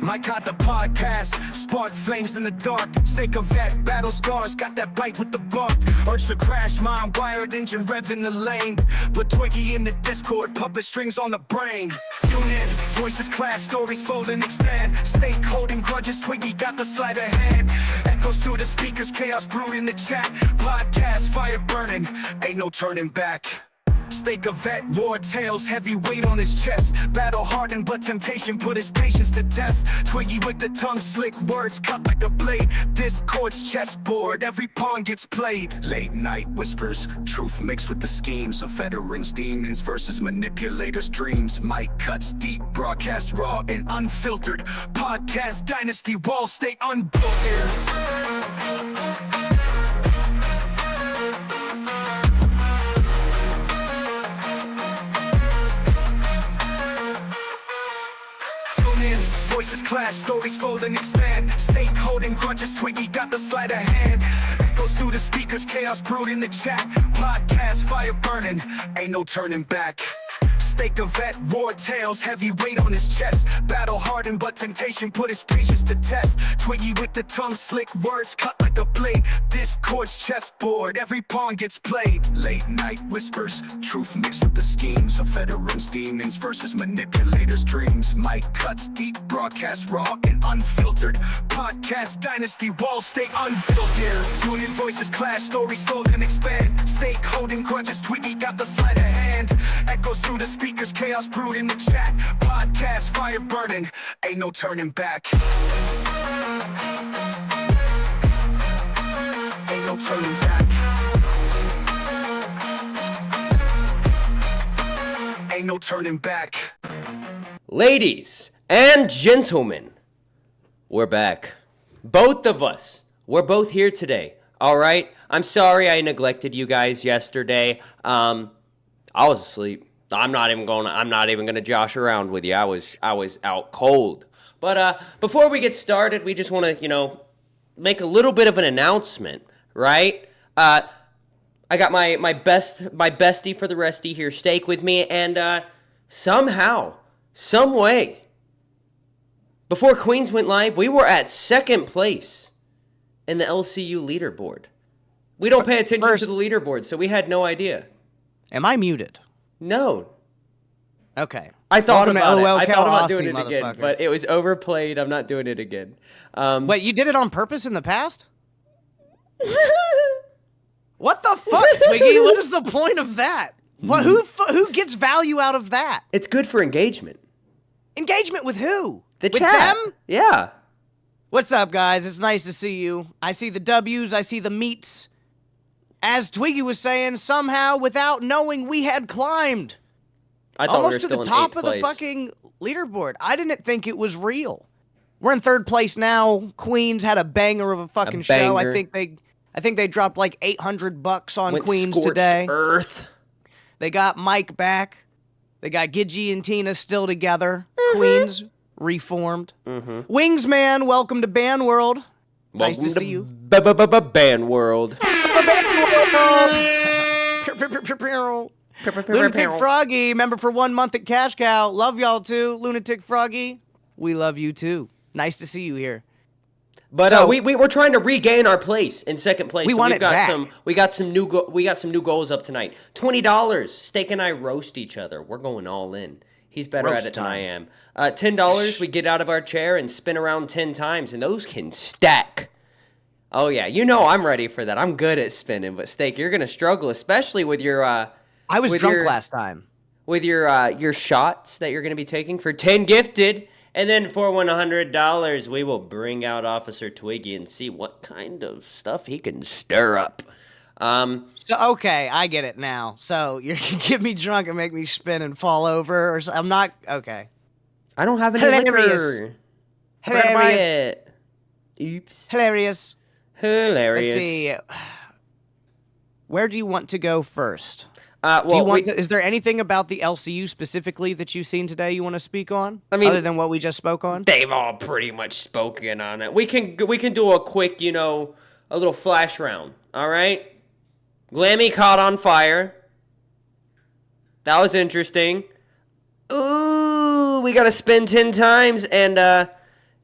Mike got the podcast, spark flames in the dark. Stake of vet, battle scars, got that bite with the bark. Urge to crash, mind wired, engine rev in the lane. But Twiggy in the Discord, puppet strings on the brain. Tune in, voices clash, stories fold and expand. Stake holding grudges, Twiggy got the sleight of hand. Echoes through the speakers, chaos brewed in the chat. Podcast, fire burning, ain't no turning back. Stake a vet, war tales, heavy weight on his chest. Battle hardened, but temptation put his patience to test. Twiggy with the tongue, slick words cut like a blade. Discord's chessboard, every pawn gets played. Late night whispers, truth mixed with the schemes of veterans, demons versus manipulators' dreams. Mike cuts deep, broadcast raw and unfiltered. Podcast dynasty walls stay unbuilt here. Voices clash, stories fold and expand. Stake holding grudges, Twiggy got the sleight of hand. Echoes through the speakers, chaos brewed in the chat. Podcast, fire burning, ain't no turning back. Stake a vet, war tales, heavy weight on his chest. Battle hardened, but temptation put his patience to test. Twiggy with the tongue, slick words cut like a blade. Discord's chessboard, every pawn gets played. Late night whispers, truth mixed with the schemes of veterans, demons versus manipulators' dreams. Mike cuts deep, broadcast raw and unfiltered. Podcast dynasty walls stay unbuilt here. Tune in, voices clash, stories fold and expand. Stake holding grudges, Twiggy got the sleight of hand. Echoes through the speakers, chaos brewed in the chat. Podcast, fire burning, ain't no turning back. Ain't no turning back. Ain't no turning back. Ladies and gentlemen, we're back. Both of us. We're both here today. All right? I'm sorry I neglected you guys yesterday. I was asleep. I'm not even gonna josh around with you. I was out cold. But before we get started, we just want to, make a little bit of an announcement, right? I got my bestie for the resty here, Steak, with me, and somehow, some way, before Queens went live, we were at second place in the LCU leaderboard. We don't pay attention to the leaderboard, so we had no idea. Am I muted? No. Okay. I thought about it. I Lolcow thought about Aussie, doing it again, but it was overplayed. I'm not doing it again. Wait, you did it on purpose in the past? What the fuck, Twiggy? What is the point of that? What? Who gets value out of that? It's good for engagement. Engagement with who? The with chat. Them? Yeah. What's up, guys? It's nice to see you. I see the W's. I see the meets. As Twiggy was saying, somehow, without knowing, we had climbed almost to the top of the fucking leaderboard. I didn't think it was real. We're in third place now. Queens had a banger of a fucking show. I think they dropped like $800 on Queens today. Earth. They got Mike back. They got Gidgy and Tina still together. Queens reformed. Wingsman, welcome to Ban World. Nice to see you. Ban World. Lunatic Froggy, member for 1 month at Cash Cow. Love y'all too. Lunatic Froggy, we love you too. Nice to see you here. But so, we're trying to regain our place in second place. We want it back. We got some new goals up tonight. $20. Steak and I roast each other. We're going all in. He's better at it than I am. $10. We get out of our chair and spin around 10 times, and those can stack. Oh yeah, I'm ready for that. I'm good at spinning, but Steak, you're gonna struggle, especially with your. I was drunk last time. With your shots that you're gonna be taking for 10 gifted. And then for $100, we will bring out Officer Twiggy and see what kind of stuff he can stir up. Okay, I get it now. So you're gonna get me drunk and make me spin and fall over, or I'm not okay. I don't have any liquor. Hilarious. Oops. Hilarious. Hilarious. Let's see. Where do you want to go first? Well, is there anything about the LCU specifically that you've seen today you want to speak on? I mean, other than what we just spoke on? They've all pretty much spoken on it. We can do a quick, a little flash round. All right. Glammy caught on fire. That was interesting. Ooh, we got to spin 10 times, and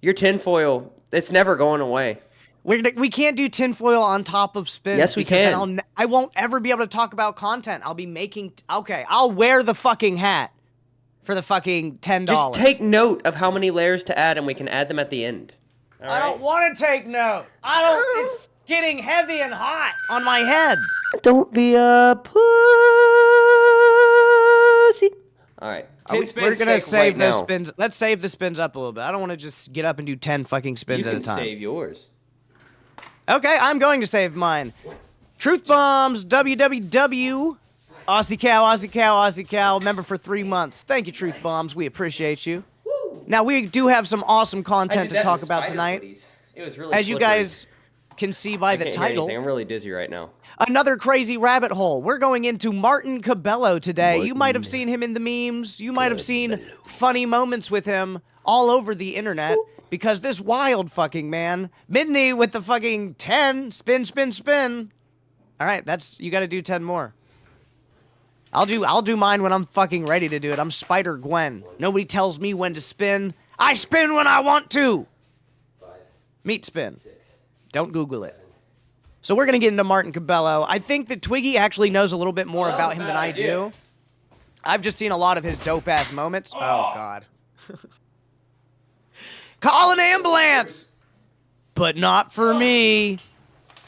your tinfoil, it's never going away. We can't do tinfoil on top of spins. Yes, we can. I won't ever be able to talk about content. I'll be making... Okay, I'll wear the fucking hat for the fucking $10. Just take note of how many layers to add, and we can add them at the end. I don't want to take note. It's getting heavy and hot on my head. Don't be a pussy. All right. We're going to save those spins. Let's save the spins up a little bit. I don't want to just get up and do 10 fucking spins at a time. You can save yours. Okay, I'm going to save mine. Truth Bombs, WWW. Aussie Cow, Aussie Cow, Aussie Cow. Member for 3 months. Thank you, Truth Bombs. We appreciate you. Now, we do have some awesome content to talk about tonight. It was really As you guys can see by the title. I'm really dizzy right now. Another crazy rabbit hole. We're going into Martin Cabello today. You might have seen him in the memes. You might have seen funny moments with him all over the internet. Because this wild fucking man, Midney with the fucking 10, spin, spin, spin. All right, you got to do 10 more. I'll do mine when I'm fucking ready to do it. I'm Spider Gwen. Nobody tells me when to spin. I spin when I want to. 5, Meat spin. 6, Don't Google it. So we're gonna get into Martin Cabello. I think that Twiggy actually knows a little bit more about him than I do. I've just seen a lot of his dope ass moments. Oh God. Call an ambulance! But not for me.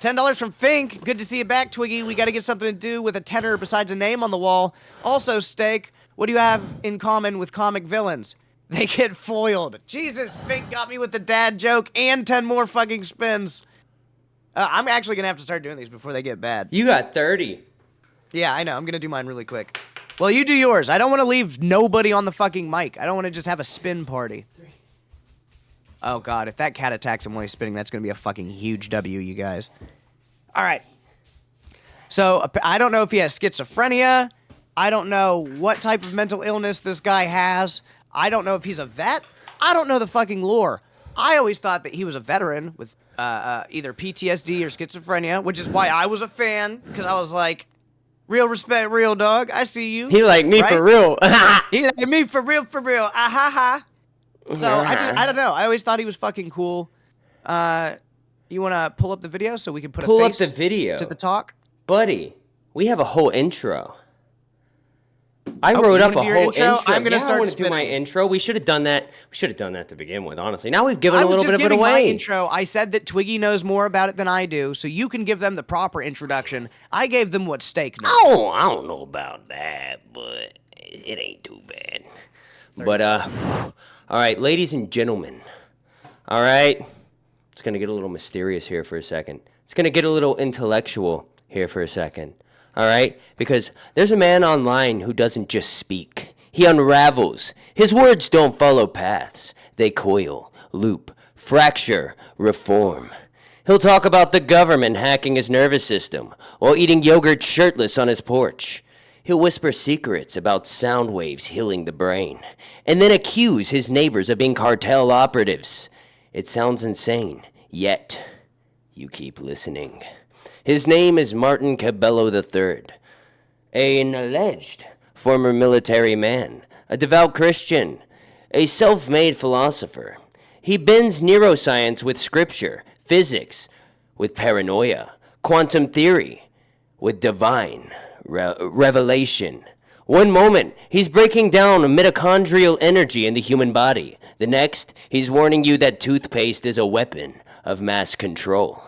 $10 from Fink. Good to see you back, Twiggy. We got to get something to do with a tenor besides a name on the wall. Also, Steak, what do you have in common with comic villains? They get foiled. Jesus, Fink got me with the dad joke and 10 more fucking spins. I'm actually going to have to start doing these before they get bad. You got 30. Yeah, I know. I'm going to do mine really quick. Well, you do yours. I don't want to leave nobody on the fucking mic. I don't want to just have a spin party. Oh, God, if that cat attacks him while he's spinning, that's going to be a fucking huge W, you guys. All right. So, I don't know if he has schizophrenia. I don't know what type of mental illness this guy has. I don't know if he's a vet. I don't know the fucking lore. I always thought that he was a veteran with either PTSD or schizophrenia, which is why I was a fan, because I was like, real respect, real dog. I see you. He like me for real. He like me for real, for real. Ah, ha, ha. So, I don't know. I always thought he was fucking cool. You want to pull up the video so we can put a face the video to the talk? Buddy, we have a whole intro. I wrote up a whole intro. I'm gonna start I want to do my intro. We should have done that. We should have done that to begin with, honestly. Now we've given a little bit of it away. My intro. I said that Twiggy knows more about it than I do, so you can give them the proper introduction. I gave them what Steak knows. Oh, I don't know about that, but it ain't too bad. But, all right, ladies and gentlemen, all right? It's going to get a little mysterious here for a second. It's going to get a little intellectual here for a second, all right? Because there's a man online who doesn't just speak. He unravels. His words don't follow paths. They coil, loop, fracture, reform. He'll talk about the government hacking his nervous system while eating yogurt shirtless on his porch. He'll whisper secrets about sound waves healing the brain, and then accuse his neighbors of being cartel operatives. It sounds insane, yet you keep listening. His name is Martin Cabello III, an alleged former military man, a devout Christian, a self-made philosopher. He bends neuroscience with scripture, physics with paranoia, quantum theory with divine revelation. One moment, he's breaking down mitochondrial energy in the human body. The next, he's warning you that toothpaste is a weapon of mass control.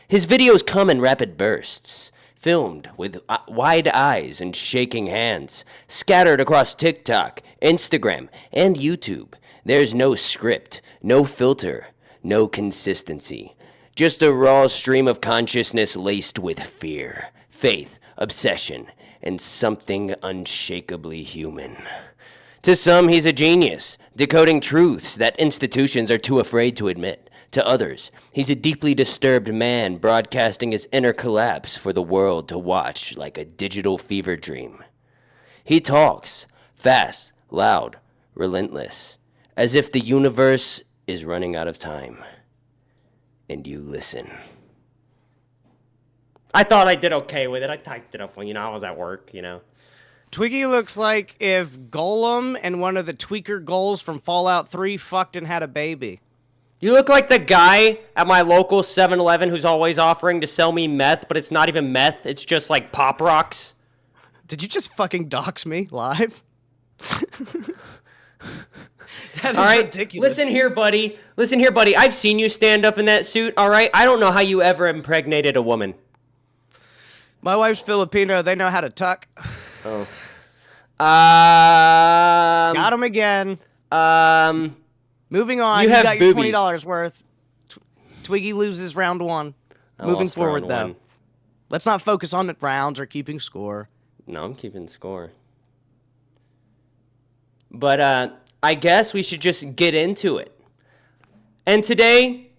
His videos come in rapid bursts, filmed with wide eyes and shaking hands, scattered across TikTok, Instagram, and YouTube. There's no script, no filter, no consistency. Just a raw stream of consciousness laced with fear, faith, obsession, and something unshakably human. To some, he's a genius, decoding truths that institutions are too afraid to admit. To others, he's a deeply disturbed man broadcasting his inner collapse for the world to watch like a digital fever dream. He talks, fast, loud, relentless, as if the universe is running out of time. And you listen. I thought I did okay with it. I typed it up when, I was at work, Twiggy looks like if Golem and one of the tweaker goals from Fallout 3 fucked and had a baby. You look like the guy at my local 7-Eleven who's always offering to sell me meth, but it's not even meth. It's just like Pop Rocks. Did you just fucking dox me live? That is all right, ridiculous. Listen here, buddy. Listen here, buddy. I've seen you stand up in that suit, all right? I don't know how you ever impregnated a woman. My wife's Filipino. They know how to tuck. Oh. Got him again. Moving on. You You have got your boobies. $20 worth. Twiggy loses round 1. Moving forward, though. One. Let's not focus on the rounds or keeping score. No, I'm keeping score. But I guess we should just get into it. And today,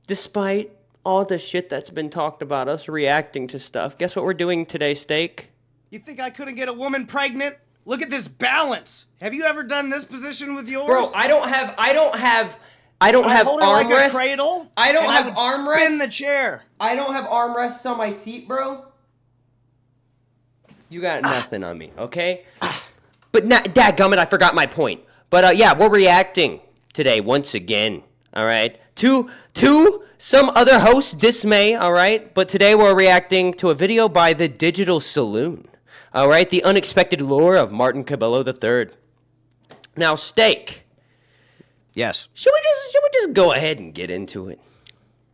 despite all the shit that's been talked about us reacting to stuff, guess what we're doing today, Steak? You think I couldn't get a woman pregnant? Look at this balance. Have you ever done this position with yours? Bro, I don't have I'd hold her like armrests. a cradle. I don't and have I would armrests. Spin the chair. I don't have armrests on my seat, bro. You got nothing on me, okay? But dadgummit, I forgot my point. But yeah, we're reacting today once again, all right? To some other host's dismay, all right? But today we're reacting to a video by the Digital Saloon, all right? The unexpected lore of Martin Cabello III. Now, Steak. Yes. Should we just go ahead and get into it?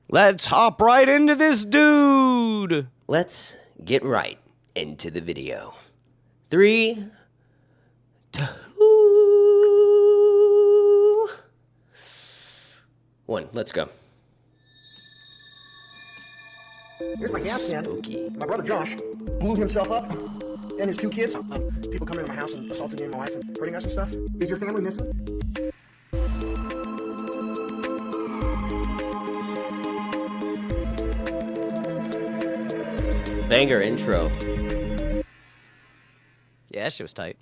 Let's hop right into this dude. Let's get right into the video. 3, 2, 1. Let's go. Here's my gas can. Spooky. My brother Josh blew himself up and his 2 kids. People coming into my house and assaulting me and my wife and hurting us and stuff. Is your family missing? Banger intro. Yeah, that shit was tight.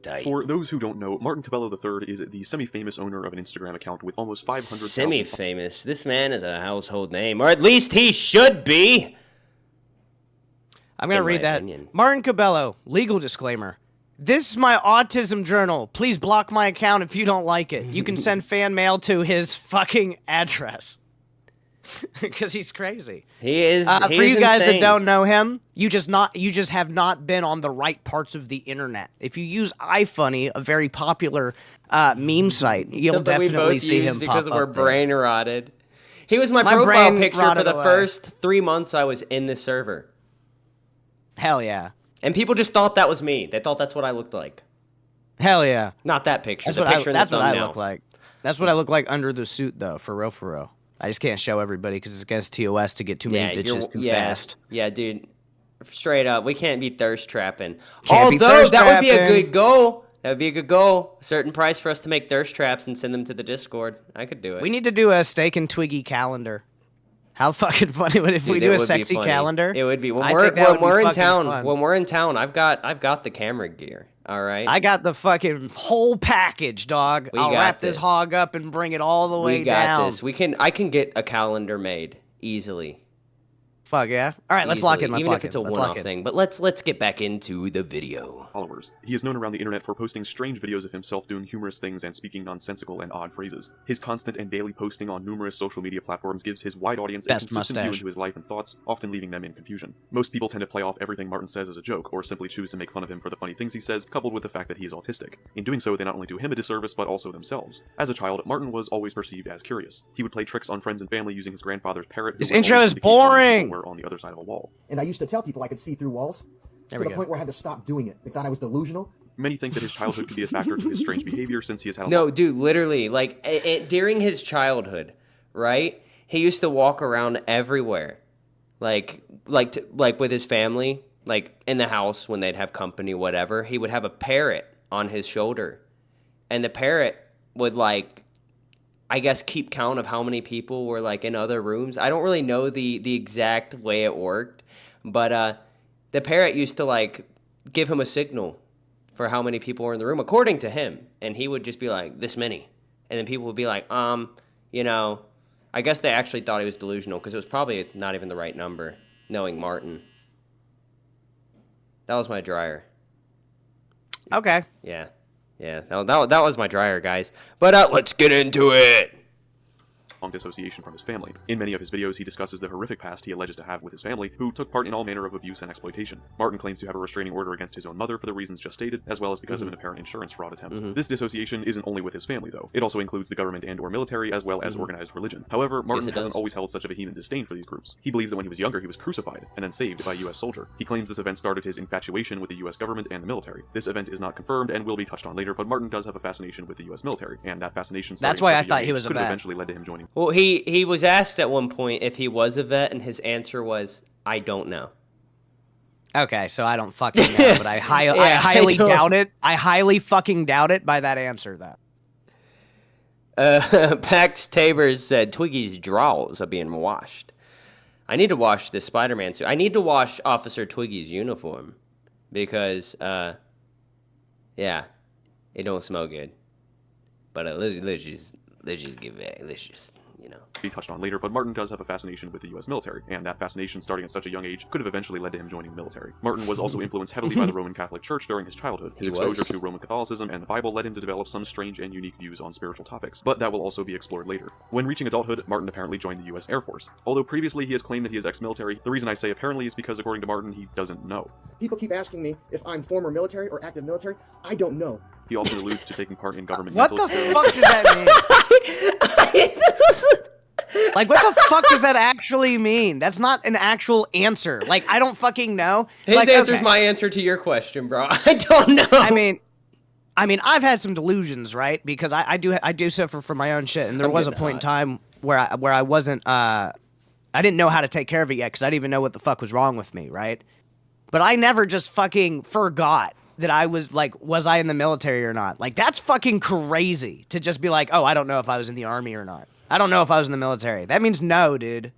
Tight. For those who don't know, Martin Cabello III is the semi-famous owner of an Instagram account with almost 500,000... Semi-famous. This man is a household name, or at least he should be. I'm going to In read my that. opinion. Martin Cabello, legal disclaimer. This is my autism journal. Please block my account if you don't like it. You can send fan mail to his fucking address. Because he's crazy. He is. He For is you guys insane. that don't know him, you just have not been on the right parts of the internet. If you use iFunny, a very popular meme site, you'll Something we definitely both see use him because pop we're up there. brain rotted. He was my My profile brain picture for rotted the away. first 3 months I was in this server. Hell yeah. And people just thought that was me. They thought that's what I looked like. Hell yeah. Not that picture. That's the what picture in the that's what I thumbnail. look like. That's what I look like under the suit, though, for real, for real. I just can't show everybody because it's against TOS to get too many bitches too fast. Yeah, dude. Straight up, we can't be thirst trapping. Can't be Although thirst that would be a trapping. good goal. That would be a good goal. A certain price for us to make thirst traps and send them to the Discord. I could do it. We need to do a Steak and Twiggy calendar. How fucking funny would it if Dude, we it do a would be sexy funny. calendar? It would be when I we're think that would be in fucking town. fun. When we're in town, I've got the camera gear. All right. I got the fucking whole package, dog. We I'll got wrap this this. hog up and bring it all the way We got down. this. I can get a calendar made easily. Fuck yeah. All right, let's lock in. Let's Even lock if it's in. a Let's lock one-off in. thing. But let's get back into the video. followers. He is known around the internet for posting strange videos of himself doing humorous things and speaking nonsensical and odd phrases. His constant and daily posting on numerous social media platforms gives his wide audience Best a consistent view mustache. into his life and thoughts, often leaving them in confusion. Most people tend to play off everything Martin says as a joke, or simply choose to make fun of him for the funny things he says, coupled with the fact that he is autistic. In doing so, they not only do him a disservice, but also themselves. As a child, Martin was always perceived as curious. He would play tricks on friends and family using his grandfather's parrot. who This would intro always is indicate how many boring. people were on the other side of a wall. And I used to tell people I could see through walls There to we the go. point where I had to stop doing it. They thought I was delusional. Many think that his childhood could be a factor to his strange behavior since he has had a No, dude, literally, like during his childhood, right? He used to walk around everywhere, like with his family, like in the house when they'd have company, whatever. He would have a parrot on his shoulder, and the parrot would I guess keep count of how many people were like in other rooms. I don't really know the exact way it worked, but the parrot used to give him a signal for how many people were in the room, according to him. And he would just be like, this many. And then people would be like, I guess they actually thought he was delusional because it was probably not even the right number, knowing Martin. That was my dryer. Okay. Yeah. That was my dryer, guys. But let's get into it. Long dissociation from his family. In many of his videos, he discusses the horrific past he alleges to have with his family, who took part in all manner of abuse and exploitation. Martin claims to have a restraining order against his own mother for the reasons just stated, as well as because of an apparent insurance fraud attempt. This dissociation isn't only with his family, though. It also includes the government and/or military, as well as organized religion. However, Martin hasn't always held such a vehement disdain for these groups. He believes that when he was younger, he was crucified and then saved by a U.S. soldier. He claims this event started his infatuation with the U.S. government and the military. This event is not confirmed and will be touched on later, but Martin does have a fascination with the U.S. military, and that fascination That's why I thought he was a could have vet. eventually led to him joining. Well, he was asked at one point if he was a vet, and his answer was, "I don't know." Okay, so I don't fucking know, but I highly doubt it. I highly fucking doubt it by that answer, though. Pax Tabers said Twiggy's drawers are being washed. I need to wash this Spider-Man suit. I need to wash Officer Twiggy's uniform because, yeah, it don't smell good. But let's just give it. Let's just, you know. Be touched on later, but Martin does have a fascination with the U.S. military, and that fascination starting at such a young age could have eventually led to him joining the military. Martin was also influenced heavily by the Roman Catholic Church during his childhood. His exposure to Roman Catholicism and the Bible led him to develop some strange and unique views on spiritual topics, but that will also be explored later. When reaching adulthood, Martin apparently joined the U.S. Air Force. Although previously he has claimed that he is ex-military, the reason I say apparently is because according to Martin, he doesn't know. People keep asking me if I'm former military or active military. I don't know. He also alludes to taking part in government What mental the experiments. fuck does that mean? Like, what the fuck does that actually mean? That's not an actual answer. Like, I don't fucking know. His like, answer's okay. my answer to your question, bro. I don't know. I mean, I've had some delusions, right? Because I do suffer from my own shit, and there was a point in time where I wasn't I didn't know how to take care of it yet because I didn't even know what the fuck was wrong with me, right? But I never just fucking forgot that I was like, was I in the military or not? Like, that's fucking crazy to just be like, oh, I don't know if I was in the army or not. I don't know if I was in the military. That means no, dude.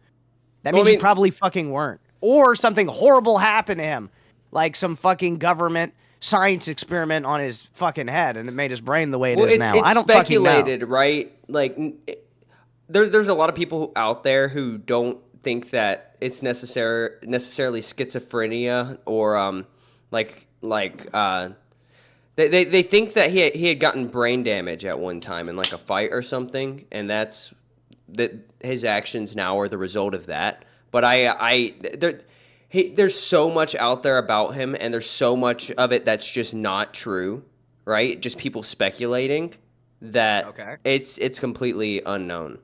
That means you probably fucking weren't. Or something horrible happened to him. Like some fucking government science experiment on his fucking head, and it made his brain the way it is now. It's I don't fucking know. speculated, right? Like, there's a lot of people out there who don't think that it's necessarily schizophrenia or they think that he had gotten brain damage at one time in like a fight or something, and that his actions now are the result of that. But there's so much out there about him, and there's so much of it that's just not true, right? Just people speculating that it's completely unknown.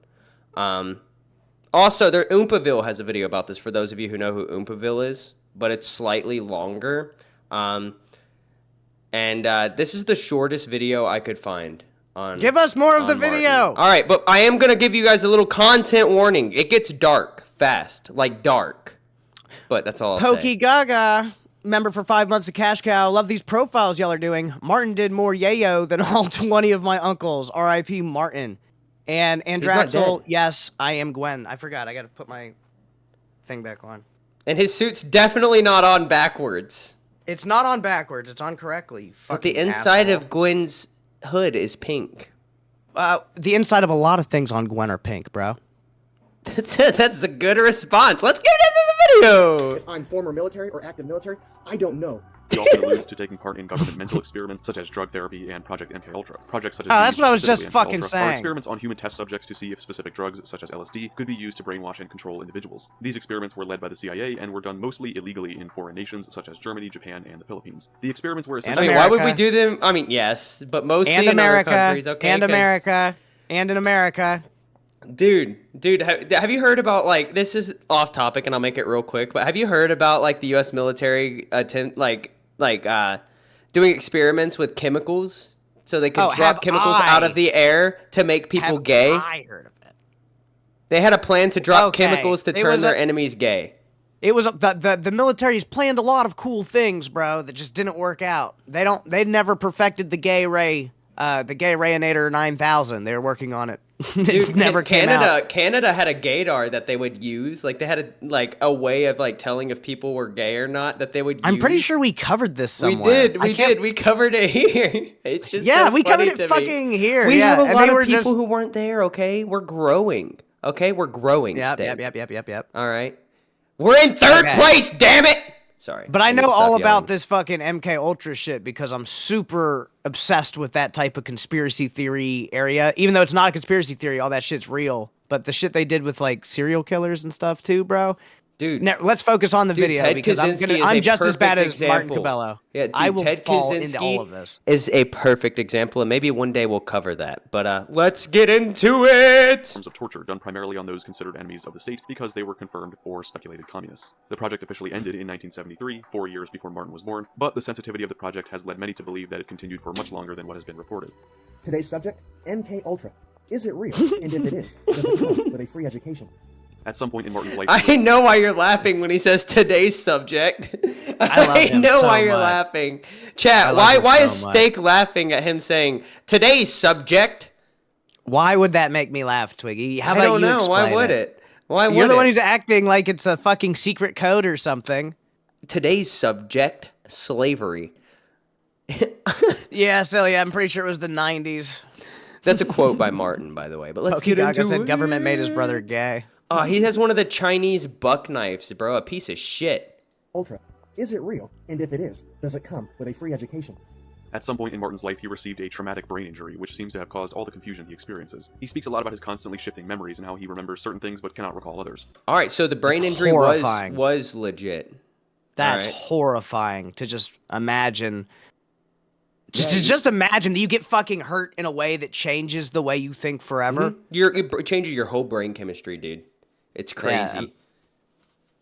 Also, Oompaville has a video about this for those of you who know who Oompaville is, but it's slightly longer. And this is the shortest video I could find. Give us more of the video. All right, but I am going to give you guys a little content warning. It gets dark fast, like dark. But that's all I'll say. Pokey Gaga, member for 5 months of Cash Cow. Love these profiles y'all are doing. Martin did more yayo than all 20 of my uncles. R.I.P. Martin. And Andraxel, yes, I am Gwen. I forgot. I got to put my thing back on. And his suit's definitely not on backwards. It's not on backwards. It's on correctly. But the inside of Gwen's hood is pink. The inside of a lot of things on Gwen are pink, bro. That's it. That's a good response. Let's get into the video. If I'm former military or active military, I don't know. He also alludes to taking part in government mental experiments such as drug therapy and Project MKUltra. Projects such as that's what I was just specifically fucking MKUltra saying. are experiments on human test subjects to see if specific drugs such as LSD could be used to brainwash and control individuals. These experiments were led by the CIA and were done mostly illegally in foreign nations such as Germany, Japan, and the Philippines. The experiments were essentially... why would we do them? I mean, yes, but mostly in other countries. Okay, and America, and in America. Dude, have you heard about, like, this is off topic and I'll make it real quick, but have you heard about, like, the U.S. military doing experiments with chemicals so they could drop chemicals out of the air to make people gay? I heard of it. They had a plan to drop chemicals to turn their enemies gay. It was the military's planned a lot of cool things, bro, that just didn't work out. They never perfected the gay ray, the gay Rayinator 9000. They were working on it. It never came out. Canada had a gaydar that they would use. Like, they had a way of, like, telling if people were gay or not that they would use. I'm pretty sure we covered this somewhere. We did. We covered it here. It's just so we covered funny it fucking here. We have a lot of people just... who weren't there, okay? We're growing. Okay? We're growing. Yep. All right. We're in third place, damn it! Sorry. But I need know to all stop about yelling. this fucking MK Ultra shit because I'm super obsessed with that type of conspiracy theory area. Even though it's not a conspiracy theory, all that shit's real. But the shit they did with like serial killers and stuff too, bro. Dude, Now, let's focus on the video Ted because Kaczynski is I'm a just as bad perfect as Martin example. Cabello. Yeah, dude, I will Ted fall into all Kaczynski of this. is a perfect example, and maybe one day we'll cover that. But let's get into it. Forms of torture done primarily on those considered enemies of the state because they were confirmed or speculated communists. The project officially ended in 1973, 4 years before Martin was born, but the sensitivity of the project has led many to believe that it continued for much longer than what has been reported. Today's subject, MK Ultra. Is it real? And if it is, does it come with a free education? At some point in Martin's life, I know why you're laughing when he says today's subject. I love him know so why you're much. laughing. Chat, I love why him is so much. Steak laughing at him saying today's subject? Why would that make me laugh, Twiggy? How I about don't you know. Why explain would it? it? Why would You're the it? one who's acting like it's a fucking secret code or something. Today's subject, slavery. Yeah, silly. I'm pretty sure it was the 90s. That's a quote by Martin, by the way. But let's get Gaga into said it. government made his brother gay. Oh, he has one of the Chinese buck knives, bro. A piece of shit. Ultra. Is it real? And if it is, does it come with a free education? At some point in Martin's life, he received a traumatic brain injury, which seems to have caused all the confusion he experiences. He speaks a lot about his constantly shifting memories and how he remembers certain things but cannot recall others. All right, so the brain injury Horrifying. was legit. That's All right. horrifying to just imagine. Just imagine that you get fucking hurt in a way that changes the way you think forever. It changes your whole brain chemistry, dude. It's crazy.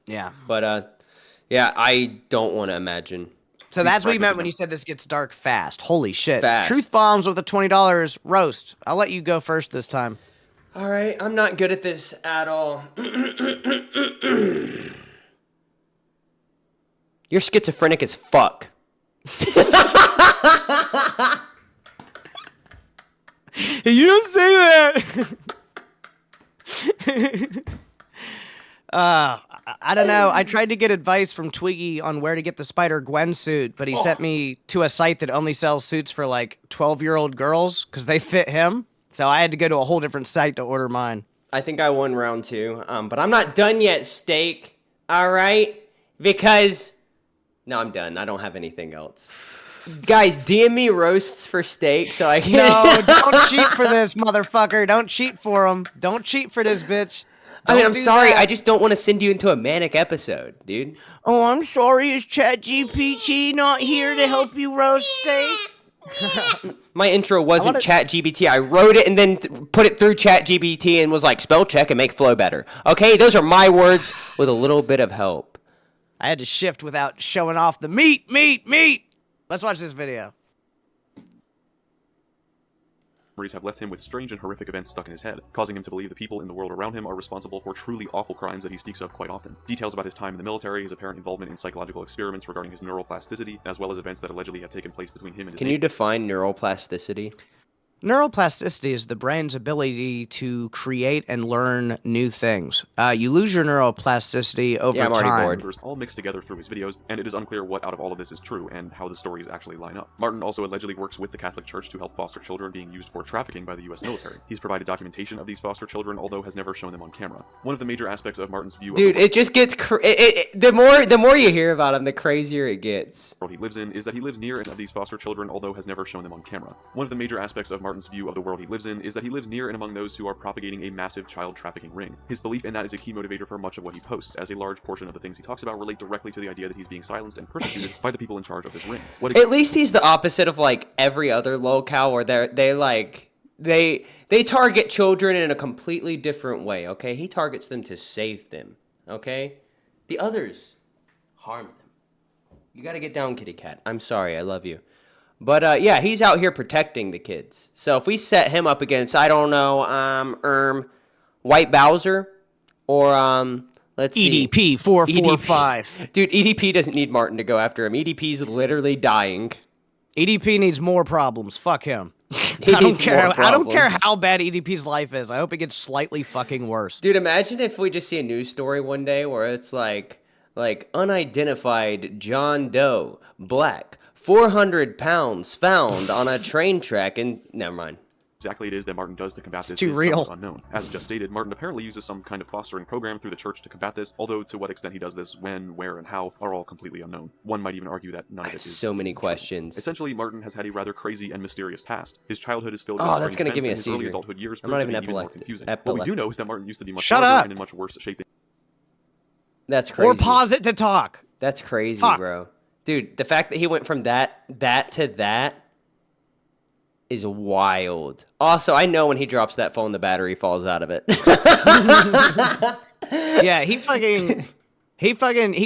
Yeah. But yeah, I don't want to imagine. So that's what you meant fragmented when them. you said this gets dark fast. Holy shit. Fast. Truth bombs with a $20 roast. I'll let you go first this time. All right, I'm not good at this at all. You're schizophrenic as fuck. You don't say that. I don't know. I tried to get advice from Twiggy on where to get the Spider-Gwen suit, but he sent me to a site that only sells suits for like 12-year-old girls because they fit him. So I had to go to a whole different site to order mine. I think I won round 2, but I'm not done yet, Steak. All right? Because... No, I'm done. I don't have anything else. Guys, DM me roasts for Steak so I can... No, don't cheat for this, motherfucker. Don't cheat for him. Don't cheat for this, bitch. I mean, I'm do sorry. that. I just don't want to send you into a manic episode, dude. Oh, I'm sorry. Is ChatGPT not here to help you roast Steak? My intro wasn't ChatGPT. I wrote it and then put it through ChatGPT and was like, spell check and make flow better. Okay, those are my words with a little bit of help. I had to shift without showing off the meat. Let's watch this video. Memories have left him with strange and horrific events stuck in his head, causing him to believe the people in the world around him are responsible for truly awful crimes that he speaks of quite often. Details about his time in the military, his apparent involvement in psychological experiments regarding his neuroplasticity, as well as events that allegedly have taken place between him and his Can you define neuroplasticity? Neuroplasticity is the brain's ability to create and learn new things. You lose your neuroplasticity over Yeah, I'm already time. bored. neighbors all mixed together through his videos, and it is unclear what out of all of this is true and how the stories actually line up. Martin also allegedly works with the Catholic Church to help foster children being used for trafficking by the US military. He's provided documentation of these foster children, although has never shown them on camera. One of the major aspects of Martin's view Dude, of the it just gets... the more you hear about him, the crazier it gets. world he lives in is that he lives near and of these foster children, although has never shown them on camera. One of the major aspects of Martin's view of the world he lives in is that he lives near and among those who are propagating a massive child trafficking ring. His belief in that is a key motivator for much of what he posts, as a large portion of the things he talks about relate directly to the idea that he's being silenced and persecuted by the people in charge of this ring. At least he's the opposite of like every other Lolcow where they target children in a completely different way, okay? He targets them to save them, okay? The others harm them. You gotta get down, kitty cat. I'm sorry, I love you. But yeah, he's out here protecting the kids. So if we set him up against, I don't know, White Bowser or let's see. EDP 445. Dude, EDP doesn't need Martin to go after him. EDP's literally dying. EDP needs more problems. Fuck him. He I don't needs care. more I don't care problems. how bad EDP's life is. I hope it gets slightly fucking worse. Dude, imagine if we just see a news story one day where it's like unidentified John Doe, black, 400 pounds found on a train track and never mind. exactly it is that Martin does to combat this too is real. somewhat unknown. As just stated, Martin apparently uses some kind of fostering program through the church to combat this, although to what extent he does this, when, where, and how are all completely unknown. One might even argue that none of it is so many true. questions. Essentially, Martin has had a rather crazy and mysterious past. His childhood is filled with Oh, that's strange gonna give me a events, and his early seizure. adulthood years I'm proved not to be even even more epileptic. confusing. What we do know is that Martin used to be much Shut larger up. and in much worse shape than That's crazy. Or pause it to talk. That's crazy, Fuck. bro. Dude, the fact that he went from that to that is wild. Also, I know when he drops that phone, the battery falls out of it. Yeah, he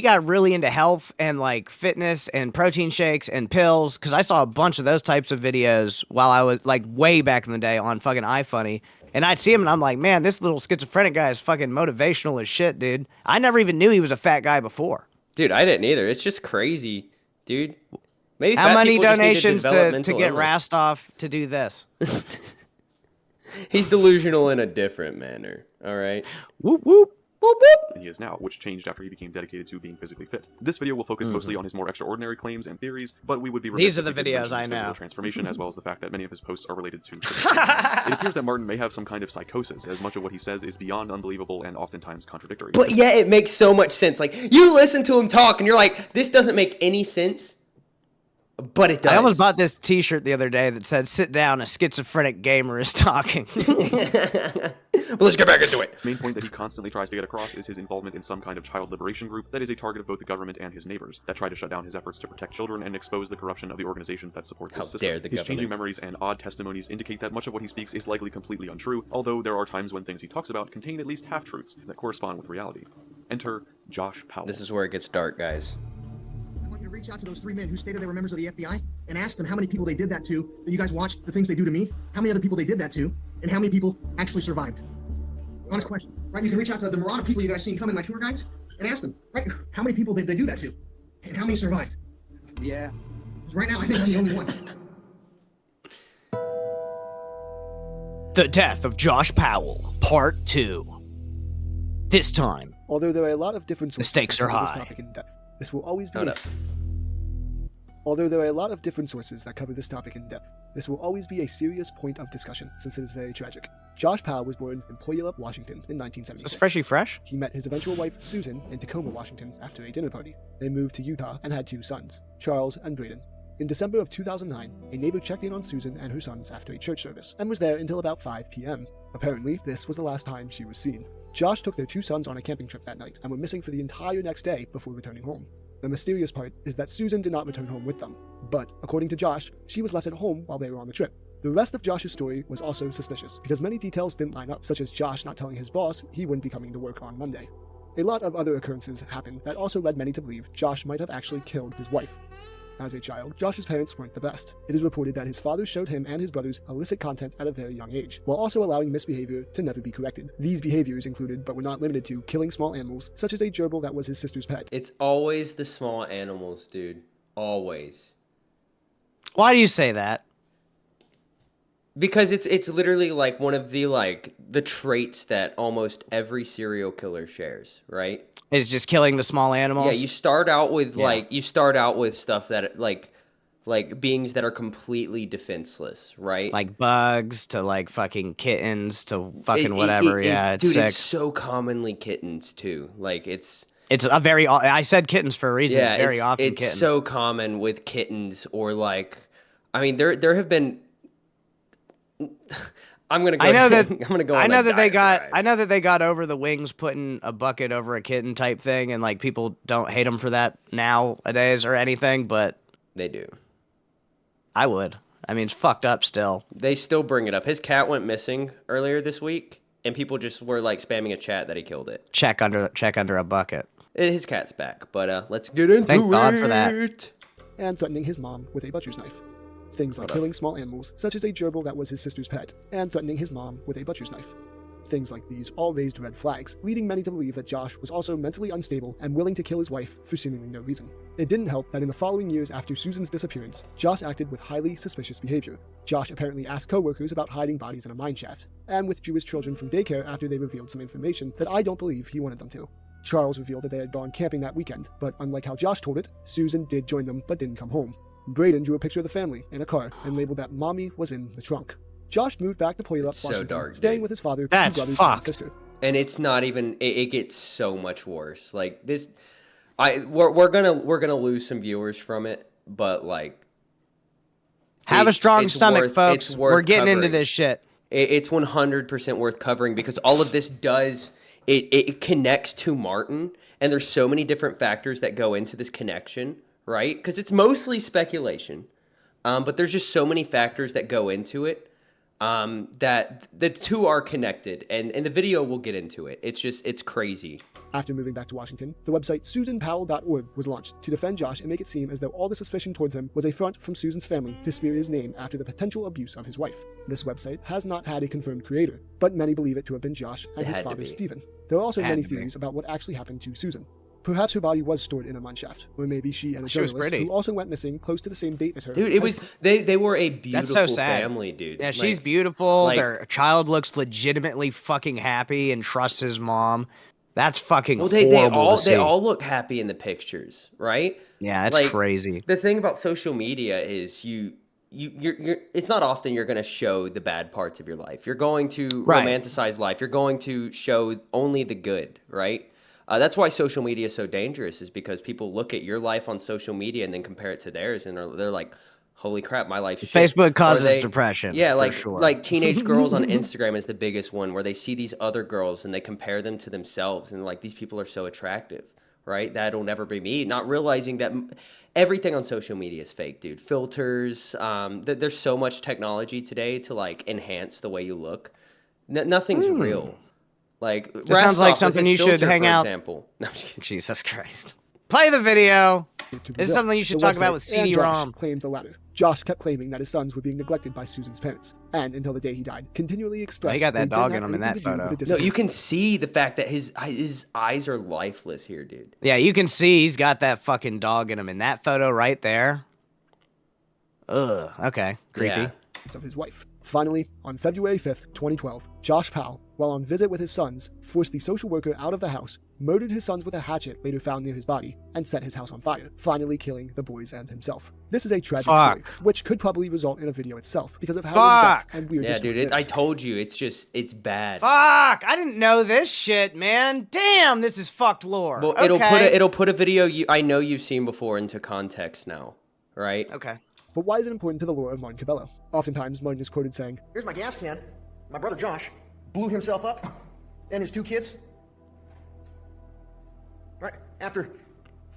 got really into health and like fitness and protein shakes and pills, because I saw a bunch of those types of videos while I was like way back in the day on fucking iFunny. And I'd see him and I'm like, man, this little schizophrenic guy is fucking motivational as shit, dude. I never even knew he was a fat guy before. Dude, I didn't either. It's just crazy, dude. Maybe How fat many people just need donations develop to mental get illness. Rastoff to do this? He's delusional in a different manner. All right. Whoop whoop. Boop, boop. he is now, which changed after he became dedicated to being physically fit. This video will focus mostly on his more extraordinary claims and theories, but we would be remiss These are if the we didn't videos mention I his physical know. transformation, as well as the fact that many of his posts are related to it appears that Martin may have some kind of psychosis, as much of what he says is beyond unbelievable and oftentimes contradictory. But yeah, it makes so much sense. Like, you listen to him talk and you're like, this doesn't make any sense. But it does. I almost bought this t-shirt the other day that said, sit down, a schizophrenic gamer is talking. Well, let's get back into it. The main point that he constantly tries to get across is his involvement in some kind of child liberation group that is a target of both the government and his neighbors, that try to shut down his efforts to protect children and expose the corruption of the organizations that support How this system. dare the His government. changing memories and odd testimonies indicate that much of what he speaks is likely completely untrue, although there are times when things he talks about contain at least half-truths that correspond with reality. Enter Josh Powell. This is where it gets dark, guys. I want you to reach out to those 3 men who stated they were members of the FBI and ask them how many people they did that to, that you guys watched the things they do to me, how many other people they did that to, and how many people actually survived. Honest question, right? You can reach out to the myriad of people you guys seen coming, my tour guides, and ask them, right? How many people did they do that to, and how many survived? Yeah. Because right now, I think I'm the only one. The Death of Josh Powell, Part 2. This time, Although there are a lot of different sources stakes that are cover this high. topic in depth, this will always be Oh, no. Although there are a lot of different sources that cover this topic in depth, this will always be a serious point of discussion since it is very tragic. Josh Powell was born in Puyallup, Washington in is this 1976. freshy fresh? He met his eventual wife, Susan, in Tacoma, Washington after a dinner party. They moved to Utah and had 2 sons, Charles and Braden. In December of 2009, a neighbor checked in on Susan and her sons after a church service and was there until about 5 p.m. Apparently, this was the last time she was seen. Josh took their 2 sons on a camping trip that night and were missing for the entire next day before returning home. The mysterious part is that Susan did not return home with them, but according to Josh, she was left at home while they were on the trip. The rest of Josh's story was also suspicious because many details didn't line up, such as Josh not telling his boss he wouldn't be coming to work on Monday. A lot of other occurrences happened that also led many to believe Josh might have actually killed his wife. As a child, Josh's parents weren't the best. It is reported that his father showed him and his brothers illicit content at a very young age, while also allowing misbehavior to never be corrected. These behaviors included, but were not limited to, killing small animals, such as a gerbil that was his sister's pet. It's always the small animals, dude. Always. Why do you say that? Because it's literally like one of the traits that almost every serial killer shares, right? It's just killing the small animals? Yeah, you start out with stuff that like beings that are completely defenseless, right? Like bugs to like fucking kittens to fucking whatever. It's dude, sick. it's so commonly kittens too. Like it's It's a very. I said kittens for a reason. yeah, it's very often it's kittens. so common with kittens or like, I mean, there have been. I'm gonna go. I know I'm that. gonna go. I on know a that they got. diatribe. I know that they got over the wings putting a bucket over a kitten type thing, and like people don't hate them for that nowadays or anything. But They do. I would. I mean, it's fucked up still. They still bring it up. His cat went missing earlier this week, and people just were like spamming a chat that he killed it. Check under a bucket. His cat's back, but let's get into Thank God for that. it. And threatening his mom with a butcher's knife. Things like Hold up. killing small animals, such as a gerbil that was his sister's pet, and threatening his mom with a butcher's knife. Things like these all raised red flags, leading many to believe that Josh was also mentally unstable and willing to kill his wife for seemingly no reason. It didn't help that in the following years after Susan's disappearance, Josh acted with highly suspicious behavior. Josh apparently asked co-workers about hiding bodies in a mine shaft, and withdrew his children from daycare after they revealed some information that I don't believe he wanted them to. Charles revealed that they had gone camping that weekend, but unlike how Josh told it, Susan did join them but didn't come home. Braden drew a picture of the family in a car and labeled that Mommy was in the trunk. Josh moved back to Puyallup, So Washington, dark, staying dude. with his father, That's 2 brothers, and fucked. a sister. And it's not even. It gets so much worse. Like this, we're gonna lose some viewers from it, but like, Have a strong it's stomach, worth- folks. it's worth We're getting into covering. this shit. It's 100% worth covering because all of this does it connects to Martin, and there's so many different factors that go into this connection, right? Because it's mostly speculation, but there's just so many factors that go into it that the two are connected, and in the video we'll get into it. It's crazy. After moving back to Washington, the website SusanPowell.org was launched to defend Josh and make it seem as though all the suspicion towards him was a front from Susan's family to smear his name after the potential abuse of his wife. This website has not had a confirmed creator, but many believe it to have been Josh and his had to father be. Stephen. There are also Had many to be. theories about what actually happened to Susan. Perhaps her body was stored in a mine shaft, or maybe she and a She was journalist pretty. who also went missing close to the same date as her. Dude, it was they were a beautiful so sad. family, dude. Yeah, she's Like, beautiful. like- Their child looks legitimately fucking happy and trusts his mom. That's fucking Well, horrible to see. they all look happy in the pictures, right? Yeah, that's like, crazy. The thing about social media is you're it's not often you're going to show the bad parts of your life. You're going to Right. romanticize life. You're going to show only the good, right? That's why social media is so dangerous, is because people look at your life on social media and then compare it to theirs, and they're like, "Holy crap, my life's shit." Facebook Or causes depression. Yeah, for like sure. like teenage girls on Instagram is the biggest one, where they see these other girls and they compare them to themselves, and like, these people are so attractive, right? That'll never be me. Not realizing that everything on social media is fake, dude. Filters. There's so much technology today to like enhance the way you look. Nothing's real. Like, This sounds like Rashloff with something his you should filter, hang for out- Example. No, I'm just kidding. Jesus Christ. Play the video. to This is Brazil. something you should The talk about website with and Josh CD-ROM. claimed the latter. Josh kept claiming that his sons were being neglected by Susan's parents, and until the day he died, continually expressed got that he dog didn't in have him in anything that to do photo. with the No, you disappearance. can see the fact that his eyes are lifeless here, dude. Yeah, you can see he's got that fucking dog in him in that photo right there. Ugh. Okay. Creepy. Yeah. of his wife. Finally, on February 5th, 2012, Josh Powell, while on visit with his sons, forced the social worker out of the house, murdered his sons with a hatchet later found near his body, and set his house on fire, finally killing the boys and himself. This is a tragic story, which could probably result in a video itself because of how in-depth and weird Yeah, this dude, story is. I told you, it's bad. Fuck! I didn't know this shit, man. Damn, this is fucked lore. Well, okay. it'll put a video I know you've seen before into context now, right? Okay. But why is it important to the lore of Martin Cabello? Oftentimes, Martin is quoted saying, Here's my gas can. My brother Josh blew himself up and his 2 kids. Right after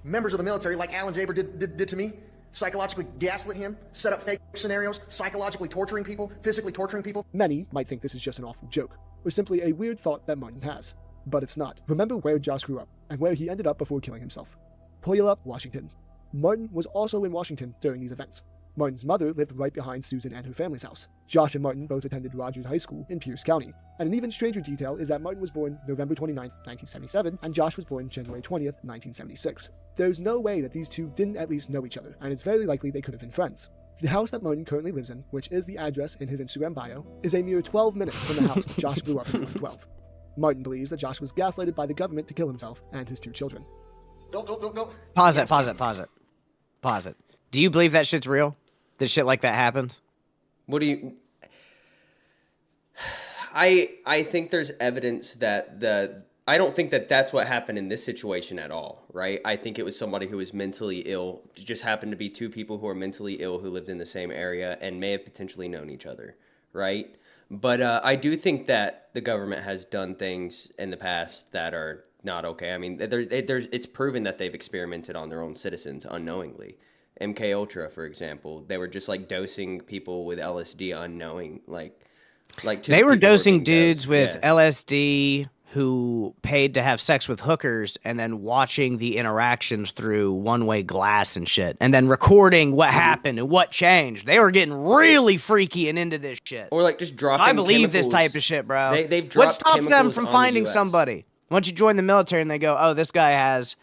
members of the military, like Alan Jaber did to me, psychologically gaslit him, set up fake scenarios, psychologically torturing people, physically torturing people. Many might think this is just an awful joke, or simply a weird thought that Martin has. But it's not. Remember where Josh grew up, and where he ended up before killing himself. Puyallup, Washington. Martin was also in Washington during these events. Martin's mother lived right behind Susan and her family's house. Josh and Martin both attended Rogers High School in Pierce County. And an even stranger detail is that Martin was born November 29th, 1977, and Josh was born January 20th, 1976. There's no way that these two didn't at least know each other, and it's very likely they could have been friends. The house that Martin currently lives in, which is the address in his Instagram bio, is a mere 12 minutes from the house that Josh blew up in 2012. Martin believes that Josh was gaslighted by the government to kill himself and his 2 children. Go. Pause it. Do you believe that shit's real? That shit like that happens? What do you? I think there's evidence that I don't think that that's what happened in this situation at all, right? I think it was somebody who was mentally ill. It just happened to be 2 people who are mentally ill who lived in the same area and may have potentially known each other, right? But I do think that the government has done things in the past that are not okay. I mean, it's proven that they've experimented on their own citizens unknowingly. MK Ultra, for example, they were just like dosing people with LSD unknowing, like They were dosing being dudes dosed. with Yeah. LSD who paid to have sex with hookers and then watching the interactions through one-way glass and shit, and then recording what happened and what changed. They were getting really freaky and into this shit. Or like just dropping. I believe this chemicals. type of shit, bro. They've What dropped stops them chemicals from on the finding US. somebody? Once you join the military and they go, oh, this guy has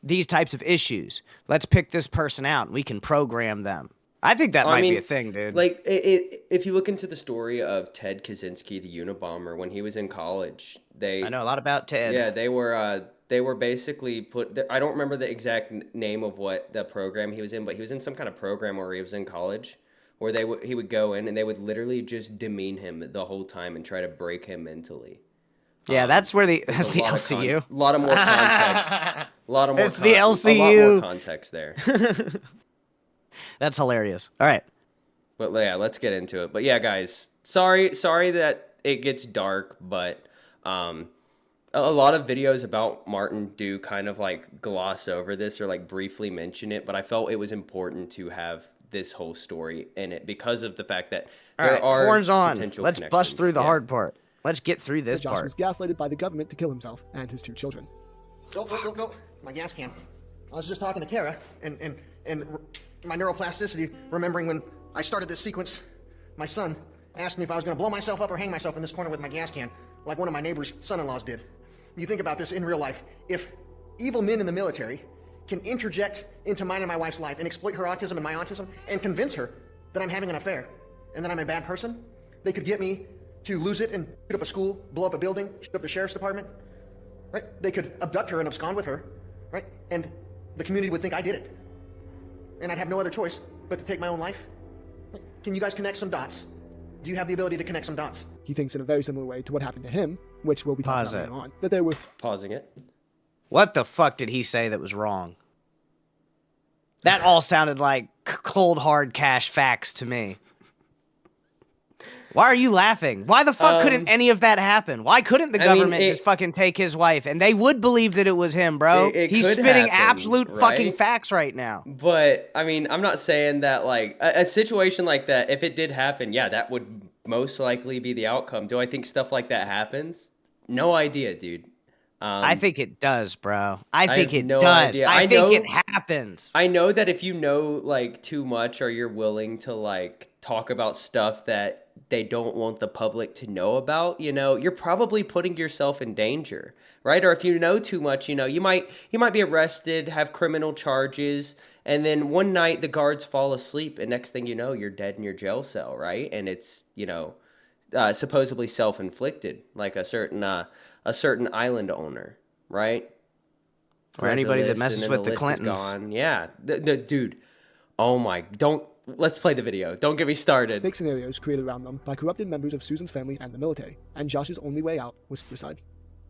these types of issues. Let's pick this person out and we can program them. I think that might be a thing, dude. Like, if you look into the story of Ted Kaczynski, the Unabomber, when he was in college, I know a lot about Ted. Yeah, they were basically I don't remember the exact name of what the program he was in, but he was in some kind of program where he was in college, where he would go in and they would literally just demean him the whole time and try to break him mentally. Yeah, that's where that's the A LCU. lot of more context. A lot of more. It's the A lot LCU. more context there. That's hilarious. All right. But yeah, let's get into it. But yeah, guys, sorry that it gets dark, but a lot of videos about Martin do kind of like gloss over this or like briefly mention it, but I felt it was important to have this whole story in it because of the fact that there are horns on. potential Let's bust through the Yeah. hard part. Let's get through this Josh part. was gaslighted by the government to kill himself and his 2 children. Go. My gas can. I was just talking to Kara, and my neuroplasticity, remembering when I started this sequence, my son asked me if I was going to blow myself up or hang myself in this corner with my gas can, like one of my neighbor's son-in-laws did. You think about this in real life. If evil men in the military can interject into mine and my wife's life and exploit her autism and my autism and convince her that I'm having an affair and that I'm a bad person, they could get me to lose it and shoot up a school, blow up a building, shoot up the sheriff's department, right? They could abduct her and abscond with her, right? And the community would think I did it. And I'd have no other choice but to take my own life. Right? Can you guys connect some dots? Do you have the ability to connect some dots? He thinks in a very similar way to what happened to him, which will be talked Pause about it. later on, that there were Pausing it. What the fuck did he say that was wrong? That all sounded like cold, hard cash facts to me. Why are you laughing? Why the fuck couldn't any of that happen? Why couldn't the government just fucking take his wife? And they would believe that it was him, bro. He's could spitting happen, absolute fucking right? facts right now. But I mean, I'm not saying that like a situation like that, if it did happen, yeah, that would most likely be the outcome. Do I think stuff like that happens? No idea, dude. I think it does, bro. I think it no does. idea. I I think know- it happens. I know that if you know like too much or you're willing to like talk about stuff that they don't want the public to know about, you know, you're probably putting yourself in danger, right? Or if you know too much, you know, you might be arrested, have criminal charges, and then one night the guards fall asleep and next thing you know, you're dead in your jail cell, right? And it's, you know, supposedly self-inflicted, like a certain island owner, right? Or anybody that messes with the list is Clintons. gone. Yeah, the dude. Oh my! Let's play the video. Don't get me started. fake scenarios created around them by corrupted members of Susan's family and the military, and Josh's only way out was suicide.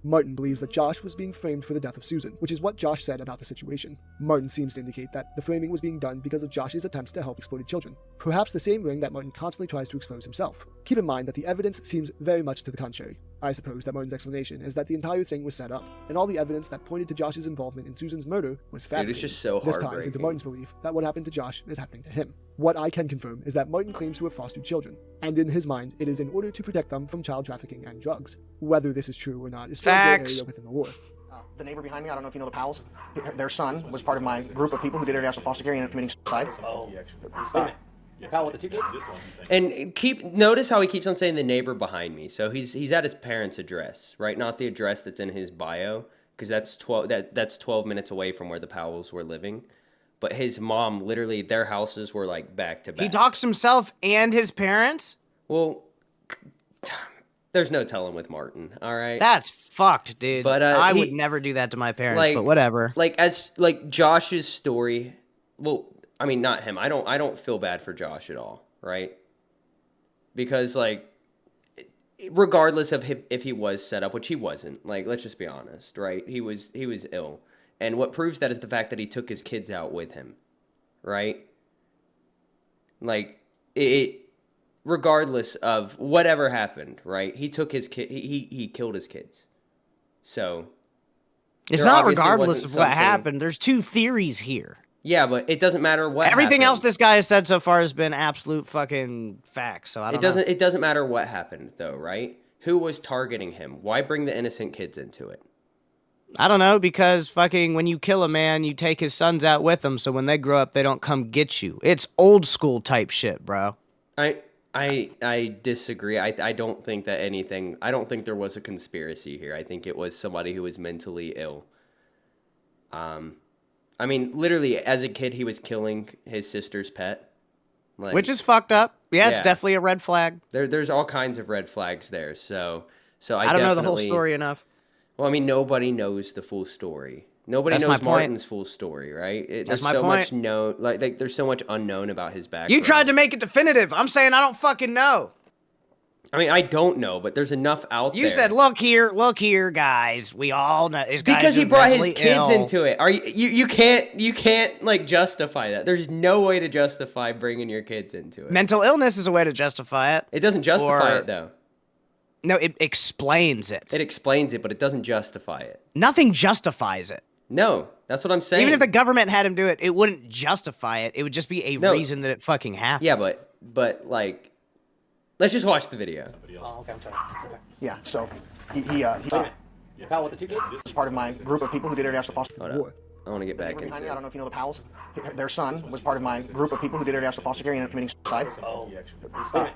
Martin believes that Josh was being framed for the death of Susan, which is what Josh said about the situation. Martin seems to indicate that the framing was being done because of Josh's attempts to help exploited children, perhaps the same ring that Martin constantly tries to expose himself. Keep in mind that the evidence seems very much to the contrary. I suppose that Martin's explanation is that the entire thing was set up, and all the evidence that pointed to Josh's involvement in Susan's murder was fabricated. Dude, it's just so This ties into heartbreaking. Martin's belief that what happened to Josh is happening to him. What I can confirm is that Martin claims to have fostered children, and in his mind, it is in order to protect them from child trafficking and drugs. Whether this is true or not is still a gray Facts. area within the law. The neighbor behind me, I don't know if you know the Powells. Their son was part of my group of people who did international foster care and ended up committing suicide. Powell with the 2 kids? And notice how he keeps on saying the neighbor behind me. So he's at his parents' address, right? Not the address that's in his bio, because that's 12 minutes away from where the Powells were living. But his mom, literally, their houses were like back to back. He talks himself and his parents? Well, there's no telling with Martin. All right. That's fucked, dude. But, I he- would never do that to my parents, like- but whatever. Like Josh's story. Well, I mean, not him. I don't feel bad for Josh at all, right? Because like, regardless of if he was set up, which he wasn't. Like, let's just be honest, right? He was ill, and what proves that is the fact that he took his kids out with him, right? Like regardless of whatever happened, right? He took his kid. He killed his kids. So It's there not obviously regardless wasn't of what something- happened. There's 2 theories here. Yeah, but it doesn't matter what Everything happened. else this guy has said so far has been absolute fucking facts. So I don't know. It doesn't matter what happened though, right? Who was targeting him? Why bring the innocent kids into it? I don't know, because fucking when you kill a man, you take his sons out with them, so when they grow up, they don't come get you. It's old school type shit, bro. I disagree. I don't think that anything. I don't think there was a conspiracy here. I think it was somebody who was mentally ill. I mean, literally, as a kid, he was killing his sister's pet. Like, Which is fucked up. Yeah, it's Yeah. definitely a red flag. there's all kinds of red flags there. So I don't know the whole definitely- story enough. Well, I mean, nobody knows the full story. Nobody That's my knows point. Martin's full story, right? That's There's my so point. much known, like there's so much unknown about his background. You tried to make it definitive. I'm saying I don't fucking know. I mean, I don't know, but there's enough out there. You said, look here, guys. We all know this guy's because he just brought his mentally kids ill. into it. Are you can't like justify that. There's no way to justify bringing your kids into it. Mental illness is a way to justify it. It doesn't justify Or- it though. No, it explains it. It explains it, but it doesn't justify it. Nothing justifies it. No, that's what I'm saying. Even if the government had him do it, it wouldn't justify it. It would just be a No. reason that it fucking happened. Yeah, but like, let's just watch the video. Oh, okay, I'm sorry. Okay. Yeah, so he Powell with the 2 kids? was part of my group of people who did international foster Hold War. up. I want to get back Behind into me, I it. don't know if you know the Powells. Their son was part of my group of people who did international foster care and ended up committing suicide. Oh. Wait a minute.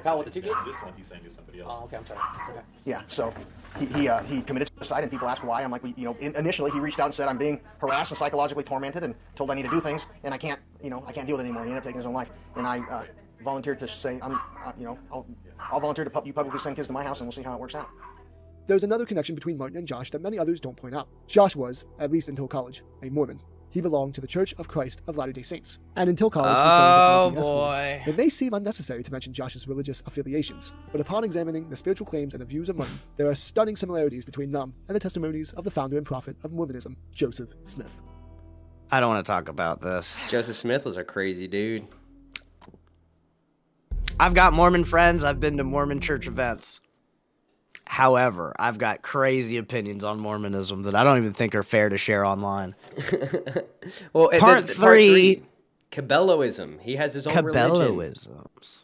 Powell with the 2 kids? This one, he's saying is somebody else. Oh, okay, I'm sorry. Okay. Yeah, so he committed suicide, and people ask why. I'm like, initially he reached out and said, I'm being harassed and psychologically tormented and told I need to do things, and I can't deal with it anymore. And he ended up taking his own life. And I volunteered to say, I'll volunteer to publicly send kids to my house, and we'll see how it works out. There's another connection between Martin and Josh that many others don't point out. Josh was, at least until college, a Mormon. He belonged to the Church of Christ of Latter-day Saints, and until college was going to boy. It may seem unnecessary to mention Josh's religious affiliations, but upon examining the spiritual claims and the views of Martin, there are stunning similarities between them and the testimonies of the founder and prophet of Mormonism, Joseph Smith. I don't want to talk about this. Joseph Smith was a crazy dude. I've got Mormon friends. I've been to Mormon church events. However, I've got crazy opinions on Mormonism that I don't even think are fair to share online. Well, Part three. Cabelloism. He has his own religion. Cabelloisms.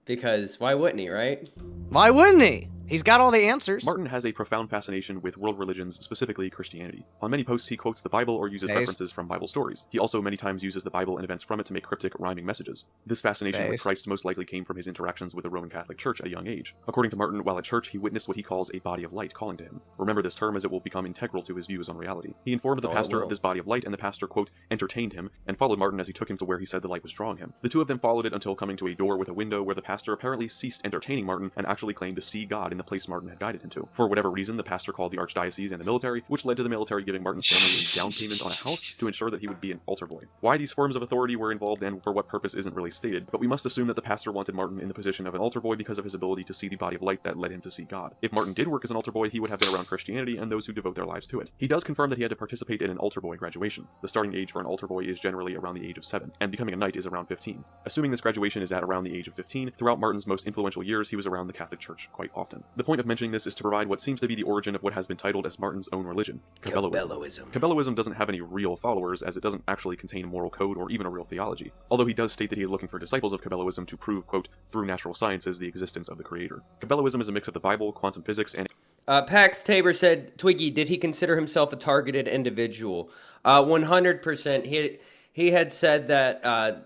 Because why wouldn't he, right? Why wouldn't he? He's got all the answers. Martin has a profound fascination with world religions, specifically Christianity. On many posts, he quotes the Bible or uses references from Bible stories. He also many times uses the Bible and events from it to make cryptic, rhyming messages. This fascination with Christ most likely came from his interactions with the Roman Catholic Church at a young age. According to Martin, while at church, he witnessed what he calls a body of light calling to him. Remember this term as it will become integral to his views on reality. He informed the pastor of this body of light, and the pastor, quote, entertained him, and followed Martin as he took him to where he said the light was drawing him. The two of them followed it until coming to a door with a window where the pastor apparently ceased entertaining Martin and actually claimed to see God in the place Martin had guided him to. For whatever reason, the pastor called the archdiocese and the military, which led to the military giving Martin's family a down payment on a house to ensure that he would be an altar boy. Why these forms of authority were involved and for what purpose isn't really stated, but we must assume that the pastor wanted Martin in the position of an altar boy because of his ability to see the body of light that led him to see God. If Martin did work as an altar boy, he would have been around Christianity and those who devote their lives to it. He does confirm that he had to participate in an altar boy graduation. The starting age for an altar boy is generally around the age of 7, and becoming a knight is around 15. Assuming this graduation is at around the age of 15, throughout Martin's most influential years, he was around the Catholic Church quite often. The point of mentioning this is to provide what seems to be the origin of what has been titled as Martin's own religion, Cabelloism. Cabelloism doesn't have any real followers, as it doesn't actually contain a moral code or even a real theology, although he does state that he is looking for disciples of Cabelloism to prove, quote, through natural sciences the existence of the Creator. Cabelloism is a mix of the Bible, quantum physics, and Pax Tabor said, Twiggy, did he consider himself a targeted individual? 100%. He had said that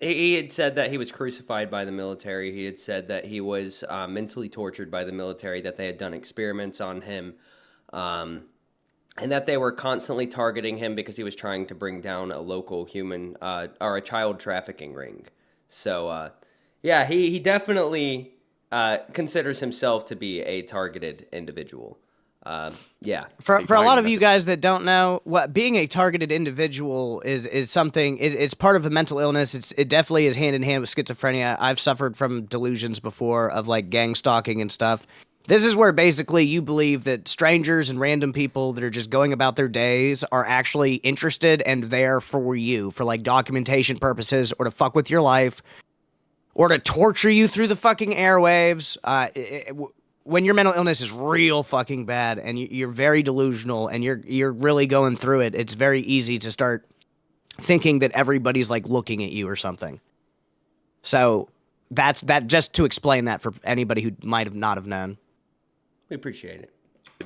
he had said that he was crucified by the military. He had said that he was mentally tortured by the military, that they had done experiments on him, and that they were constantly targeting him because he was trying to bring down a local human or a child trafficking ring. So, yeah, he definitely considers himself to be a targeted individual. Yeah. For a lot of you guys that don't know, what being a targeted individual is something. It's part of a mental illness. It definitely is hand in hand with schizophrenia. I've suffered from delusions before of like gang stalking and stuff. This is where basically you believe that strangers and random people that are just going about their days are actually interested and there for you for like documentation purposes or to fuck with your life or to torture you through the fucking airwaves. When your mental illness is real fucking bad and you're very delusional and you're really going through it, it's very easy to start thinking that everybody's like looking at you or something. So that's that, just to explain that for anybody who might have not have known. We appreciate it.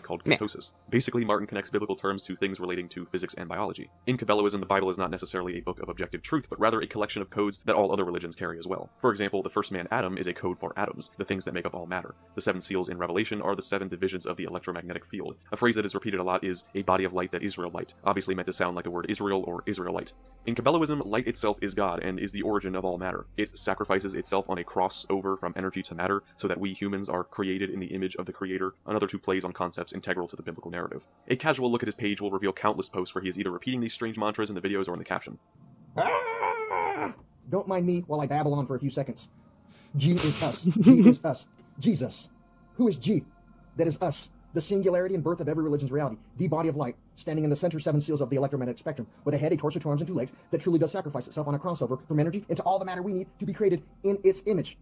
called ketosis. Basically, Martin connects biblical terms to things relating to physics and biology. In Cabelloism, the Bible is not necessarily a book of objective truth, but rather a collection of codes that all other religions carry as well. For example, the first man, Adam, is a code for atoms, the things that make up all matter. The 7 seals in Revelation are the 7 divisions of the electromagnetic field. A phrase that is repeated a lot is a body of light that Israel light, obviously meant to sound like the word Israel or Israelite. In Cabelloism, light itself is God and is the origin of all matter. It sacrifices itself on a cross over from energy to matter so that we humans are created in the image of the Creator. Another 2 plays on concepts concepts integral to the biblical narrative. A casual look at his page will reveal countless posts where he is either repeating these strange mantras in the videos or in the caption. Don't mind me while I babble on for a few seconds. G is us. G is us. Jesus. Who is G? That is us. The singularity and birth of every religion's reality. The body of light, standing in the center 7 seals of the electromagnetic spectrum, with a head, a torso, 2 arms, and 2 legs, that truly does sacrifice itself on a crossover from energy into all the matter we need to be created in its image.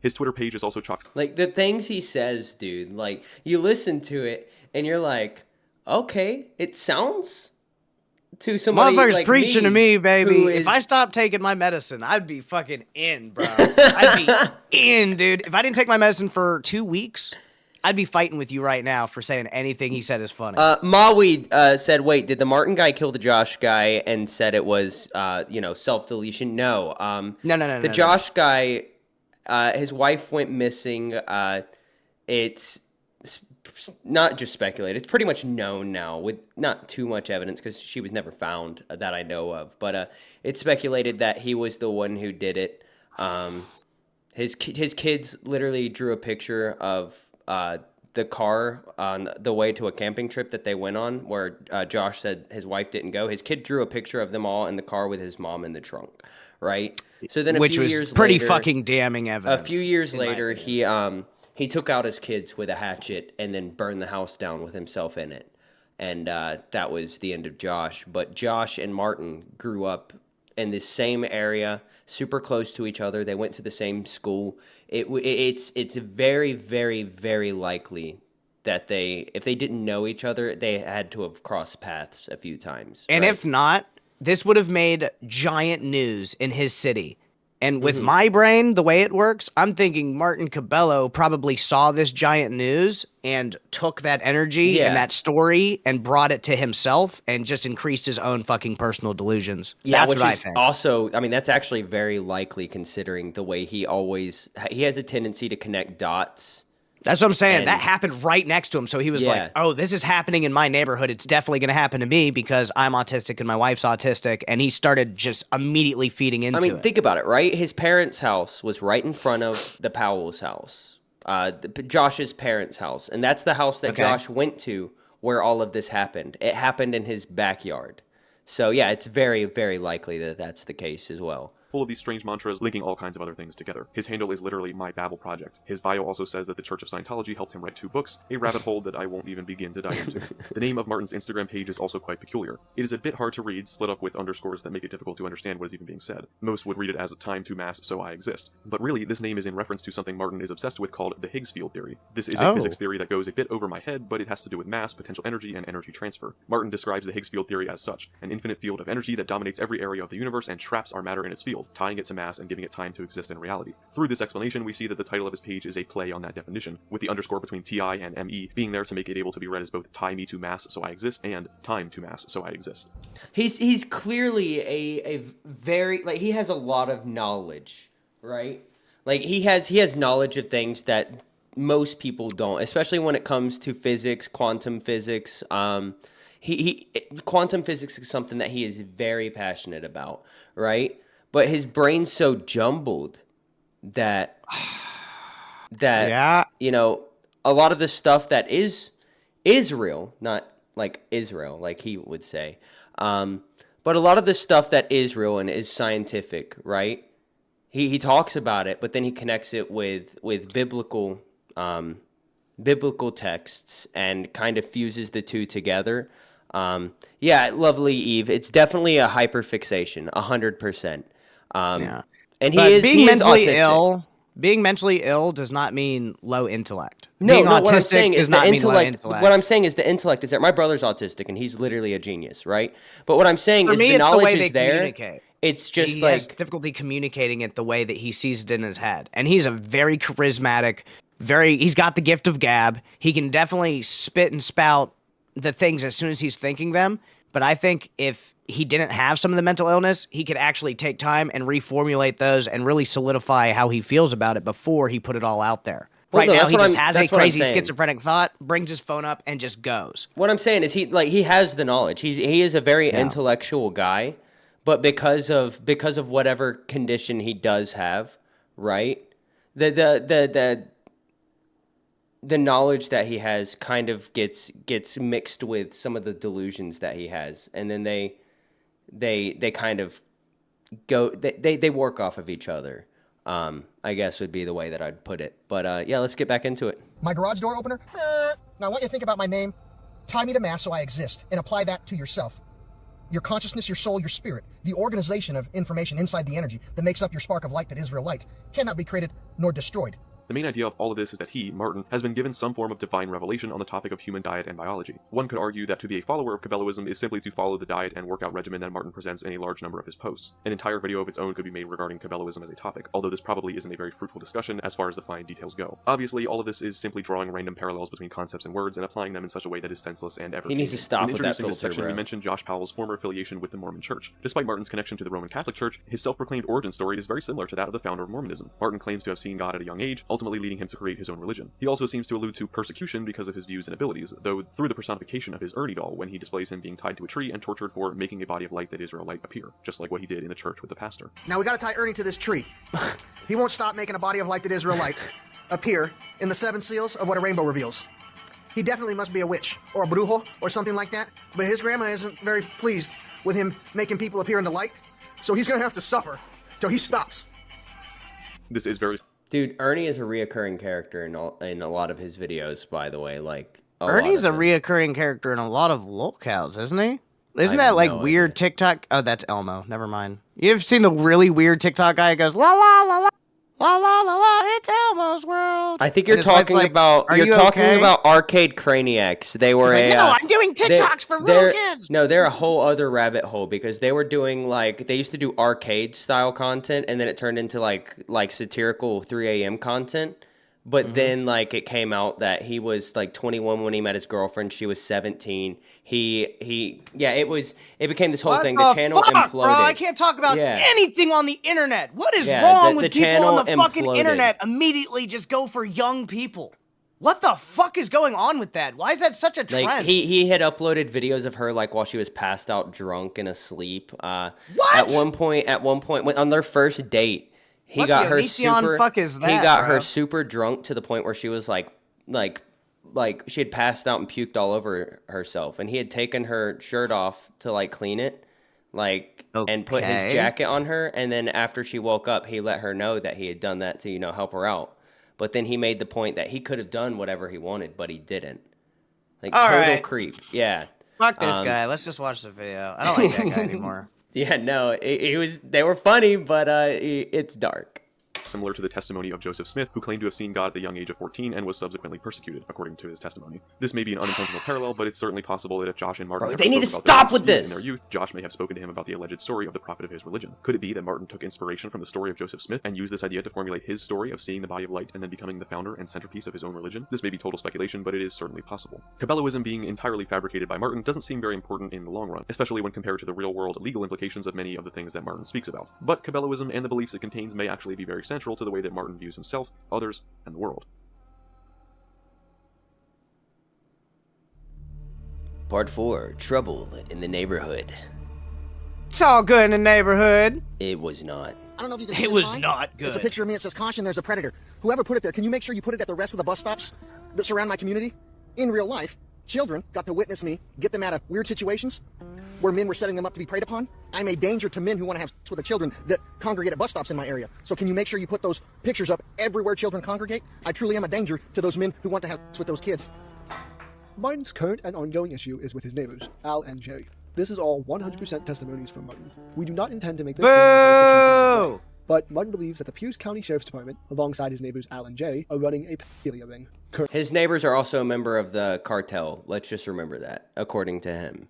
His Twitter page is also chock. Like, the things he says, dude, like, you listen to it, and you're like, okay, it sounds to somebody Motherfucker's like preaching to me, baby. who If is- I stopped taking my medicine, I'd be fucking in, bro. I'd be in, dude. If I didn't take my medicine for 2 weeks, I'd be fighting with you right now for saying anything he said is funny. Maui said, wait, did the Martin guy kill the Josh guy and said it was, self-deletion? No. No. The Josh guy, his wife went missing. It's not just speculated. It's pretty much known now with not too much evidence because she was never found that I know of. But it's speculated that he was the one who did it. His kids literally drew a picture of the car on the way to a camping trip that they went on where Josh said his wife didn't go. His kid drew a picture of them all in the car with his mom in the trunk, right? So then Which was pretty fucking damning evidence. A few years later, he took out his kids with a hatchet and then burned the house down with himself in it. And that was the end of Josh. But Josh and Martin grew up in the same area, super close to each other. They went to the same school. It's very, very, very likely that if they didn't know each other, they had to have crossed paths a few times. And right? if not, this would have made giant news in his city. And with my brain, the way it works, I'm thinking Martin Cabello probably saw this giant news and took that energy and that story and brought it to himself and just increased his own fucking personal delusions. Yeah, That's which what I is think. also, I mean, that's actually very likely considering the way he has a tendency to connect dots. That's what I'm saying. And- that happened right next to him. So he was Yeah. like, oh, this is happening in my neighborhood. It's definitely going to happen to me because I'm autistic and my wife's autistic. And he started just immediately feeding into it. Think about it, right? His parents' house was right in front of the Powell's house, Josh's parents' house. And that's the house that Josh went to where all of this happened. It happened in his backyard. So, yeah, it's very, very likely that that's the case as well. Full of these strange mantras, linking all kinds of other things together. His handle is literally My Babel Project. His bio also says that the Church of Scientology helped him write 2 books, a rabbit hole that I won't even begin to dive into. The name of Martin's Instagram page is also quite peculiar. It is a bit hard to read, split up with underscores that make it difficult to understand what is even being said. Most would read it as a time to mass, so I exist. But really, this name is in reference to something Martin is obsessed with called the Higgs field theory. This is a physics theory that goes a bit over my head, but it has to do with mass, potential energy, and energy transfer. Martin describes the Higgs field theory as such, an infinite field of energy that dominates every area of the universe and traps our matter in its field, tying it to mass and giving it time to exist in reality. Through this explanation, we see that the title of his page is a play on that definition, with the underscore between TI and ME being there to make it able to be read as both tie me to mass so I exist and time to mass so I exist. He's clearly a very, like, he has a lot of knowledge, right? Like, he has knowledge of things that most people don't, especially when it comes to physics, quantum physics. Quantum physics is something that he is very passionate about, right? But his brain's so jumbled that a lot of the stuff that is real, not like Israel, like he would say, but a lot of the stuff that is real and is scientific, right? He talks about it, but then he connects it with biblical texts and kind of fuses the two together. Lovely Eve. It's definitely a hyperfixation, 100%. And being mentally ill does not mean low intellect. No, being what I'm autistic saying is does not the mean low intellect. intellect. What I'm saying is the intellect is there. My brother's autistic, and he's literally a genius, right? But what I'm saying For is me, the it's the knowledge way is they there. communicate. It's just he like has difficulty communicating it the way that he sees it in his head. And he's a very charismatic, he's got the gift of gab. He can definitely spit and spout the things as soon as he's thinking them. But I think if he didn't have some of the mental illness, he could actually take time and reformulate those and really solidify how he feels about it before he put it all out there. Well, right no, now, that's he what just I'm- has a that's what I'm crazy saying. schizophrenic thought, brings his phone up, and just goes. What I'm saying is he has the knowledge. He is a very intellectual guy, but because of whatever condition he does have, right? The the knowledge that he has kind of gets mixed with some of the delusions that he has, and then they kind of go they work off of each other. I guess would be the way that I'd put it. But yeah, let's get back into it. My garage door opener? Now I want you to think about my name. Tie me to mass so I exist, and apply that to yourself. Your consciousness, your soul, your spirit, the organization of information inside the energy that makes up your spark of light that is real light, cannot be created nor destroyed. The main idea of all of this is that he, Martin, has been given some form of divine revelation on the topic of human diet and biology. One could argue that to be a follower of Cabelloism is simply to follow the diet and workout regimen that Martin presents in a large number of his posts. An entire video of its own could be made regarding Cabelloism as a topic, although this probably isn't a very fruitful discussion as far as the fine details go. Obviously, all of this is simply drawing random parallels between concepts and words and applying them in such a way that is senseless and ever. He needs to stop with that introducing this section, bro. we mentioned Josh Powell's former affiliation with the Mormon Church. Despite Martin's connection to the Roman Catholic Church, his self-proclaimed origin story is very similar to that of the founder of Mormonism. Martin claims to have seen God at a young age, ultimately leading him to create his own religion. He also seems to allude to persecution because of his views and abilities, though through the personification of his Ernie doll when he displays him being tied to a tree and tortured for making a body of light that is real light appear, just like what he did in the church with the pastor. Now we gotta tie Ernie to this tree. He won't stop making a body of light that is real light appear in the 7 seals of what a rainbow reveals. He definitely must be a witch, or a brujo, or something like that, but his grandma isn't very pleased with him making people appear in the light, so he's gonna have to suffer till he stops. This is very... Dude, Ernie is a reoccurring character in a lot of his videos, by the way. Like Ernie's a reoccurring character in a lot of Lolcows, isn't he? Isn't I that have like no weird idea. TikTok? Oh, that's Elmo. Never mind. You ever seen the really weird TikTok guy who goes la la la la la la la la? It's Elmo's world. I think you're And his wife's talking like, about "Are you're you talking okay?" about Arcade Craniacs. They were He's like, a no, I'm doing TikToks for little kids. No, they're a whole other rabbit hole because they were doing like they used to do arcade style content and then it turned into like satirical 3 a.m. content. But then like it came out that he was like 21 when he met his girlfriend. She was 17. It became this whole What thing. the The channel fuck, imploded. bro? I can't talk about Yeah. anything on the internet. What is Yeah, wrong the with people channel on the fucking imploded. internet immediately just go for young people? What the fuck is going on with that? Why is that such a trend? Like he had uploaded videos of her like while she was passed out drunk and asleep. What? At one point when, on their first date, he What got the her Onision super fuck is he that, got bro? her super drunk to the point where she was like she had passed out and puked all over herself, and he had taken her shirt off to like clean it and put his Okay. jacket on her, and then after she woke up he let her know that he had done that to help her out. But then he made the point that he could have done whatever he wanted, but he didn't. Like All total right. creep. Yeah. Fuck this guy. Let's just watch the video. I don't like that guy anymore. Yeah, no, they were funny, but it's dark. Similar to the testimony of Joseph Smith, who claimed to have seen God at the young age of 14 and was subsequently persecuted, according to his testimony. This may be an unintentional parallel, but it's certainly possible that if Josh and Martin Bro, ever they need to spoke about stop their with views this! in their youth, Josh may have spoken to him about the alleged story of the prophet of his religion. Could it be that Martin took inspiration from the story of Joseph Smith and used this idea to formulate his story of seeing the body of light and then becoming the founder and centerpiece of his own religion? This may be total speculation, but it is certainly possible. Cabelloism being entirely fabricated by Martin doesn't seem very important in the long run, especially when compared to the real-world legal implications of many of the things that Martin speaks about. But Cabelloism and the beliefs it contains may actually be very central to the way that Martin views himself, others, and the world. Part 4, Trouble in the Neighborhood. It's all good in the neighborhood. It was not. I don't know if you can see It this was sign. not There's a good. picture of me that says, "Caution, there's a predator." Whoever put it there, can you make sure you put it at the rest of the bus stops that surround my community? In real life, children got to witness me get them out of weird situations where men were setting them up to be preyed upon. I'm a danger to men who want to have sex with the children that congregate at bus stops in my area. So can you make sure you put those pictures up everywhere children congregate? I truly am a danger to those men who want to have sex with those kids. Martin's current and ongoing issue is with his neighbors, Al and Jerry. This is all 100% testimonies from Martin. We do not intend to make this seem as though it's the truth in any way. Boo! But Martin believes that the Pierce County Sheriff's Department, alongside his neighbors Al and Jerry, are running a pedophilia ring. His neighbors are also a member of the cartel. Let's just remember that, according to him.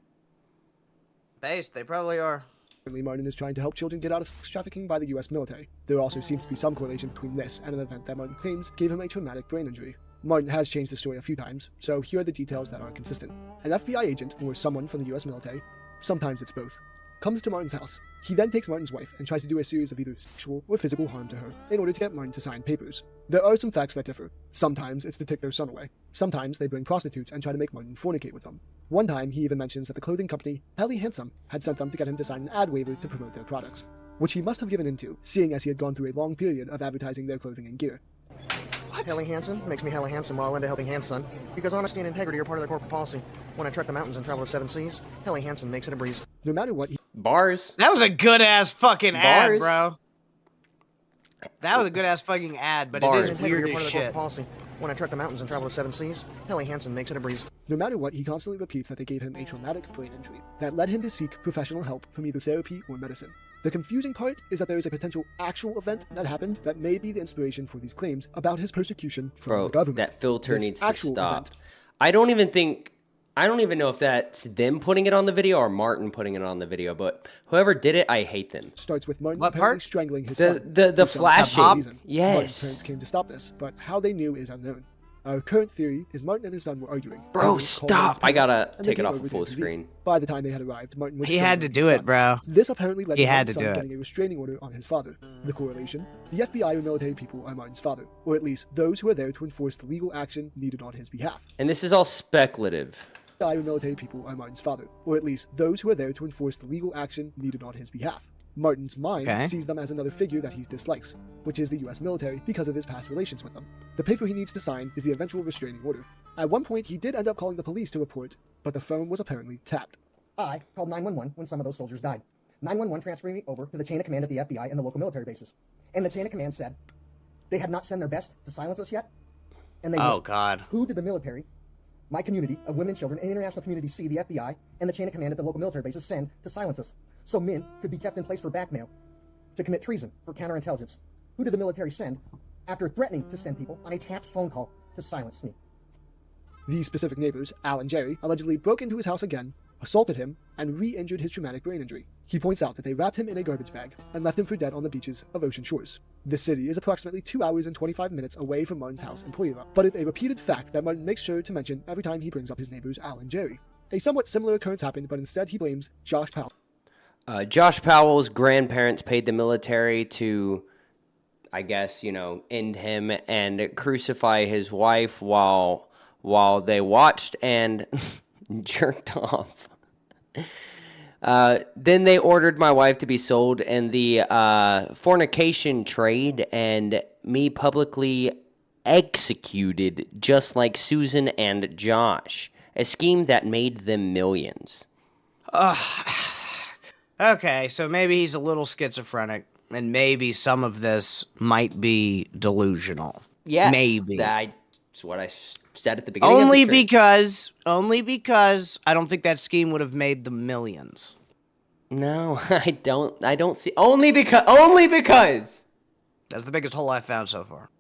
Based, they probably are. Currently, Martin is trying to help children get out of sex trafficking by the US military. There also seems to be some correlation between this and an event that Martin claims gave him a traumatic brain injury. Martin has changed the story a few times, so here are the details that are consistent. An FBI agent, or someone from the US military, sometimes it's both, comes to Martin's house. He then takes Martin's wife and tries to do a series of either sexual or physical harm to her in order to get Martin to sign papers. There are some facts that differ. Sometimes it's to take their son away. Sometimes they bring prostitutes and try to make Martin fornicate with them. One time he even mentions that the clothing company, Helly Handsome, had sent them to get him to sign an ad waiver to promote their products, which he must have given into, seeing as he had gone through a long period of advertising their clothing and gear. Helly Hansen makes me hella handsome while into helping hands, son. Because honesty and integrity are part of their corporate policy. When I trek the mountains and travel the 7 seas, Helly Hansen makes it a breeze. No matter what, Bars. That was a good ass fucking ad, Bars. bro. That was a good ass fucking ad, but Bars. it is Integrity weird are part as of their shit. corporate policy. When I trek the mountains and travel the 7 seas, Helly Hansen makes it a breeze. no matter what, he constantly repeats that they gave him a traumatic brain injury that led him to seek professional help from either therapy or medicine. The confusing part is that there is a potential actual event that happened that may be the inspiration for these claims about his persecution from Bro, the government. that filter This needs to actual stop. event I don't even know if that's them putting it on the video or Martin putting it on the video, but whoever did it, I hate them. starts with Martin What apparently part? strangling his The- son. the for some flashing. unknown reason. Yes. Martin's parents came to stop this, but how they knew is unknown. Our current theory is Martin and his son were arguing. Bro, Martin called stop. Martin's I gotta parents, and they take it came off over of full to intervene. screen. By the time they had arrived, Martin was He had to strangling do his it, son. bro. This apparently led He to had Martin's to son do it. getting a restraining order on his father. The correlation? The FBI or military people are Martin's father, or at least those who are there to enforce the legal action needed on his behalf. And this is all speculative. FBI or military people are Martin's father, or at least those who are there to enforce the legal action needed on his behalf. Martin's mind Okay. sees them as another figure that he dislikes, which is the US military because of his past relations with them. The paper he needs to sign is the eventual restraining order. At one point, he did end up calling the police to report, but the phone was apparently tapped. I called 911 when some of those soldiers died. 911 transferred me over to the chain of command at the FBI and the local military bases. And the chain of command said they had not sent their best to silence us yet. And they Oh would. god. Who did the military, my community of women, children, and international community see the FBI and the chain of command at the local military bases send to silence us? So men could be kept in place for blackmail, to commit treason, for counterintelligence. Who did the military send after threatening to send people on a tapped phone call to silence me? These specific neighbors, Al and Jerry, allegedly broke into his house again, assaulted him, and re-injured his traumatic brain injury. He points out that they wrapped him in a garbage bag and left him for dead on the beaches of Ocean Shores. This city is approximately 2 hours and 25 minutes away from Martin's house in Puebla, but it's a repeated fact that Martin makes sure to mention every time he brings up his neighbors Al and Jerry. A somewhat similar occurrence happened, but instead he blames Josh Powell. Josh Powell's grandparents paid the military to, I guess, end him and crucify his wife while they watched and jerked off. Then they ordered my wife to be sold in the fornication trade and me publicly executed just like Susan and Josh. A scheme that made them millions. Okay, so maybe he's a little schizophrenic, and maybe some of this might be delusional. Yes, Maybe. that's what I said at the beginning. Only of the stream. because I don't think that scheme would have made them millions. No, I don't see. Only because. That's the biggest hole I've found so far.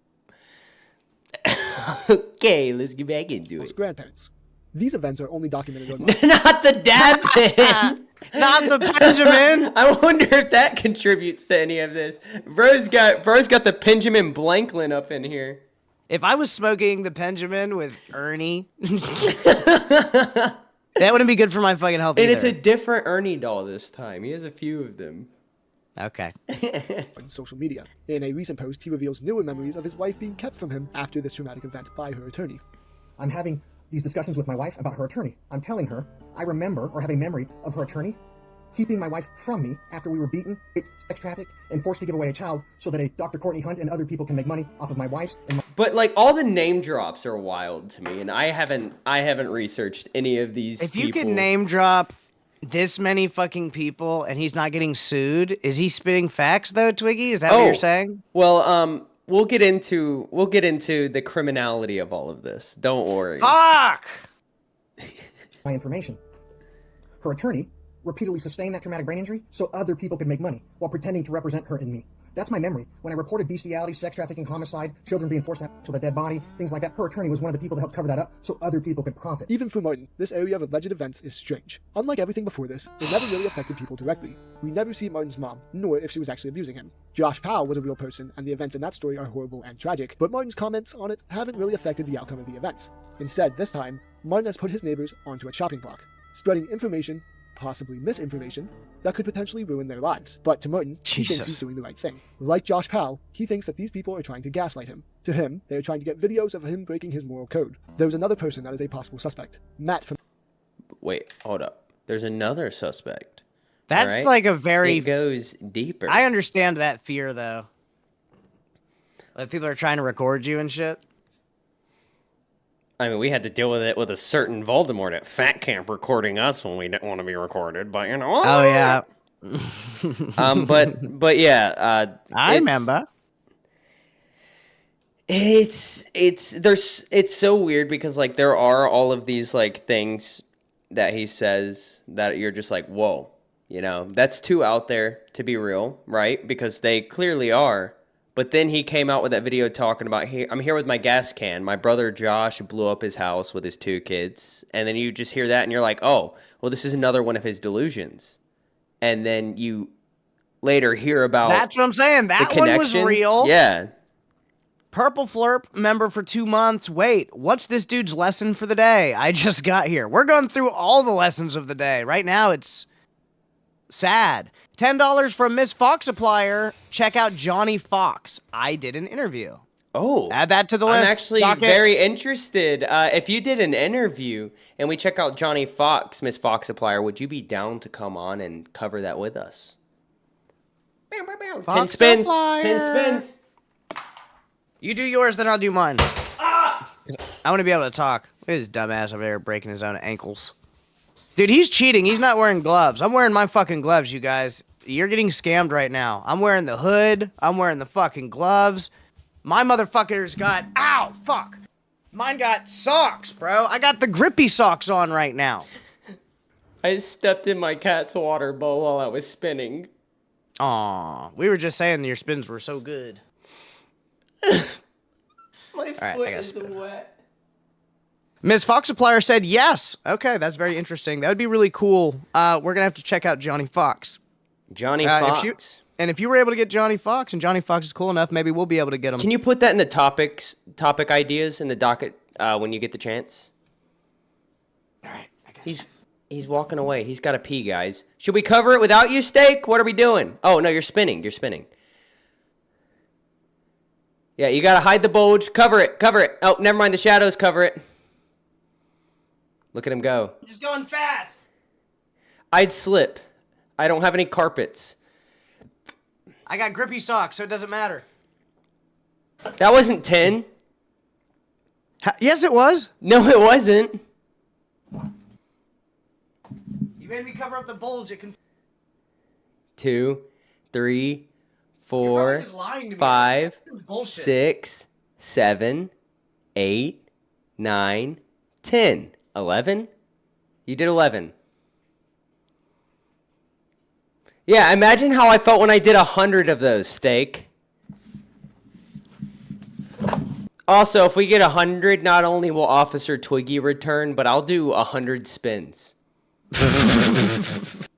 Okay, let's get back into His it. grandparents. These events are only documented on Not the dad pin. Not the Benjamin! I wonder if that contributes to any of this. Bro's got the Benjamin Blanklin up in here. If I was smoking the Benjamin with Ernie, that wouldn't be good for my fucking health And either. it's a different Ernie doll this time. He has a few of them. Okay. on social media. In a recent post, he reveals newer memories of his wife being kept from him after this traumatic event by her attorney. I'm having these discussions with my wife about her attorney. I'm telling her I remember or have a memory of her attorney keeping my wife from me after we were beaten, sex trafficked, and forced to give away a child so that a Dr. Courtney Hunt and other people can make money off of my wife's and my But like all the name drops are wild to me, and I haven't researched any of these. If you people. could name drop this many fucking people and he's not getting sued, is he spitting facts though, Twiggy? Is that what you're saying? Well, we'll get into the criminality of all of this. Don't worry. Fuck! my information. Her attorney repeatedly sustained that traumatic brain injury so other people could make money while pretending to represent her and me. That's my memory. When I reported bestiality, sex trafficking, homicide, children being forced to a dead body, things like that, her attorney was one of the people that helped cover that up so other people could profit. Even for Martin, this area of alleged events is strange. Unlike everything before this, it never really affected people directly. We never see Martin's mom, nor if she was actually abusing him. Josh Powell was a real person, and the events in that story are horrible and tragic, but Martin's comments on it haven't really affected the outcome of the events. Instead, this time, Martin has put his neighbors onto a chopping block, spreading information, possibly misinformation, that could potentially ruin their lives. But to Martin, he thinks he's doing the right thing. Like Josh Powell, he thinks that these people are trying to gaslight him. To him, they are trying to get videos of him breaking his moral code. There's another person that is a possible suspect. Matt from... Wait, hold up. There's another suspect. That's All right? like a very... It goes deeper. I understand that fear, though. Like, people are trying to record you and shit. I mean, we had to deal with it with a certain Voldemort at Fat Camp recording us when we didn't want to be recorded, but you know. Oh yeah. But yeah, I remember. It's so weird because like there are all of these like things that he says that you're just like, whoa, you know, that's too out there to be real, right? Because they clearly are. But then he came out with that video talking about, I'm here with my gas can. My brother Josh blew up his house with his 2 kids. And then you just hear that and you're like, oh, well, this is another one of his delusions. And then you later hear about That's what I'm saying. That one was real. Yeah. Purple Flurp member for 2 months. Wait, what's this dude's lesson for the day? I just got here. We're going through all the lessons of the day. Right now, it's sad. $10 from Miss Fox Supplier. Check out Johnny Fox. I did an interview. Oh. Add that to the list. I'm actually very interested. If you did an interview and we check out Johnny Fox, Miss Fox Supplier, would you be down to come on and cover that with us? 10 spins. Supplier. 10 spins. You do yours, then I'll do mine. I want to be able to talk. Look at this dumbass over there breaking his own ankles. Dude, he's cheating. He's not wearing gloves. I'm wearing my fucking gloves, you guys. You're getting scammed right now. I'm wearing the hood. I'm wearing the fucking gloves. My motherfucker's got... Ow! Fuck! Mine got socks, bro. I got the grippy socks on right now. I stepped in my cat's water bowl while I was spinning. Aw, we were just saying your spins were so good. My foot is wet. Miss Fox Supplier said yes. Okay, that's very interesting. That would be really cool. We're going to have to check out Johnny Fox. Johnny Fox. If you were able to get Johnny Fox, and Johnny Fox is cool enough, maybe we'll be able to get him. Can you put that in the topic ideas in the docket when you get the chance? All right. I got He's walking away. He's got to pee, guys. Should we cover it without you, Steak? What are we doing? Oh, no, you're spinning. You're spinning. Yeah, you got to hide the bulge. Cover it. Cover it. Oh, never mind. The shadows cover it. Look at him go. He's going fast. I'd slip. I don't have any carpets. I got grippy socks, so it doesn't matter. That wasn't 10. Yes, it was. No, it wasn't. You made me cover up the bulge. 2, 3, You're 4, probably just lying to me. 5, This is bullshit. 6, 7, 8, 9, 10, 11. You did 11. Yeah, imagine how I felt when I did 100 of those, Steak. Also, if we get 100, not only will Officer Twiggy return, but I'll do 100 spins. Because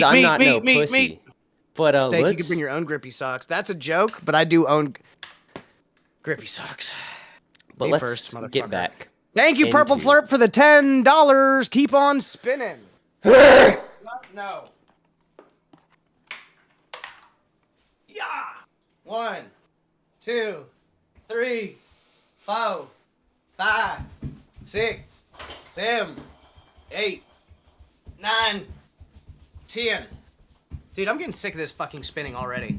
I'm not no pussy. But Steak, you can bring your own grippy socks. That's a joke, but I do own grippy socks. But Me let's first, motherfucker. get back. Thank you, Purple into- Flurp, for the $10. Keep on spinning. No. Yeah. 1, 2, 3, 4, 5, 6, 7, 8, 9, 10. Dude, I'm getting sick of this fucking spinning already.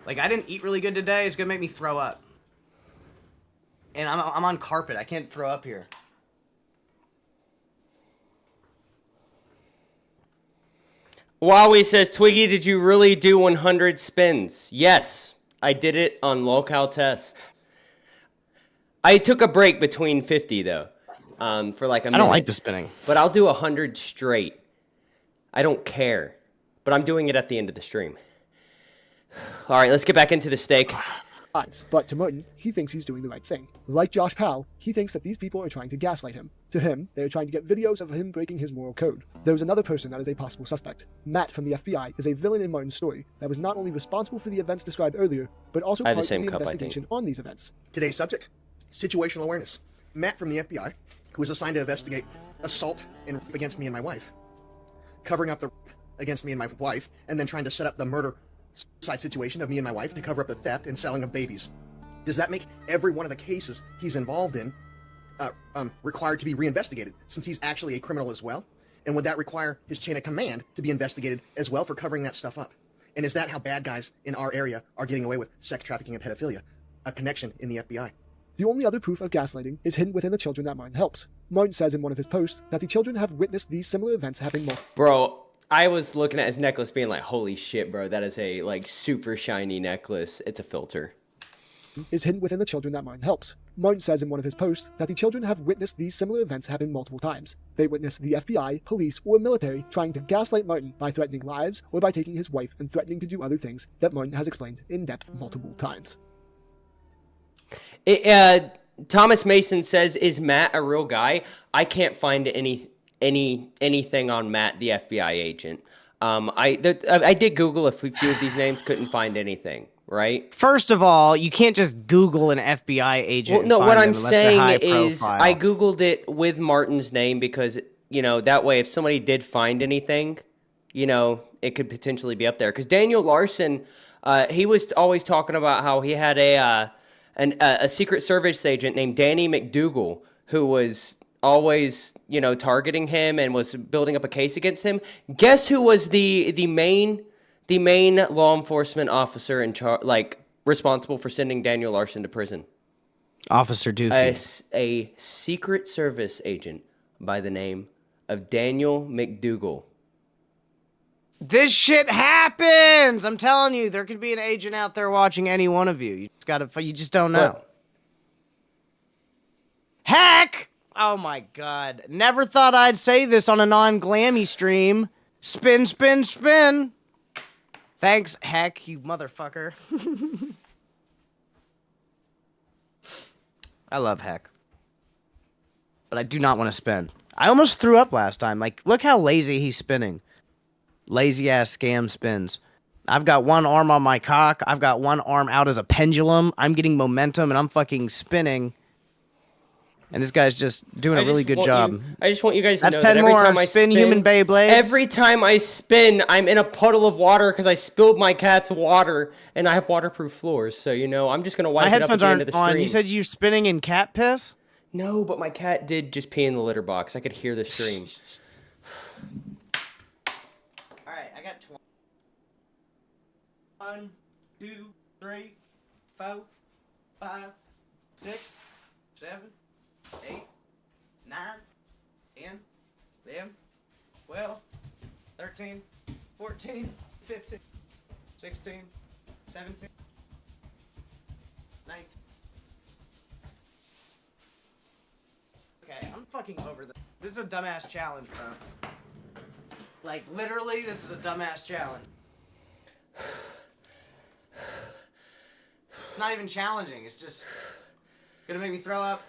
Like, I didn't eat really good today. It's gonna make me throw up. And I'm on carpet. I can't throw up here. Wowie says, Twiggy, did you really do 100 spins? Yes, I did it on Lolcow test. I took a break between 50, though, for like a minute. I don't like the spinning. But I'll do 100 straight. I don't care. But I'm doing it at the end of the stream. All right, let's get back into the steak. But to Martin, he thinks he's doing the right thing. Like Josh Powell, he thinks that these people are trying to gaslight him. To him, they are trying to get videos of him breaking his moral code. There is another person that is a possible suspect. Matt from the FBI is a villain in Martin's story that was not only responsible for the events described earlier, but also part of the investigation on these events. Today's subject, situational awareness. Matt from the FBI, who was assigned to investigate assault and rape against me and my wife, covering up the rape against me and my wife, and then trying to set up the murder-suicide situation of me and my wife to cover up the theft and selling of babies. Does that make every one of the cases he's involved in required to be reinvestigated, since he's actually a criminal as well? And would that require his chain of command to be investigated as well for covering that stuff up? And is that how bad guys in our area are getting away with sex trafficking and pedophilia? a connection in the FBI. The only other proof of gaslighting is hidden within the children that Martin helps. Martin says in one of his posts that the children have witnessed these similar events happening more. Bro, I was looking at his necklace being like, holy shit, bro, that is a, like, super shiny necklace. It's a filter. Is hidden within the children that Martin helps. Martin says in one of his posts that the children have witnessed these similar events happen multiple times. They witness the FBI, police, or military trying to gaslight Martin by threatening lives or by taking his wife and threatening to do other things that Martin has explained in depth multiple times. Thomas Mason says, is Matt a real guy? I can't find anything on Matt, the FBI agent. I did Google a few of these names, couldn't find anything, right? First of all, you can't just Google an FBI agent. Well, no, what I'm saying is profile. I Googled it with Martin's name because, you know, that way if somebody did find anything, you know, it could potentially be up there. Because Daniel Larson, he was always talking about how he had a Secret Service agent named Danny McDougal who was always, you know, targeting him and was building up a case against him. Guess who was the main law enforcement officer in charge, like responsible for sending Daniel Larson to prison? Officer Doofy. A Secret Service agent by the name of Daniel McDougal. This shit happens. I'm telling you, there could be an agent out there watching any one of you. You just don't know. Heck! Oh my god. Never thought I'd say this on a non-glammy stream. Spin, spin, spin. Thanks, Heck, you motherfucker. I love Heck. But I do not want to spin. I almost threw up last time. Like, look how lazy he's spinning. Lazy ass scam spins. I've got one arm on my cock. I've got one arm out as a pendulum. I'm getting momentum and I'm fucking spinning. And this guy's just doing a really good job. I just want you guys to That's know 10 that every more. time I Spin human Beyblades. Every time I spin, I'm in a puddle of water because I spilled my cat's water and I have waterproof floors. So, you know, I'm just going to wipe it up at the end of the stream. You said you're spinning in cat piss? No, but my cat did just pee in the litter box. I could hear the stream. Alright, I got 20. 1, 2, 3, 4, 5, 6, 7, 8, 9, 10, 11, 12, 13, 14, 15, 16, 17, 19. Okay, I'm fucking over this. This is a dumbass challenge, bro. Like, literally, this is a dumbass challenge. It's not even challenging, it's just gonna make me throw up.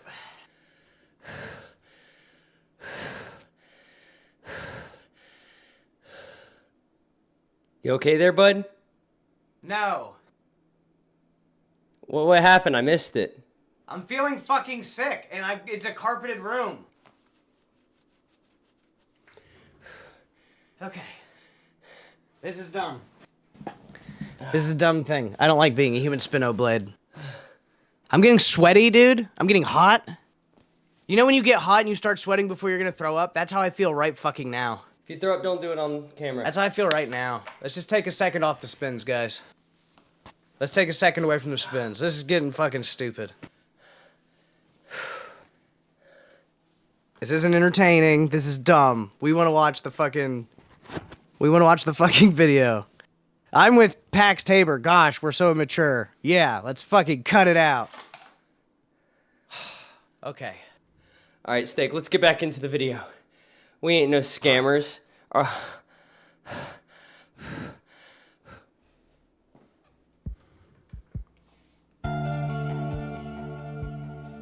You okay there, bud? No. What happened? I missed it. I'm feeling fucking sick, and it's a carpeted room. Okay. This is dumb. This is a dumb thing. I don't like being a human spino blade. I'm getting sweaty, dude. I'm getting hot. You know when you get hot and you start sweating before you're gonna throw up? That's how I feel right fucking now. If you throw up, don't do it on camera. That's how I feel right now. Let's just take a second off the spins, guys. Let's take a second away from the spins. This is getting fucking stupid. This isn't entertaining. This is dumb. We want to watch the fucking video. I'm with Pax Tabor. Gosh, we're so immature. Yeah, let's fucking cut it out. Okay. All right, Steak, let's get back into the video. We ain't no scammers.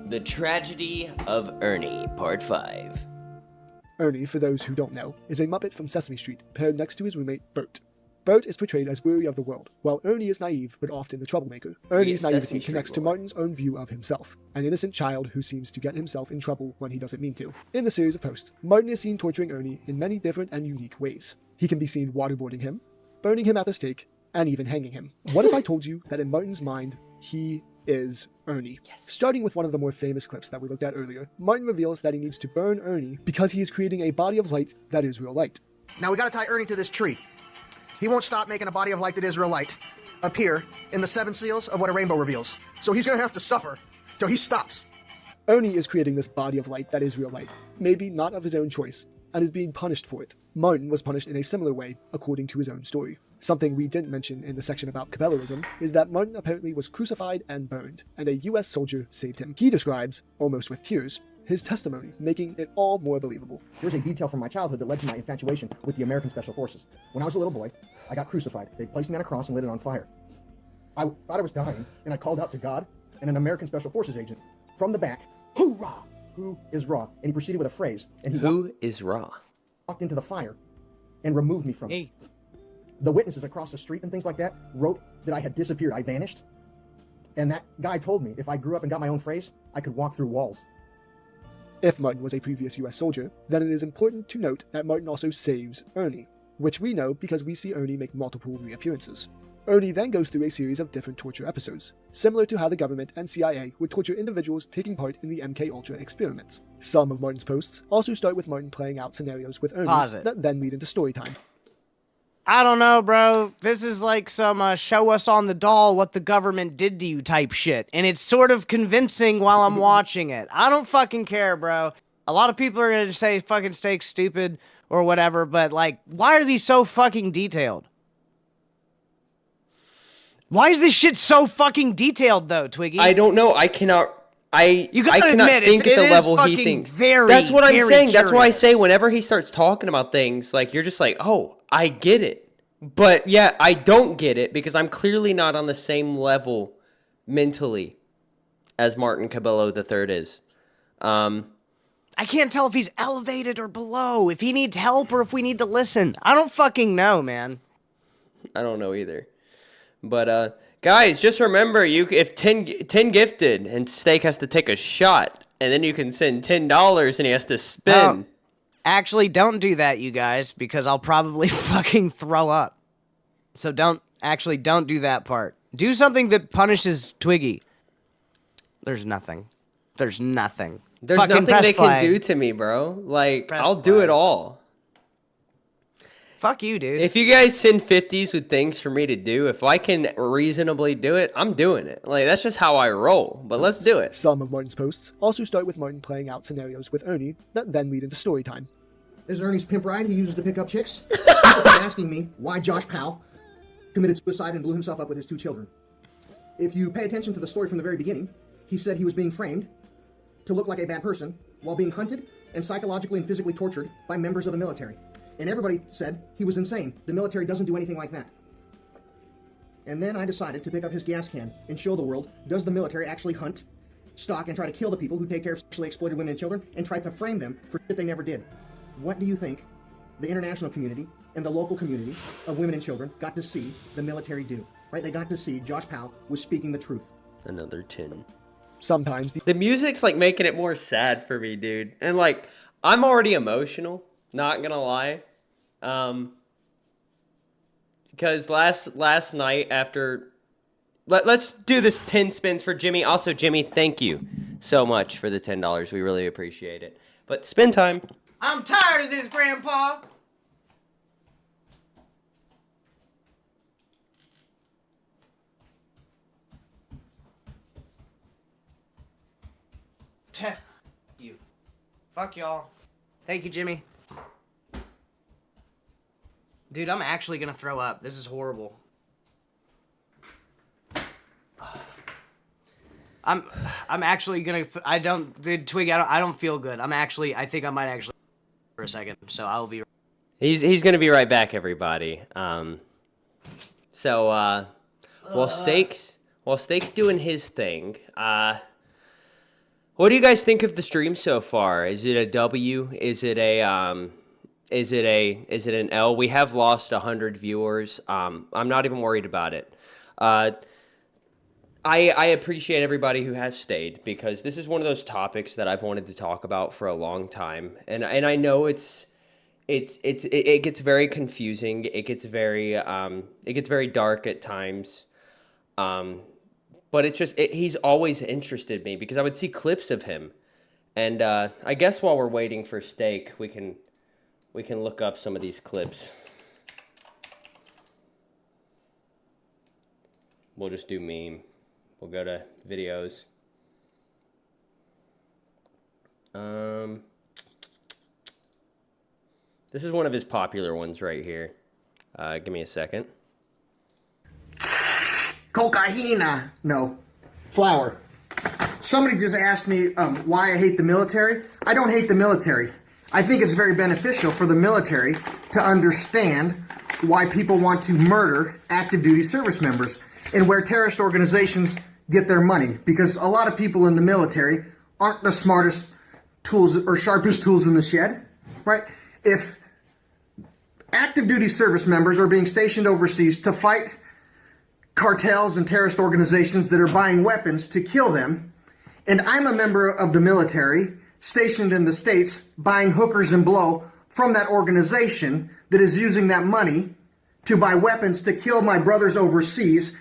The Tragedy of Ernie, Part 5. Ernie, for those who don't know, is a Muppet from Sesame Street, paired next to his roommate, Bert. Bert is portrayed as weary of the world, while Ernie is naive, but often the troublemaker. Ernie's naivety connects to Martin's own view of himself, an innocent child who seems to get himself in trouble when he doesn't mean to. In the series of posts, Martin is seen torturing Ernie in many different and unique ways. He can be seen waterboarding him, burning him at the stake, and even hanging him. What if I told you that in Martin's mind, he is Ernie? Yes. Starting with one of the more famous clips that we looked at earlier, Martin reveals that he needs to burn Ernie because he is creating a body of light that is real light. Now we gotta tie Ernie to this tree. He won't stop making a body of light that is real light. appear in the 7 seals of what a rainbow reveals. So he's going to have to suffer till he stops. Ernie is creating this body of light that is real light, maybe not of his own choice, and is being punished for it. Martin was punished in a similar way, according to his own story. Something we didn't mention in the section about Cabelloism is that Martin apparently was crucified and burned, and a US soldier saved him. He describes, almost with tears, his testimony, making it all more believable. Here's a detail from my childhood that led to my infatuation with the American Special Forces. When I was a little boy, I got crucified. They placed me on a cross and lit it on fire. I thought I was dying, and I called out to God and an American Special Forces agent from the back, "Hoorah! Who is Raw?" And he proceeded with a phrase, and he Who is Raw? walked into the fire and removed me from it. The witnesses across the street and things like that wrote that I had disappeared. I vanished. And that guy told me if I grew up and got my own phrase, I could walk through walls. If Martin was a previous US soldier, then it is important to note that Martin also saves Ernie, which we know because we see Ernie make multiple reappearances. Ernie then goes through a series of different torture episodes, similar to how the government and CIA would torture individuals taking part in the MKUltra experiments. Some of Martin's posts also start with Martin playing out scenarios with Ernie that then lead into story time. I don't know, bro. This is like some show us on the doll what the government did to you type shit. And it's sort of convincing while I'm watching it. I don't fucking care, bro. A lot of people are going to say fucking Steak's stupid or whatever, but like, why are these so fucking detailed? Why is this shit so fucking detailed, though, Twiggy? I don't know. I cannot think at the level he thinks. That's what I'm saying. Curious. That's why I say whenever he starts talking about things, like, you're just like, oh, I get it. But yeah, I don't get it because I'm clearly not on the same level mentally as Martin Cabello III is. I can't tell if he's elevated or below, if he needs help or if we need to listen. I don't fucking know, man. I don't know either. But guys, just remember, if 10 gifted and Steak has to take a shot, and then you can send $10 and he has to spin. No, actually, don't do that, you guys, because I'll probably fucking throw up. So don't do that part. Do something that punishes Twiggy. There's nothing. There's nothing. There's fucking nothing they play. can do to me, bro. Like, Press I'll do play. it all. Fuck you, dude. If you guys send 50s with things for me to do, if I can reasonably do it, I'm doing it. Like, that's just how I roll. But let's do it. Some of Martin's posts also start with Martin playing out scenarios with Ernie that then lead into story time. This is Ernie's pimp ride he uses to pick up chicks. People keep asking me why Josh Powell committed suicide and blew himself up with his 2 children. If you pay attention to the story from the very beginning, he said he was being framed to look like a bad person while being hunted and psychologically and physically tortured by members of the military. And everybody said he was insane. The military doesn't do anything like that. And then I decided to pick up his gas can and show the world, does the military actually hunt, stalk, and try to kill the people who take care of sexually exploited women and children and try to frame them for shit they never did? What do you think the international community and the local community of women and children got to see the military do? Right? They got to see Josh Powell was speaking the truth. Another 10. Sometimes The music's, like, making it more sad for me, dude. And, like, I'm already emotional, not gonna lie. Because last night after... Let's do this 10 spins for Jimmy. Also, Jimmy, thank you so much for the $10. We really appreciate it. But spin time. I'm tired of this, Grandpa. You. Fuck y'all. Thank you, Jimmy. Dude, I'm actually gonna throw up. This is horrible. I'm actually gonna. Dude, Twig. I don't feel good. I think I might actually for a second. So I will be. He's gonna be right back, everybody. While Steak's doing his thing, what do you guys think of the stream so far? Is it a W? Is it an L? We have lost 100 viewers. I'm not even worried about it. I appreciate everybody who has stayed because this is one of those topics that I've wanted to talk about for a long time, and I know it gets very confusing. It gets very dark at times. But he's always interested me because I would see clips of him, and I guess while we're waiting for Steak, we can look up some of these clips. we'll just do meme. We'll go to videos. This is one of his popular ones right here. Give me a second. Cocaína. No. Flour. Somebody just asked me why I hate the military. I don't hate the military. I think it's very beneficial for the military to understand why people want to murder active duty service members and where terrorist organizations get their money. Because a lot of people in the military aren't the smartest tools or sharpest tools in the shed, right? If active duty service members are being stationed overseas to fight cartels and terrorist organizations that are buying weapons to kill them, and I'm a member of the military stationed in the States buying hookers and blow from that organization that is using that money to buy weapons to kill my brothers overseas,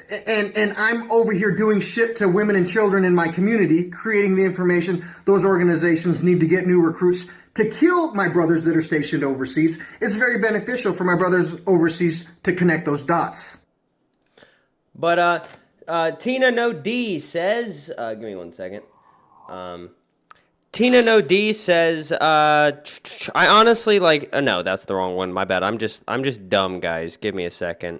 and I'm over here doing shit to women and children in my community, creating the information those organizations need to get new recruits to kill my brothers that are stationed overseas. It's very beneficial for my brothers overseas to connect those dots. But Tina No D says, give me 1 second. Tina No D says, I honestly like. No, that's the wrong one. My bad. I'm just dumb, guys. Give me a second.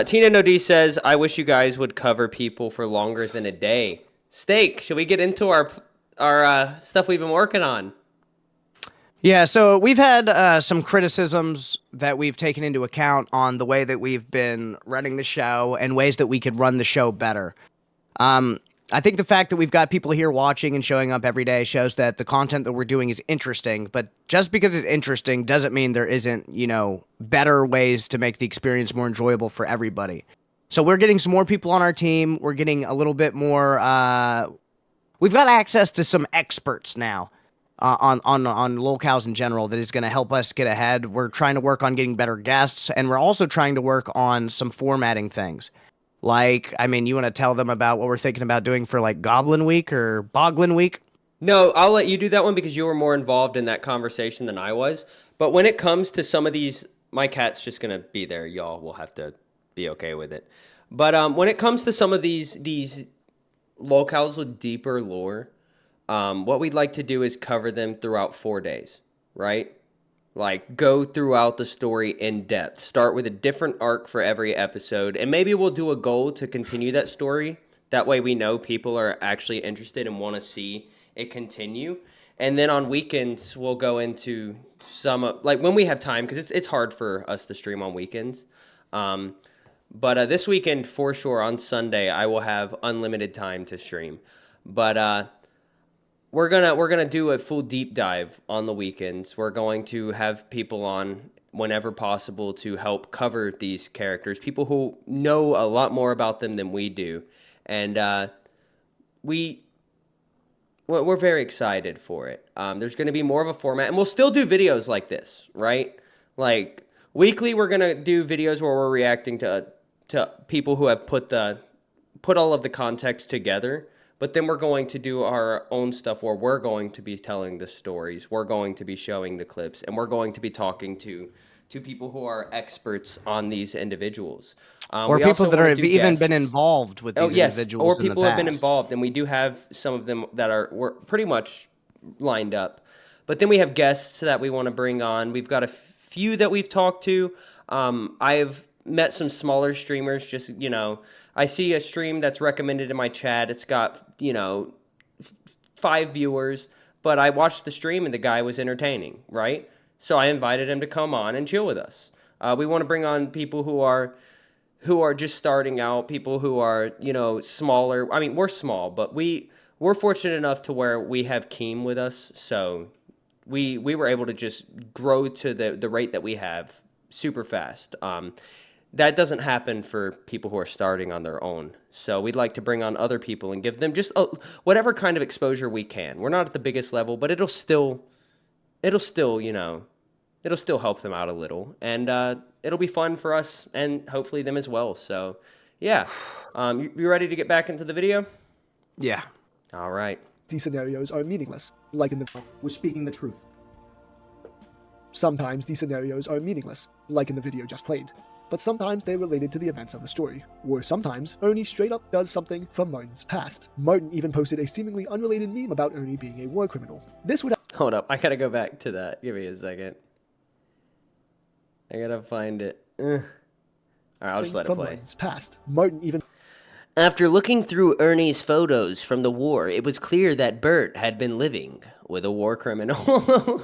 Tina No D says, I wish you guys would cover people for longer than a day. Steak, should we get into our stuff we've been working on? Yeah, so we've had some criticisms that we've taken into account on the way that we've been running the show and ways that we could run the show better. I think the fact that we've got people here watching and showing up every day shows that the content that we're doing is interesting, but just because it's interesting doesn't mean there isn't, better ways to make the experience more enjoyable for everybody. So we're getting some more people on our team. We're getting a little bit more, we've got access to some experts now. On Lolcows in general that is going to help us get ahead. We're trying to work on getting better guests, and we're also trying to work on some formatting things. Like, you want to tell them about what we're thinking about doing for, like, Goblin Week or Boglin Week? No, I'll let you do that one because you were more involved in that conversation than I was. But when it comes to some of these, my cat's just going to be there. Y'all will have to be okay with it. But when it comes to some of these Lolcows with deeper lore, what we'd like to do is cover them throughout 4 days, right? Like, go throughout the story in depth. Start with a different arc for every episode, and maybe we'll do a goal to continue that story. That way we know people are actually interested and want to see it continue. And then on weekends, we'll go into some, like, when we have time, because it's hard for us to stream on weekends. But this weekend, for sure, on Sunday, I will have unlimited time to stream. But we're gonna do a full deep dive on the weekends. We're going to have people on whenever possible to help cover these characters, people who know a lot more about them than we do, and we're very excited for it. There's going to be more of a format, and we'll still do videos like this, right? Like weekly, we're gonna do videos where we're reacting to people who have put all of the context together. But then we're going to do our own stuff where we're going to be telling the stories, we're going to be showing the clips, and we're going to be talking to people who are experts on these individuals. Or people that have even been involved with these individuals or people who have been involved, and we do have some of them that we're pretty much lined up. But then we have guests that we want to bring on. We've got a few that we've talked to. I've met some smaller streamers, just, I see a stream that's recommended in my chat. It's got, 5 viewers, but I watched the stream and the guy was entertaining, right? So I invited him to come on and chill with us. We want to bring on people who are just starting out, people who are, smaller. I mean, we're small, but we're fortunate enough to where we have Keem with us. So we were able to just grow to the rate that we have super fast. That doesn't happen for people who are starting on their own. So we'd like to bring on other people and give them just whatever kind of exposure we can. We're not at the biggest level, but it'll still help them out a little. And it'll be fun for us and hopefully them as well. So, yeah. You ready to get back into the video? Yeah. All right. These scenarios are meaningless, like in the... We're speaking the truth. Sometimes these scenarios are meaningless, like in the video just played. but sometimes they're related to the events of the story. Or sometimes, Ernie straight up does something from Martin's past. Martin even posted a seemingly unrelated meme about Ernie being a war criminal. This would Hold up, I gotta go back to that. Give me a second. I gotta find it. Alright, I'll just let it from play. Martin's past. Martin even After looking through Ernie's photos from the war, it was clear that Bert had been living with a war criminal.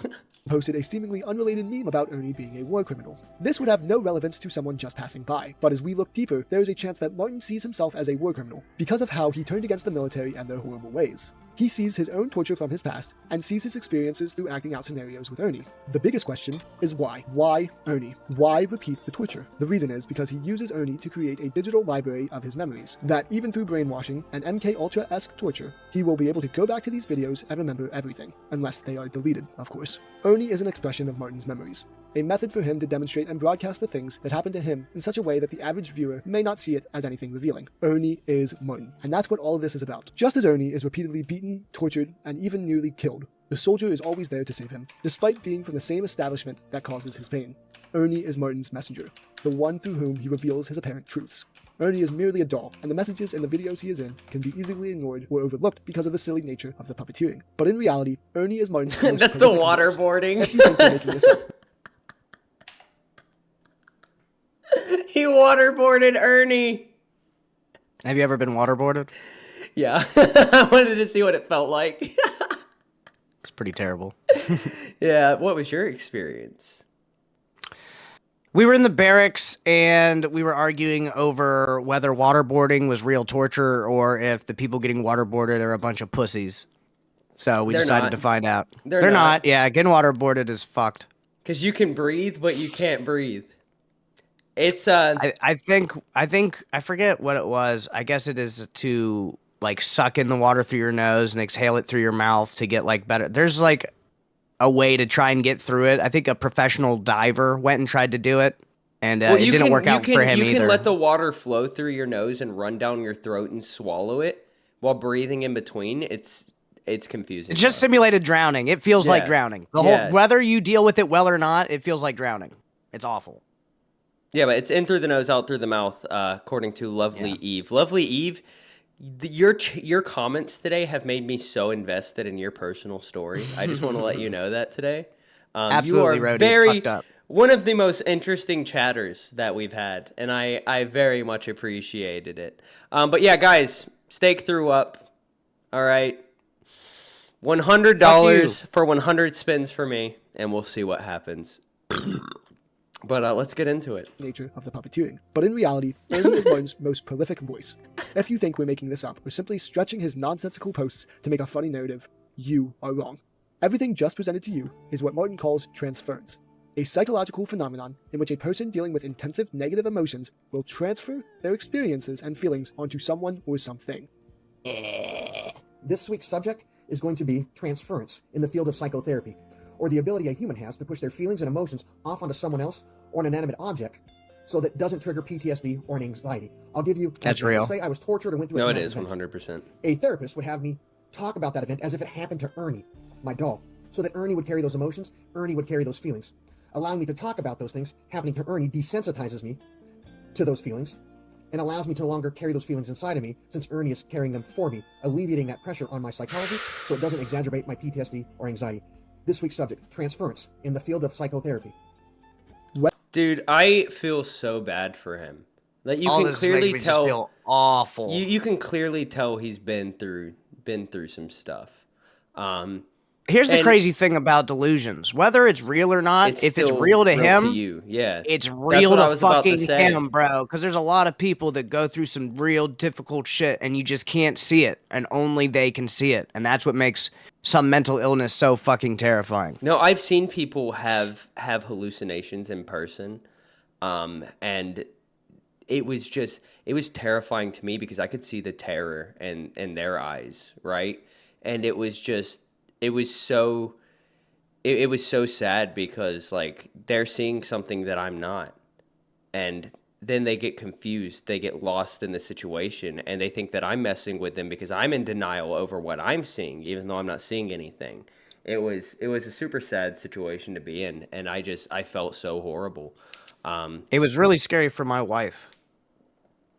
posted a seemingly unrelated meme about Ernie being a war criminal. This would have no relevance to someone just passing by, but as we look deeper, there is a chance that Martin sees himself as a war criminal because of how he turned against the military and their horrible ways. He sees his own torture from his past and sees his experiences through acting out scenarios with Ernie. The biggest question is why? Why Ernie? Why repeat the torture? The reason is because he uses Ernie to create a digital library of his memories, that even through brainwashing and MK Ultra-esque torture, he will be able to go back to these videos and remember everything, unless they are deleted, of course. Ernie is an expression of Martin's memories, a method for him to demonstrate and broadcast the things that happened to him in such a way that the average viewer may not see it as anything revealing. Ernie is Martin, and that's what all of this is about. Just as Ernie is repeatedly beaten, tortured, and even nearly killed, the soldier is always there to save him, despite being from the same establishment that causes his pain. Ernie is Martin's messenger, the one through whom he reveals his apparent truths. Ernie is merely a doll, and the messages in the videos he is in can be easily ignored or overlooked because of the silly nature of the puppeteering. But in reality, Ernie is Martin's most That's the prolific voice. waterboarding. If you think they're making this up, He waterboarded Ernie. Have you ever been waterboarded? Yeah, I wanted to see what it felt like. It's pretty terrible. Yeah, what was your experience? We were in the barracks and we were arguing over whether waterboarding was real torture or if the people getting waterboarded are a bunch of pussies. So we They're decided not. to find out. They're not. Yeah, getting waterboarded is fucked. Because you can breathe, but you can't breathe. It's I think I forget what it was. I guess it is to like suck in the water through your nose and exhale it through your mouth to get like better. There's like a way to try and get through it. I think a professional diver went and tried to do it, and it didn't work out for him either. You can let the water flow through your nose and run down your throat and swallow it while breathing in between. It's confusing. It's just simulated drowning. It feels like drowning. The whole whether you deal with it well or not, it feels like drowning. It's awful. Yeah, but it's in through the nose, out through the mouth, according to Lovely Eve. Lovely Eve, your comments today have made me so invested in your personal story. I just want to let you know that today. Absolutely, you are Rhodey, fucked up. one of the most interesting chatters that we've had, and I very much appreciated it. But yeah, guys, Steak threw up. All right. $100 for 100 spins for me, and we'll see what happens. But let's get into it. Nature of the puppeteering. But in reality, Ernie is Martin's most prolific voice. If you think we're making this up or simply stretching his nonsensical posts to make a funny narrative, you are wrong. Everything just presented to you is what Martin calls transference, a psychological phenomenon in which a person dealing with intensive negative emotions will transfer their experiences and feelings onto someone or something. This week's subject is going to be transference in the field of psychotherapy, or the ability a human has to push their feelings and emotions off onto someone else or an inanimate object so that it doesn't trigger PTSD or an anxiety. I'll give you... That's real. Say I was tortured or went through a No, it traumatic is event. 100%. A therapist would have me talk about that event as if it happened to Ernie, my dog, so that Ernie would carry those emotions, Ernie would carry those feelings. Allowing me to talk about those things happening to Ernie desensitizes me to those feelings and allows me to no longer carry those feelings inside of me since Ernie is carrying them for me, alleviating that pressure on my psychology so it doesn't exacerbate my PTSD or anxiety. This week's subject, transference in the field of psychotherapy. Dude, I feel so bad for him. Like you All can this clearly makes me tell just feel awful. you can clearly tell he's been through some stuff. Here's the and crazy thing about delusions. Whether it's real or not, if it's still real to him, you. Yeah. it's That's real what I to was about to fucking say. him, bro. Because there's a lot of people that go through some real difficult shit and you just can't see it. And only they can see it. And that's what makes some mental illness so fucking terrifying. No, I've seen people have hallucinations in person. And it was terrifying to me because I could see the terror in their eyes, right? And it was so sad because like they're seeing something that I'm not, and then they get confused, they get lost in the situation, and they think that I'm messing with them because I'm in denial over what I'm seeing, even though I'm not seeing anything. It was a super sad situation to be in, and I felt so horrible. It was really scary for my wife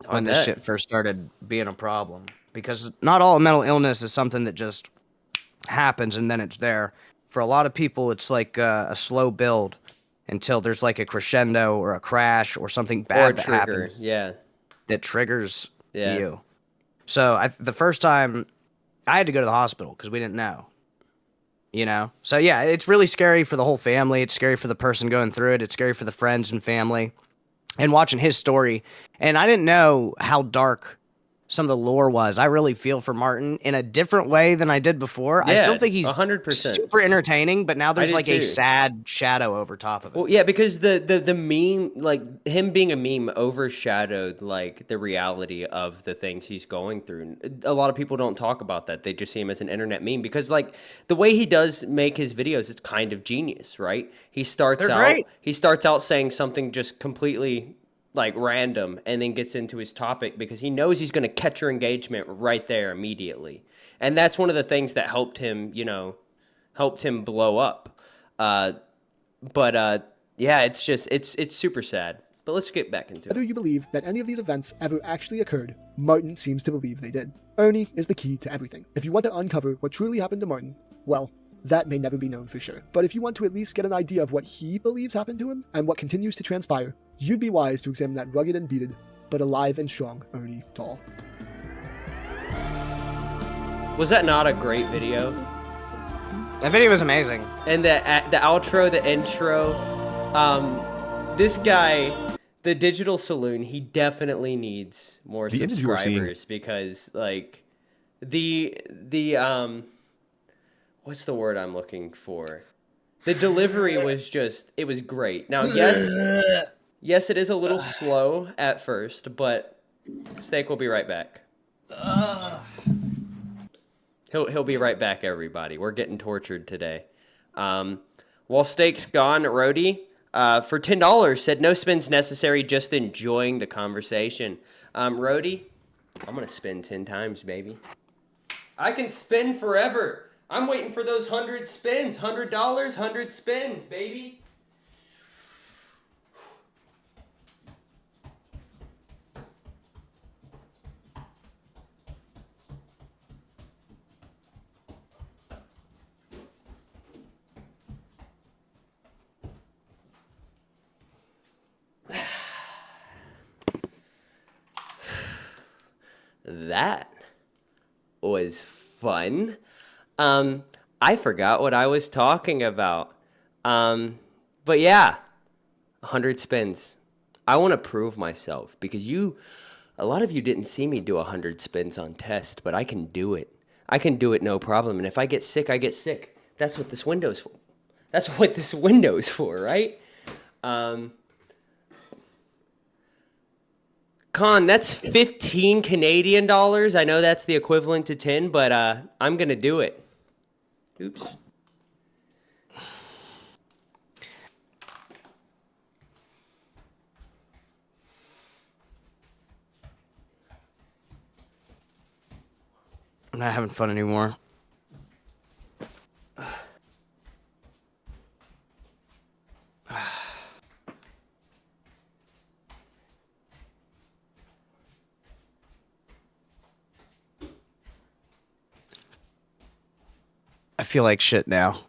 when this bet. shit first started being a problem, because not all mental illness is something that just happens and then it's there. For a lot of people, it's like a slow build until there's like a crescendo or a crash or something bad that happens. Yeah. That triggers Yeah. you. So the first time I had to go to the hospital because we didn't know. You know? So yeah, it's really scary for the whole family. It's scary for the person going through it. It's scary for the friends and family. And watching his story, and I didn't know how dark some of the lore was. I really feel for Martin in a different way than I did before. Yeah, I still think he's 100%. super entertaining, but now there's do like a too. sad shadow over top of it. Well, yeah, because the meme, like him being a meme, overshadowed like the reality of the things he's going through. A lot of people don't talk about that. They just see him as an internet meme because, like, the way he does make his videos, it's kind of genius, right? He starts out saying something just completely like random, and then gets into his topic because he knows he's going to catch your engagement right there immediately, and that's one of the things that helped him blow up. Yeah, it's super sad. But let's get back into it. Whether you believe that any of these events ever actually occurred, Martin seems to believe they did. Ernie is the key to everything. If you want to uncover what truly happened to Martin, well, that may never be known for sure. But if you want to at least get an idea of what he believes happened to him and what continues to transpire, you'd be wise to examine that rugged and beaten, but alive and strong Ernie Tall. Was that not a great video? That video was amazing. And the outro, the intro, this guy, the Digital Saloon, he definitely needs more subscribers because, like, what's the word I'm looking for? The delivery was just, it was great. Now, yes, it is a little slow at first, but Steak will be right back. He'll be right back, everybody. We're getting tortured today. While Steak's gone, Rody, for $10, said no spins necessary, just enjoying the conversation. Rody, I'm going to spin 10 times, baby. I can spin forever. I'm waiting for those 100 spins. $100, 100 spins, baby. That was fun. I forgot what I was talking about. But yeah, 100 spins. I want to prove myself because a lot of you didn't see me do 100 spins on test, but I can do it. I can do it no problem. And if I get sick, I get sick. That's what this window's for. That's what this window's for, right? Con, that's 15 Canadian dollars. I know that's the equivalent to 10, but I'm going to do it. Oops. I'm not having fun anymore. I feel like shit now.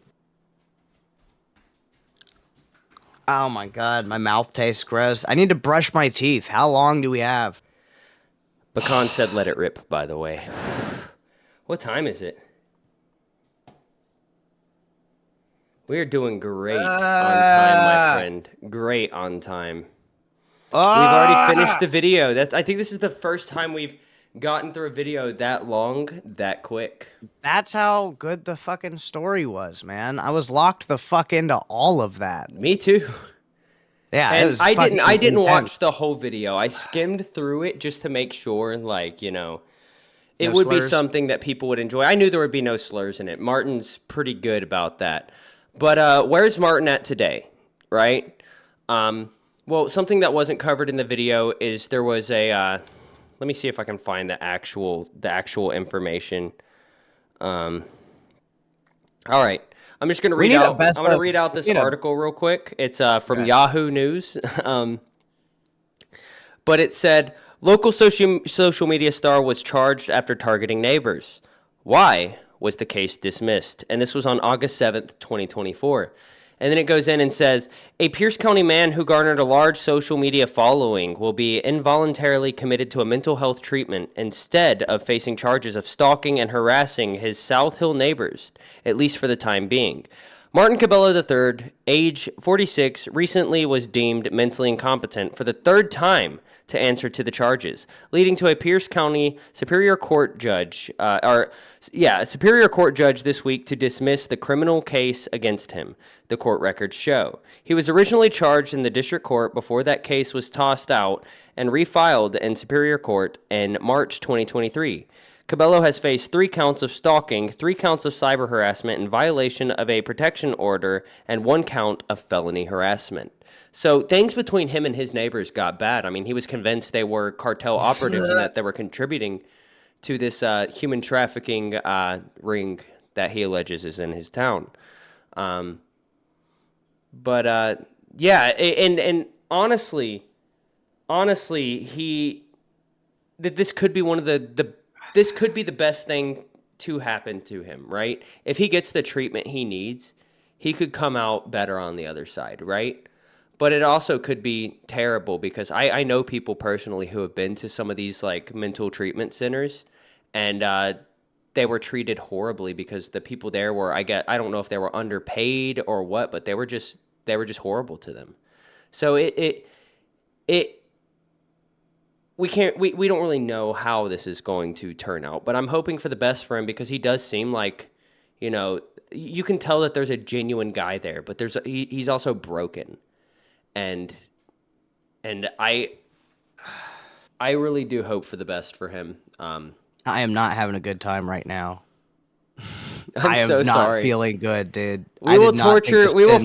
Oh my god, my mouth tastes gross. I need to brush my teeth. How long do we have? Pecan said let it rip, by the way. What time is it? We're doing great on time, my friend. Great on time. We've already finished the video. I think this is the first time we've gotten through a video that long, that quick. That's how good the fucking story was, man. I was locked the fuck into all of that. Me too. Yeah, and it was I didn't intense. watch the whole video. I skimmed through it just to make sure, like, it No would slurs? be something that people would enjoy. I knew there would be no slurs in it. Martin's pretty good about that. But where's Martin at today, right? Well, something that wasn't covered in the video is there was a let me see if I can find the actual information. All right. I'm just gonna We read need a out. best I'm gonna of- read out this we need a- article real quick. It's from Yahoo News. But it said local social media star was charged after targeting neighbors. Why was the case dismissed? And this was on August 7th, 2024. And then it goes in and says, a Pierce County man who garnered a large social media following will be involuntarily committed to a mental health treatment instead of facing charges of stalking and harassing his South Hill neighbors, at least for the time being. Martin Cabello III, age 46, recently was deemed mentally incompetent for the third time to answer to the charges, leading to a Pierce County Superior Court judge, Superior Court judge this week to dismiss the criminal case against him, the court records show. He was originally charged in the district court before that case was tossed out and refiled in Superior Court in March 2023. Cabello has faced 3 counts of stalking, 3 counts of cyber harassment in violation of a protection order, and 1 count of felony harassment. So things between him and his neighbors got bad. I mean, he was convinced they were cartel operatives and that they were contributing to this human trafficking ring that he alleges is in his town. And honestly, this could be one of this could be the best thing to happen to him, right? If he gets the treatment he needs, he could come out better on the other side, right? But it also could be terrible because I know people personally who have been to some of these like mental treatment centers, and they were treated horribly because the people there were, I don't know if they were underpaid or what, but they were just horrible to them. So we don't really know how this is going to turn out, but I'm hoping for the best for him because he does seem like, you know, you can tell that there's a genuine guy there, but he's also broken. And I really do hope for the best for him. I am not having a good time right now. I am not sorry. Feeling good, dude. We will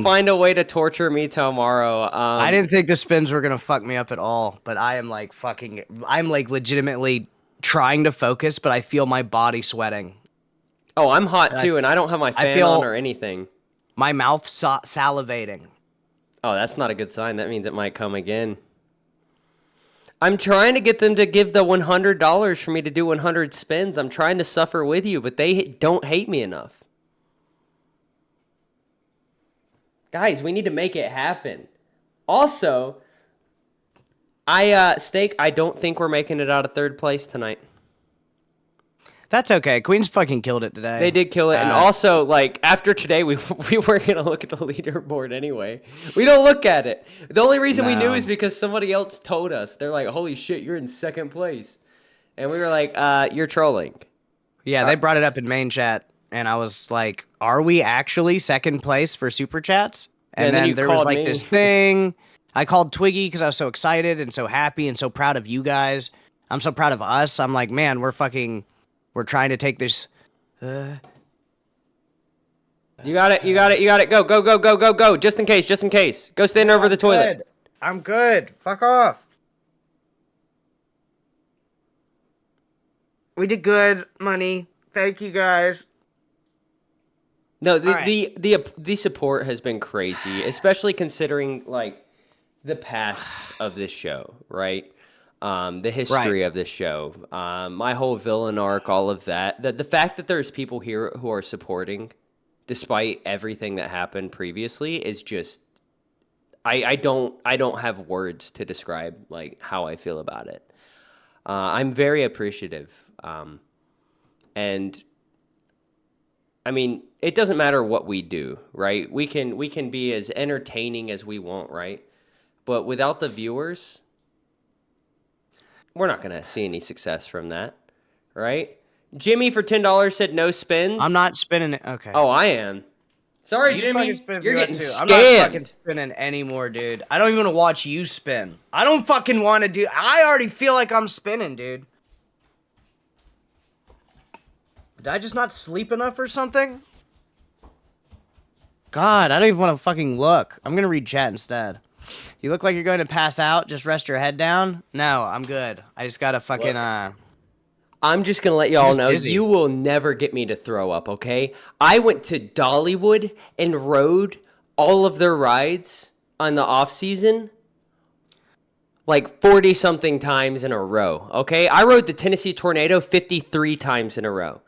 find a way to torture me tomorrow. I didn't think the spins were gonna fuck me up at all, but I'm like legitimately trying to focus, but I feel my body sweating. Oh, I'm hot too, and I don't have my fan on or anything. My mouth salivating. Oh, that's not a good sign. That means it might come again. I'm trying to get them to give the $100 for me to do 100 spins. I'm trying to suffer with you, but they don't hate me enough. Guys, we need to make it happen. Also, Steak, I don't think we're making it out of third place tonight. That's okay. Queens fucking killed it today. They did kill it. And also, like, after today, we weren't going to look at the leaderboard anyway. We don't look at it. The only reason we knew is because somebody else told us. They're like, holy shit, you're in second place. And we were like, you're trolling. Yeah, they brought it up in main chat. And I was like, are we actually second place for Super Chats? And then there was like this thing. I called Twiggy because I was so excited and so happy and so proud of you guys. I'm so proud of us. I'm like, man, we're trying to take this. You got it. Go. Just in case. Go stand over the toilet. I'm good. Fuck off. We did good, money. Thank you guys. No, the support has been crazy, especially considering like the past of this show, right? The history of this show, my whole villain arc, all of that. The fact that there's people here who are supporting, despite everything that happened previously, is just I don't have words to describe like how I feel about it. I'm very appreciative, and I mean it doesn't matter what we do, right? We can be as entertaining as we want, right? But without the viewers, we're not going to see any success from that, right? Jimmy for $10 said no spins. I'm not spinning it. Okay. Oh, I am. Sorry, Jimmy. You're getting scammed. I'm not fucking spinning anymore, dude. I don't even want to watch you spin. I don't fucking want to do... I already feel like I'm spinning, dude. Did I just not sleep enough or something? God, I don't even want to fucking look. I'm going to read chat instead. You look like you're going to pass out. Just rest your head down. No, I'm good. I just got to fucking... I'm just going to let y'all Just know, dizzy. you will never get me to throw up, okay? I went to Dollywood and rode all of their rides on the off season like 40-something times in a row, okay? I rode the Tennessee Tornado 53 times in a row.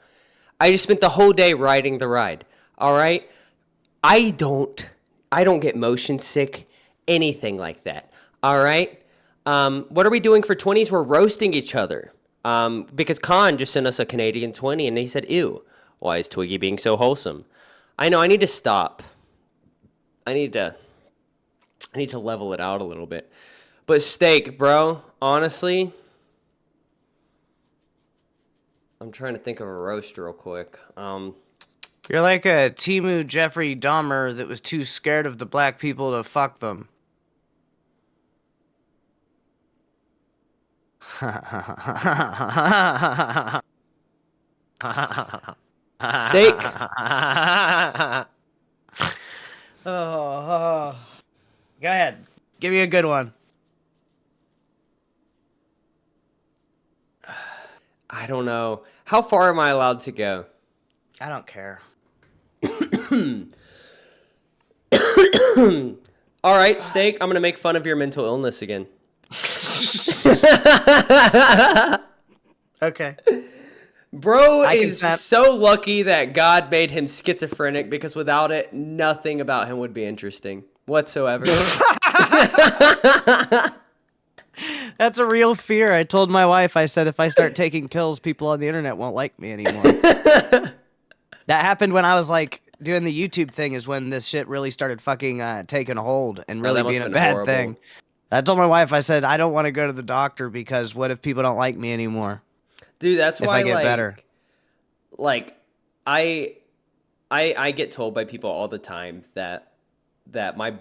I just spent the whole day riding the ride, all right? I don't get motion sick, anything like that, all right? What are we doing for 20s? We're roasting each other. Because Khan just sent us a Canadian 20 and he said, ew, why is Twiggy being so wholesome? I know, I need to stop. I need to level it out a little bit. But Steak, bro, honestly, I'm trying to think of a roast real quick. You're like a Timu Jeffrey Dahmer that was too scared of the black people to fuck them. Steak. Oh. Go ahead. Give me a good one. I don't know. How far am I allowed to go? I don't care. All right, Steak, I'm going to make fun of your mental illness again. Okay. Bro I is consent. so lucky that God made him schizophrenic because without it, nothing about him would be interesting whatsoever. That's a real fear. I told my wife, I said, if I start taking pills, people on the internet won't like me anymore. That happened when I was like doing the YouTube thing is when this shit really started fucking taking hold and really that must being a have been bad horrible. thing. I told my wife, I said, I don't want to go to the doctor because what if people don't like me anymore? Dude, that's If why I get like, better. Like, I get told by people all the time that my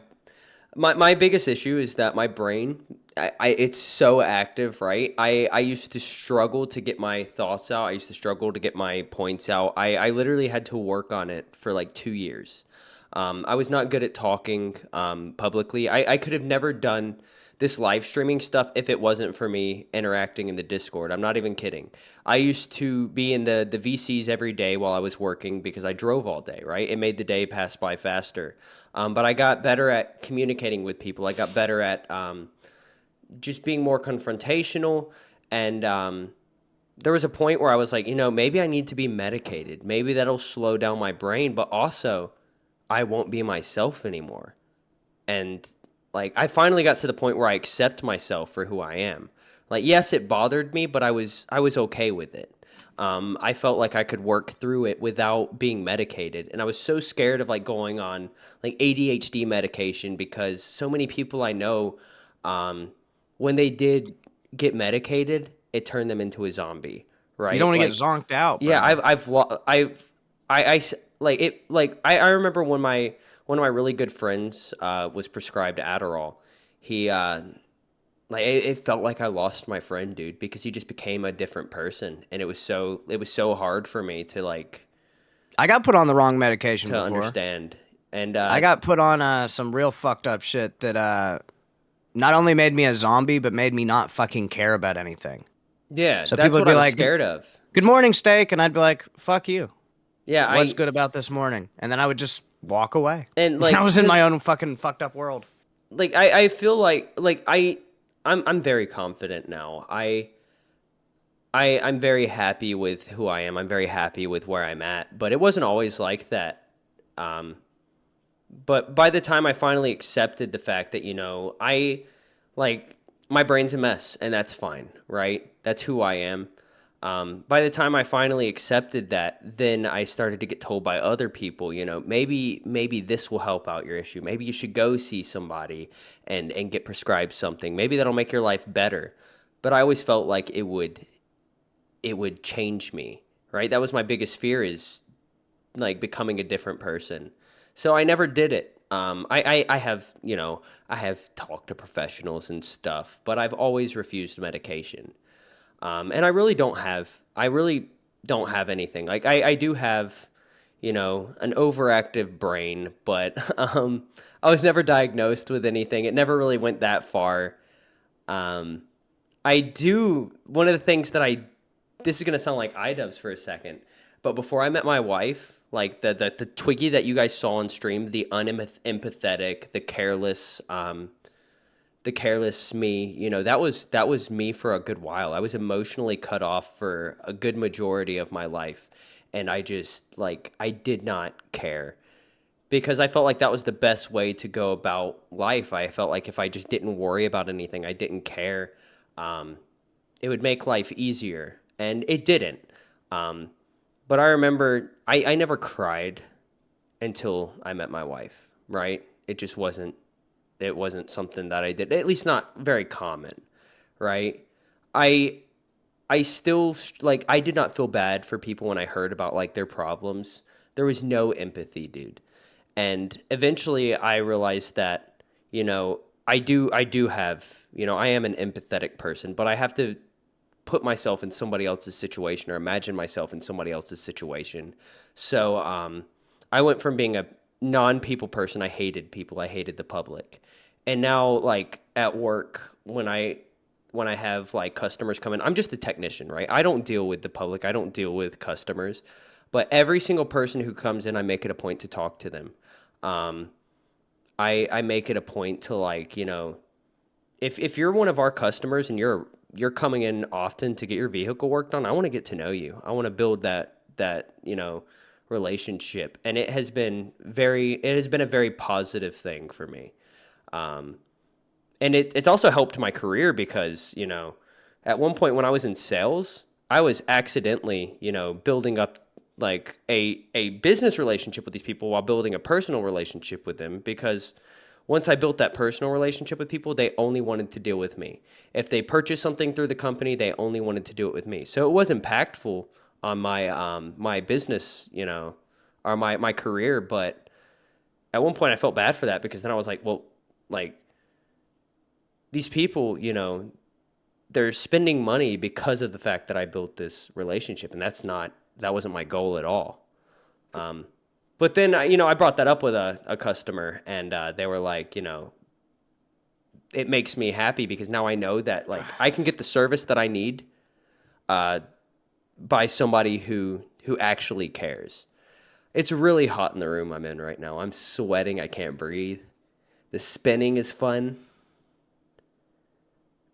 biggest issue is that my brain, it's so active, right? I used to struggle to get my thoughts out. I used to struggle to get my points out. I literally had to work on it for like 2 years. I was not good at talking publicly. I could have never done this live streaming stuff if it wasn't for me interacting in the Discord. I'm not even kidding. I used to be in the VCs every day while I was working because I drove all day, right? It made the day pass by faster. But I got better at communicating with people. I got better at just being more confrontational. And there was a point where I was like, maybe I need to be medicated. Maybe that'll slow down my brain, but also I won't be myself anymore. And like, I finally got to the point where I accept myself for who I am. Like, yes, it bothered me, but I was okay with it. I felt like I could work through it without being medicated. And I was so scared of like going on like ADHD medication because so many people I know, when they did get medicated, it turned them into a zombie, right? You don't want to Like, get zonked out. Bro. yeah, I remember when one of my really good friends was prescribed Adderall. He it felt like I lost my friend, dude, because he just became a different person, and it was so hard for me to like I got put on the wrong medication to before. understand. And I got put on some real fucked up shit that not only made me a zombie, but made me not fucking care about anything. yeah, So that's people would what be I was like, scared of. Good morning, Steak. And I'd be like, fuck you. Yeah, What's good about this morning? And then I would just walk away. And like I was in my 'cause- own fucking fucked up world. like I feel like I'm very confident now. I'm very happy with who I am. I'm very happy with where I'm at. But it wasn't always like that. But by the time I finally accepted the fact that, my brain's a mess and that's fine, right? That's who I am. By the time I finally accepted that, then I started to get told by other people, maybe this will help out your issue. Maybe you should go see somebody and get prescribed something. Maybe that'll make your life better. But I always felt like it would change me, right? That was my biggest fear, is like becoming a different person. So I never did it. I have talked to professionals and stuff, but I've always refused medication. And I really don't have anything. Like I do have, an overactive brain, but I was never diagnosed with anything. It never really went that far. One of the things that this is gonna sound like iDubbbz for a second, but before I met my wife, like the Twiggy that you guys saw on stream, the unempathetic, the careless me, you know, that was me for a good while. I was emotionally cut off for a good majority of my life, and I just like I did not care because I felt like that was the best way to go about life. I felt like if I just didn't worry about anything, I didn't care, it would make life easier, and it didn't. But I remember I never cried until I met my wife, right? It wasn't something that I did, at least not very common, right? I still, like, I did not feel bad for people when I heard about, like, their problems. There was no empathy, dude. And eventually I realized that, you know, I do have, you know, I am an empathetic person, but I have to put myself in somebody else's situation or imagine myself in somebody else's situation. So I went from being a non-people person. I hated people. I hated the public. And now, like, at work, when I have, like, customers come in, I'm just a technician, right? I don't deal with the public. I don't deal with customers. But every single person who comes in, I make it a point to talk to them. I make it a point to, like, you know, if you're one of our customers and you're coming in often to get your vehicle worked on, I want to get to know you. I want to build that, you know, relationship. And it has been a very positive thing for me. And it's also helped my career because, you know, at one point when I was in sales, I was accidentally, you know, building up like a business relationship with these people while building a personal relationship with them, because once I built that personal relationship with people, they only wanted to deal with me. If they purchased something through the company, they only wanted to do it with me. So it was impactful on my my business, you know, or my career. But at one point I felt bad for that, because then I was like, well, like, these people, you know, they're spending money because of the fact that I built this relationship, and that wasn't my goal at all. But then, you know, I brought that up with a customer, and they were like, you know, it makes me happy because now I know that, like, I can get the service that I need by somebody who actually cares. It's really hot in the room I'm in right now. I'm sweating. I can't breathe. The spinning is fun.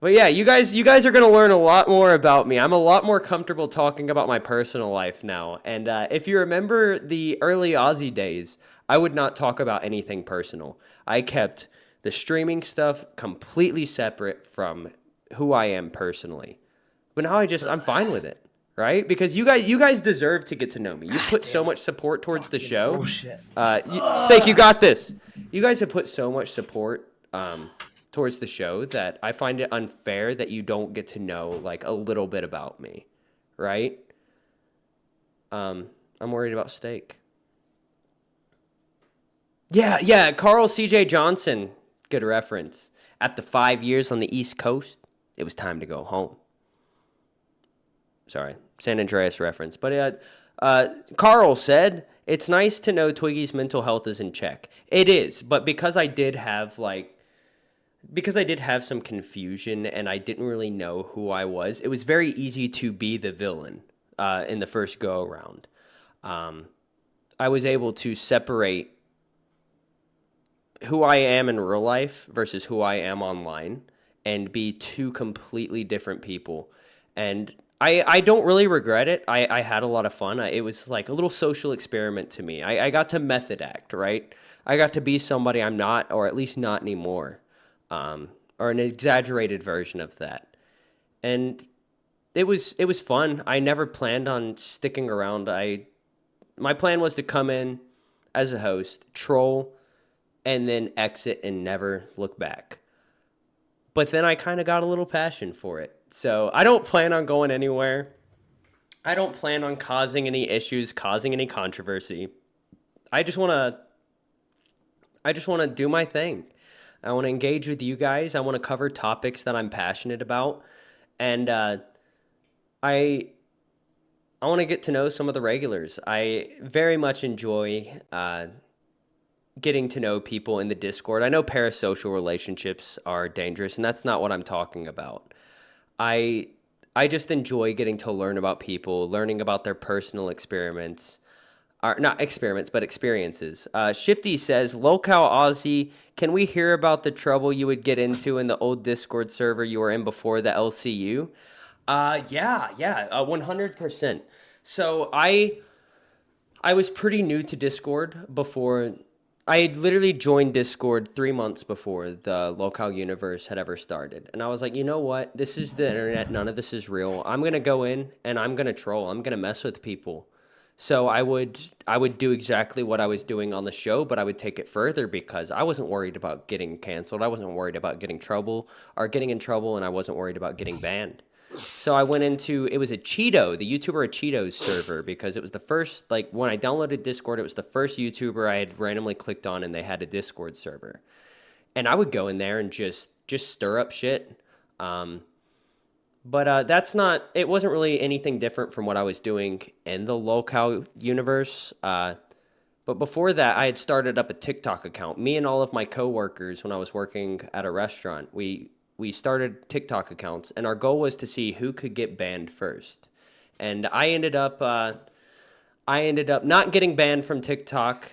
But yeah, you guys are going to learn a lot more about me. I'm a lot more comfortable talking about my personal life now. And if you remember the early Aussie days, I would not talk about anything personal. I kept the streaming stuff completely separate from who I am personally. But now I'm fine with it, right? Because you guys deserve to get to know me. You put so much support towards the show. Steak, you got this. You guys have put so much support towards the show that I find it unfair that you don't get to know, like, a little bit about me, right? I'm worried about Steak. Yeah, Carl C.J. Johnson, good reference. After 5 years on the East Coast, it was time to go home. Sorry, San Andreas reference. But Carl said, it's nice to know Twiggy's mental health is in check. It is, but because I did have some confusion and I didn't really know who I was, it was very easy to be the villain in the first go-around. I was able to separate who I am in real life versus who I am online and be two completely different people. And I don't really regret it. I had a lot of fun. It was like a little social experiment to me. I got to method act, right? I got to be somebody I'm not, or at least not anymore. Or an exaggerated version of that. And it was fun. I never planned on sticking around. My plan was to come in as a host, troll, and then exit and never look back. But then I kind of got a little passion for it. So I don't plan on going anywhere. I don't plan on causing any issues, causing any controversy. I just want to do my thing. I want to engage with you guys. I want to cover topics that I'm passionate about. And I want to get to know some of the regulars. I very much enjoy getting to know people in the Discord. I know parasocial relationships are dangerous, and that's not what I'm talking about. I I just enjoy getting to learn about people, learning about their personal experiments. Not experiments, but experiences. Shifty says, Lolcow Aussie, can we hear about the trouble you would get into in the old Discord server you were in before the LCU? Yeah, 100%. So I was pretty new to Discord before. I had literally joined Discord 3 months before the Lolcow universe had ever started. And I was like, you know what? This is the internet. None of this is real. I'm going to go in and I'm going to troll. I'm going to mess with people. So I would do exactly what I was doing on the show, but I would take it further because I wasn't worried about getting canceled. I wasn't worried about getting in trouble, and I wasn't worried about getting banned. So I went into, it was a Cheeto, the YouTuber Cheeto's server, because it was the first, like when I downloaded Discord, it was the first YouTuber I had randomly clicked on and they had a Discord server. And I would go in there and just stir up shit. But it wasn't really anything different from what I was doing in the Lolcow universe. But before that, I had started up a TikTok account. Me and all of my coworkers, when I was working at a restaurant, we started TikTok accounts, and our goal was to see who could get banned first. And I ended up not getting banned from TikTok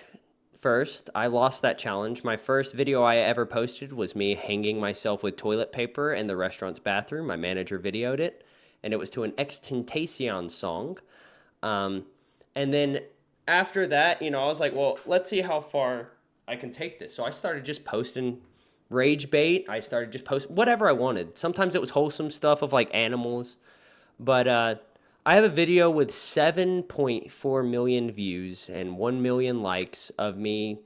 first. I lost that challenge. My first video I ever posted was me hanging myself with toilet paper in the restaurant's bathroom. My manager videoed it, and it was to an XXXTentacion song. And then after that, I was like, well, let's see how far I can take this. So I started just posting rage bait. I started just posting whatever I wanted. Sometimes it was wholesome stuff of like animals, but I have a video with 7.4 million views and 1 million likes of me,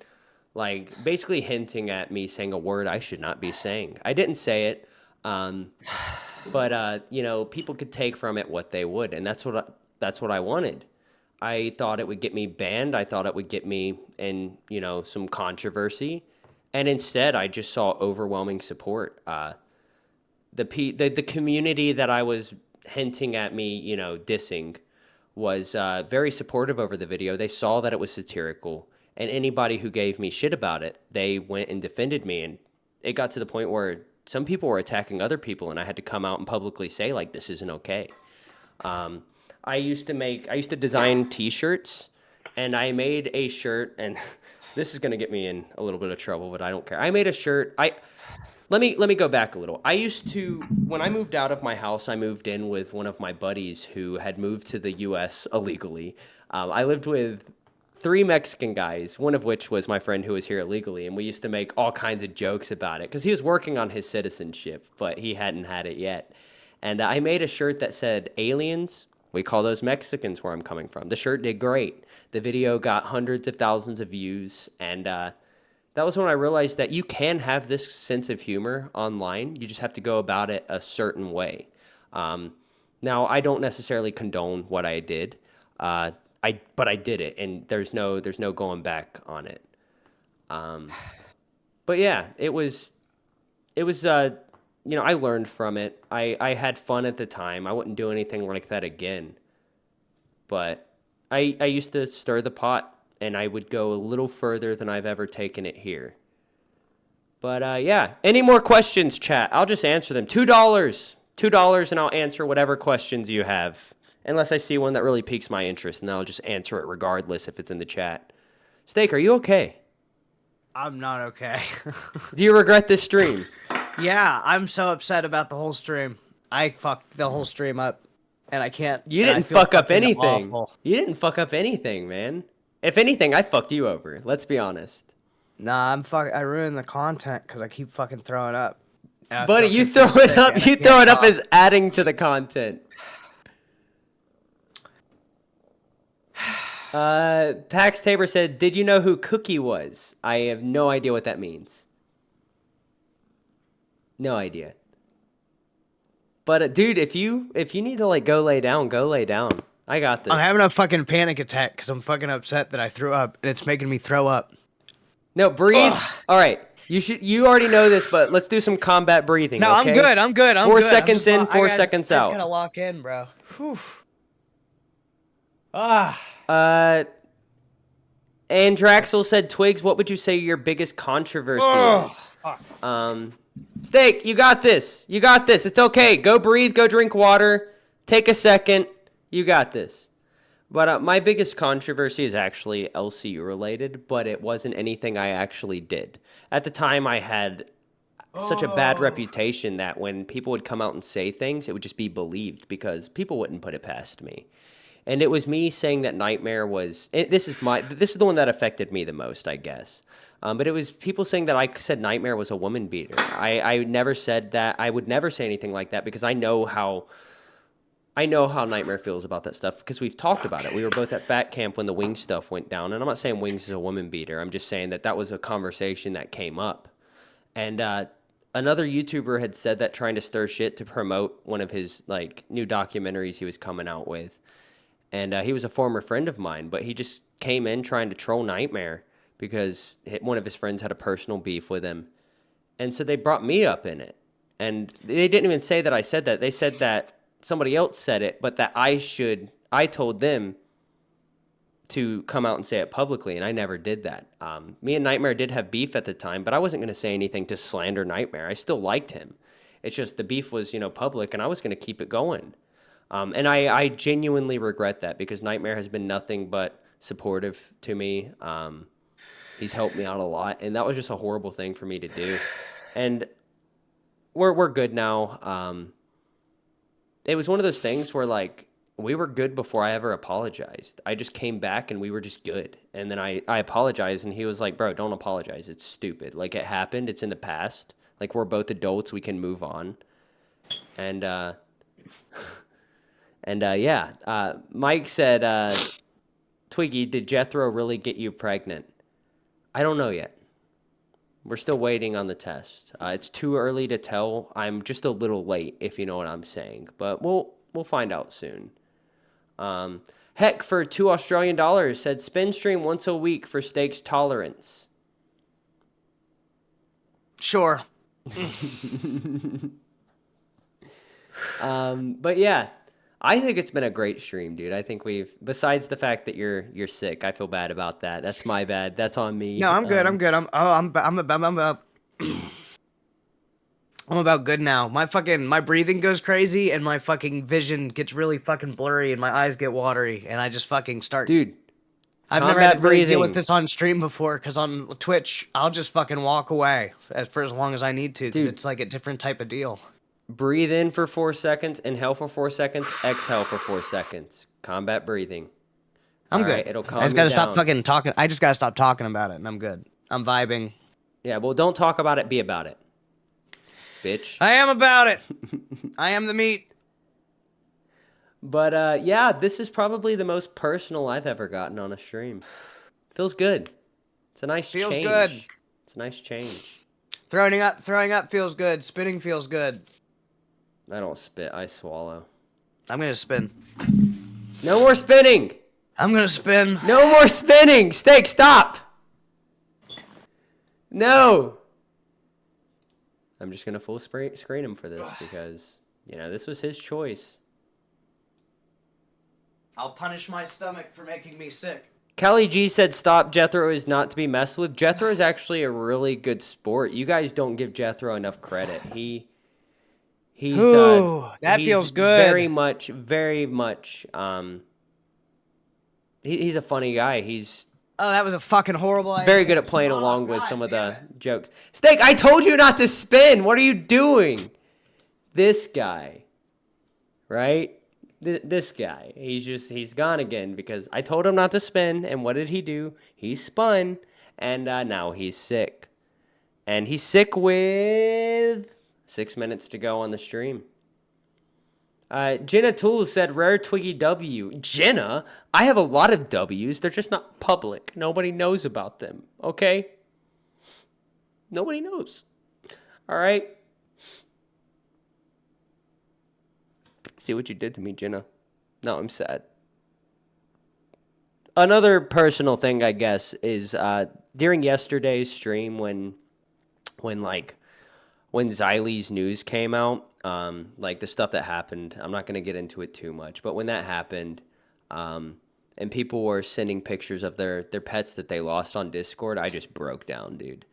like, basically hinting at me saying a word I should not be saying. I didn't say it, but people could take from it what they would, and that's what I wanted. I thought it would get me banned. I thought it would get me in, some controversy, and instead I just saw overwhelming support. The community that I was hinting at me, dissing, was very supportive over the video. They saw that it was satirical, and anybody who gave me shit about it, they went and defended me, and it got to the point where some people were attacking other people, and I had to come out and publicly say, like, this isn't okay. I used to design t-shirts, and I made a shirt, and this is going to get me in a little bit of trouble, but I don't care. I made a shirt. Let me go back a little. When I moved out of my house, I moved in with one of my buddies who had moved to the U.S. illegally. I lived with 3 Mexican guys, one of which was my friend who was here illegally, and we used to make all kinds of jokes about it because he was working on his citizenship, but he hadn't had it yet. And I made a shirt that said, aliens, we call those Mexicans where I'm coming from. The shirt did great. The video got hundreds of thousands of views, and that was when I realized that you can have this sense of humor online. You just have to go about it a certain way. Now, I don't necessarily condone what I did, but I did it, and there's no going back on it. But yeah, it was I learned from it. I had fun at the time. I wouldn't do anything like that again. But I used to stir the pot, and I would go a little further than I've ever taken it here. But yeah, any more questions, chat? I'll just answer them. $2, and I'll answer whatever questions you have. Unless I see one that really piques my interest, and then I'll just answer it regardless if it's in the chat. Steak, are you okay? I'm not okay. Do you regret this stream? Yeah, I'm so upset about the whole stream. I fucked the whole stream up, and I can't. You didn't fuck up anything. You didn't fuck up anything, man. If anything, I fucked you over. Let's be honest. Nah, I ruined the content because I keep fucking throwing up. Buddy, you throw it up. You throw it up as adding to the content. Pax Tabor said, "Did you know who Cookie was?" I have no idea what that means. No idea. But dude, if you need to go lay down, go lay down. I got this. I'm having a fucking panic attack because I'm fucking upset that I threw up, and it's making me throw up. No, breathe. Ugh. All right. You already know this, but let's do some combat breathing. No, okay? I'm good. 4 seconds in, 4 seconds out. I just gotta lock in, bro. Whew. And Draxel said, Twigs, what would you say your biggest controversy is? Fuck. Steak, you got this. You got this. It's okay. Go breathe. Go drink water. Take a second. You got this. But my biggest controversy is actually LCU related, but it wasn't anything I actually did. At the time, I had such a bad reputation that when people would come out and say things, it would just be believed because people wouldn't put it past me. And it was me saying that Nightmare was this is the one that affected me the most, I guess. But it was people saying that I said Nightmare was a woman beater. I never said that. I would never say anything like that because I know how Nightmare feels about that stuff because we've talked about it. We were both at Fat Camp when the Wings stuff went down, and I'm not saying Wings is a woman beater. I'm just saying that was a conversation that came up. And another YouTuber had said that trying to stir shit to promote one of his like new documentaries he was coming out with. And he was a former friend of mine, but he just came in trying to troll Nightmare because one of his friends had a personal beef with him. And so they brought me up in it. And they didn't even say that I said that. They said that somebody else said it, but that I told them to come out and say it publicly, and I never did that. Me and Nightmare did have beef at the time, but I wasn't going to say anything to slander Nightmare. I still liked him. It's just the beef was, public, and I was going to keep it going. And I genuinely regret that because Nightmare has been nothing but supportive to me. He's helped me out a lot, and that was just a horrible thing for me to do. And we're good now. It was one of those things where, like, we were good before I ever apologized. I just came back, and we were just good. And then I apologized, and he was like, bro, don't apologize. It's stupid. Like, it happened. It's in the past. Like, we're both adults. We can move on. And, Mike said, Twiggy, did Jethro really get you pregnant? I don't know yet. We're still waiting on the test. It's too early to tell. I'm just a little late, if you know what I'm saying. But we'll find out soon. Heck, for $2 Australian, said spin stream once a week for stakes tolerance. Sure. But yeah, I think it's been a great stream, dude. I think besides the fact that you're sick, I feel bad about that. That's my bad. That's on me. No, I'm good. I'm good. I'm about good now. My breathing goes crazy and my fucking vision gets really fucking blurry and my eyes get watery and I just fucking start. Dude, I've never had to really deal with this on stream before because on Twitch, I'll just fucking walk away for as long as I need to because it's like a different type of deal. Breathe in for 4 seconds, inhale for 4 seconds, exhale for 4 seconds. Combat breathing. I'm good. Right, it'll calm I just gotta you stop down. fucking talking. I just gotta stop talking about it and I'm good. I'm vibing. Yeah, well, don't talk about it. Be about it. Bitch. I am about it. I am the meat. But, yeah, this is probably the most personal I've ever gotten on a stream. Feels good. It's a nice change. Feels good. It's a nice change. Throwing up feels good. Spinning feels good. I don't spit. I swallow. I'm gonna spin. No more spinning! I'm gonna spin. No more spinning! Steak, stop! No! I'm just gonna full screen him for this because, this was his choice. I'll punish my stomach for making me sick. Kelly G said, stop, Jethro is not to be messed with. Jethro is actually a really good sport. You guys don't give Jethro enough credit. He's feels good. Very much, he's a funny guy. Oh, that was a fucking horrible idea. Very good at playing along with some of the jokes. Steak, I told you not to spin. What are you doing? This guy, right? This guy, he's gone again because I told him not to spin, and what did he do? He spun, and now he's sick. And he's sick with 6 minutes to go on the stream. Jenna Tools said, rare Twiggy W. Jenna, I have a lot of W's. They're just not public. Nobody knows about them, okay? Nobody knows. All right? See what you did to me, Jenna. No, I'm sad. Another personal thing, I guess, is during yesterday's stream when Xylie's news came out, like the stuff that happened, I'm not going to get into it too much, but when that happened, and people were sending pictures of their pets that they lost on Discord, I just broke down, dude.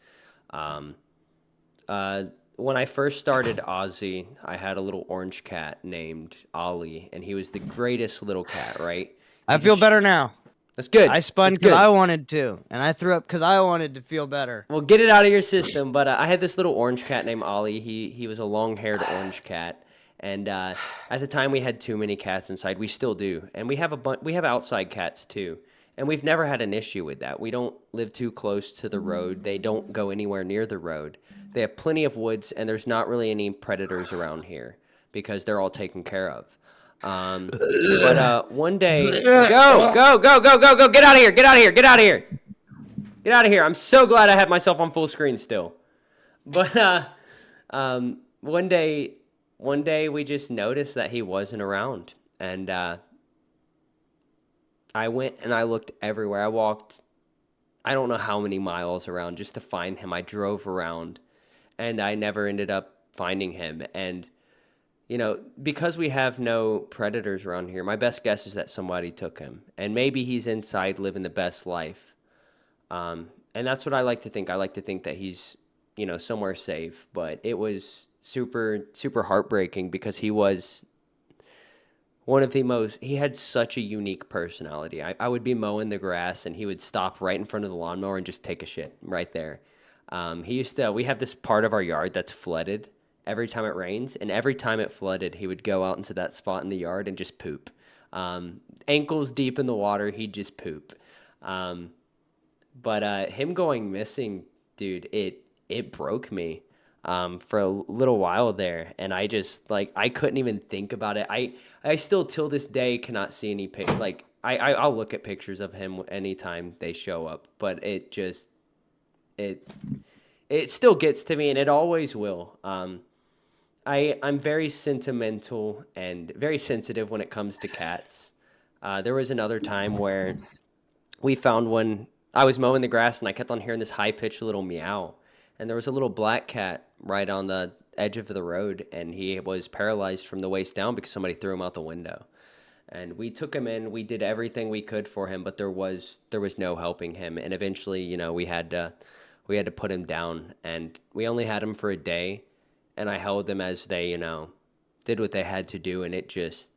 when I first started Aussie, I had a little orange cat named Ollie, and he was the greatest little cat, right? I feel better now. That's good. I spun That's because good. I wanted to, and I threw up because I wanted to feel better. Well, get it out of your system. But I had this little orange cat named Ollie. He was a long-haired orange cat, and at the time we had too many cats inside. We still do, and we have we have outside cats too, and we've never had an issue with that. We don't live too close to the road. They don't go anywhere near the road. They have plenty of woods, and there's not really any predators around here because they're all taken care of. But one day, go, get out of here, get out of here, get out of here. Get out of here. I'm so glad I had myself on full screen still. But one day we just noticed that he wasn't around. And I went and I looked everywhere. I walked, I don't know how many miles around just to find him. I drove around and I never ended up finding him. And you know, because we have no predators around here, my best guess is that somebody took him. And maybe he's inside living the best life. And that's what I like to think. I like to think that he's, you know, somewhere safe. But it was super, super heartbreaking because he was one of the most, he had such a unique personality. I would be mowing the grass and he would stop right in front of the lawnmower and just take a shit right there. We have this part of our yard that's flooded every time it rains, and every time it flooded, he would go out into that spot in the yard and just poop. Ankles deep in the water, he'd just poop. But him going missing, dude, it broke me for a little while there, and I just, like, I couldn't even think about it. I still, till this day, cannot see any I'll look at pictures of him anytime they show up, but it still gets to me, and it always will. I'm very sentimental and very sensitive when it comes to cats. There was another time where we found one. I was mowing the grass and I kept on hearing this high-pitched little meow. And there was a little black cat right on the edge of the road, and he was paralyzed from the waist down because somebody threw him out the window. And we took him in. We did everything we could for him, but there was no helping him. And eventually, you know, we had to put him down. And we only had him for a day. And I held them as they, you know, did what they had to do. And it just,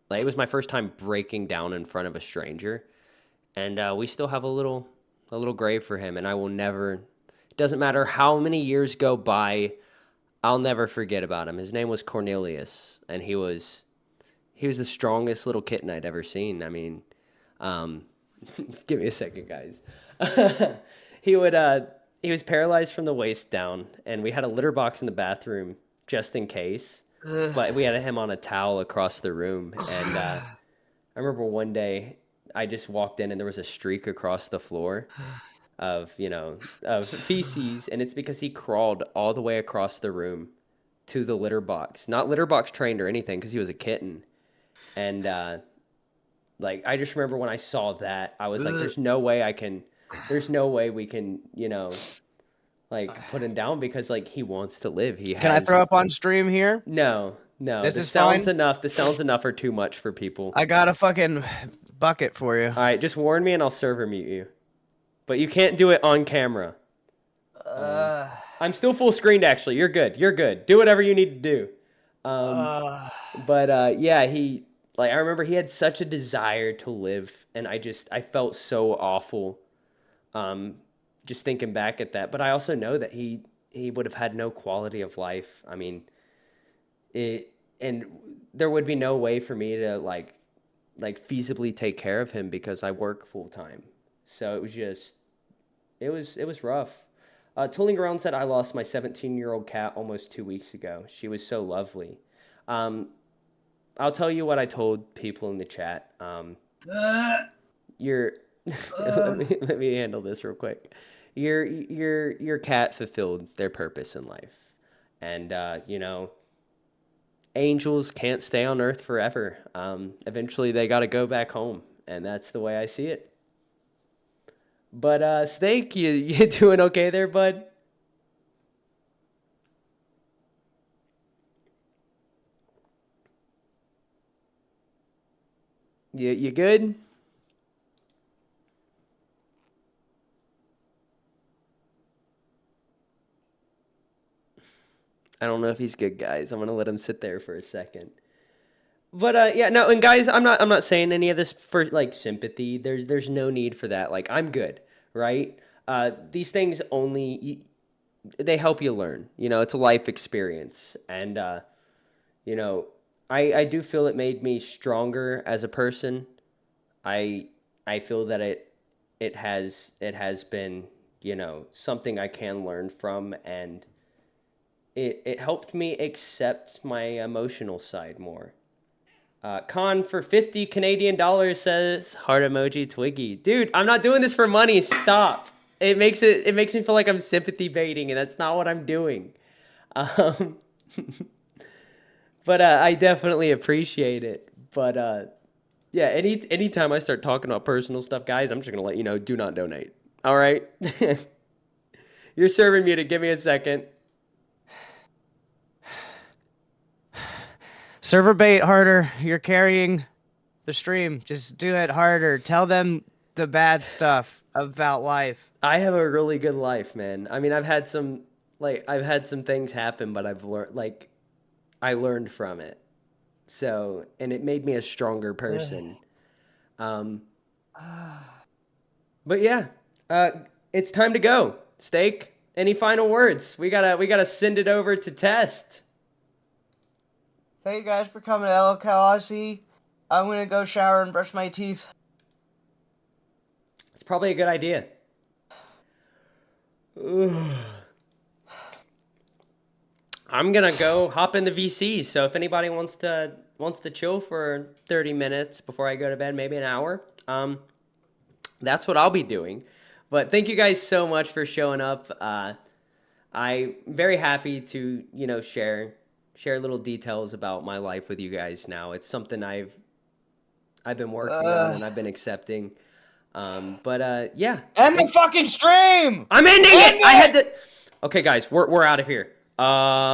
like, it was my first time breaking down in front of a stranger. And we still have a little grave for him. And I will never, it doesn't matter how many years go by, I'll never forget about him. His name was Cornelius. And he was the strongest little kitten I'd ever seen. I mean, give me a second, guys. He was paralyzed from the waist down, and we had a litter box in the bathroom just in case. But we had him on a towel across the room. And I remember one day I just walked in and there was a streak across the floor of feces. And it's because he crawled all the way across the room to the litter box. Not litter box trained or anything because he was a kitten. And I just remember when I saw that, I was like, there's no way we can, you know, like, put him down because, like, he wants to live. Can I throw up on stream here? No. This is sounds fine? enough. The sounds enough are too much for people. I got a fucking bucket for you. All right, just warn me and I'll server mute you. But you can't do it on camera. I'm still full screened, actually. You're good. Do whatever you need to do. Yeah, I remember he had such a desire to live, and I felt so awful just thinking back at that. But I also know that he would have had no quality of life. I mean, and there would be no way for me to like feasibly take care of him because I work full time. So it was just, it was rough. Tooling Around said, I lost my 17-year-old cat almost 2 weeks ago. She was so lovely. I'll tell you what I told people in the chat. Let me handle this real quick. Your cat fulfilled their purpose in life. And, angels can't stay on Earth forever. Eventually they got to go back home. And that's the way I see it. But, Snake, you doing okay there, bud? You good? I don't know if he's good, guys. I'm gonna let him sit there for a second. But yeah, no, and guys, I'm not saying any of this for like sympathy. There's no need for that. Like I'm good, right? These things only they help you learn. You know, it's a life experience, and you know, I do feel it made me stronger as a person. I feel that it has been, you know, something I can learn from, and it helped me accept my emotional side more. Con for 50 Canadian dollars says heart emoji Twiggy. Dude, I'm not doing this for money. Stop. It makes me feel like I'm sympathy baiting, and that's not what I'm doing. Um, but I definitely appreciate it. But yeah, anytime I start talking about personal stuff, guys, I'm just gonna let you know, do not donate. All right? You're serving muted. Give me a second. Server bait harder. You're carrying the stream. Just do it harder. Tell them the bad stuff about life. I have a really good life, man. I mean, I've had some things happen, but I've learned, like, I learned from it. So, and it made me a stronger person. But yeah, it's time to go. Steak, any final words? We gotta send it over to test. Thank you guys for coming to Lolcow. I'm gonna go shower and brush my teeth. It's probably a good idea. I'm gonna go hop in the VC. So if anybody wants to chill for 30 minutes before I go to bed, maybe an hour, that's what I'll be doing. But thank you guys so much for showing up. I'm very happy to, you know, share little details about my life with you guys now. It's something I've been working on and I've been accepting. Yeah. End the fucking stream! I'm ending it! I had to. Okay, guys, we're out of here.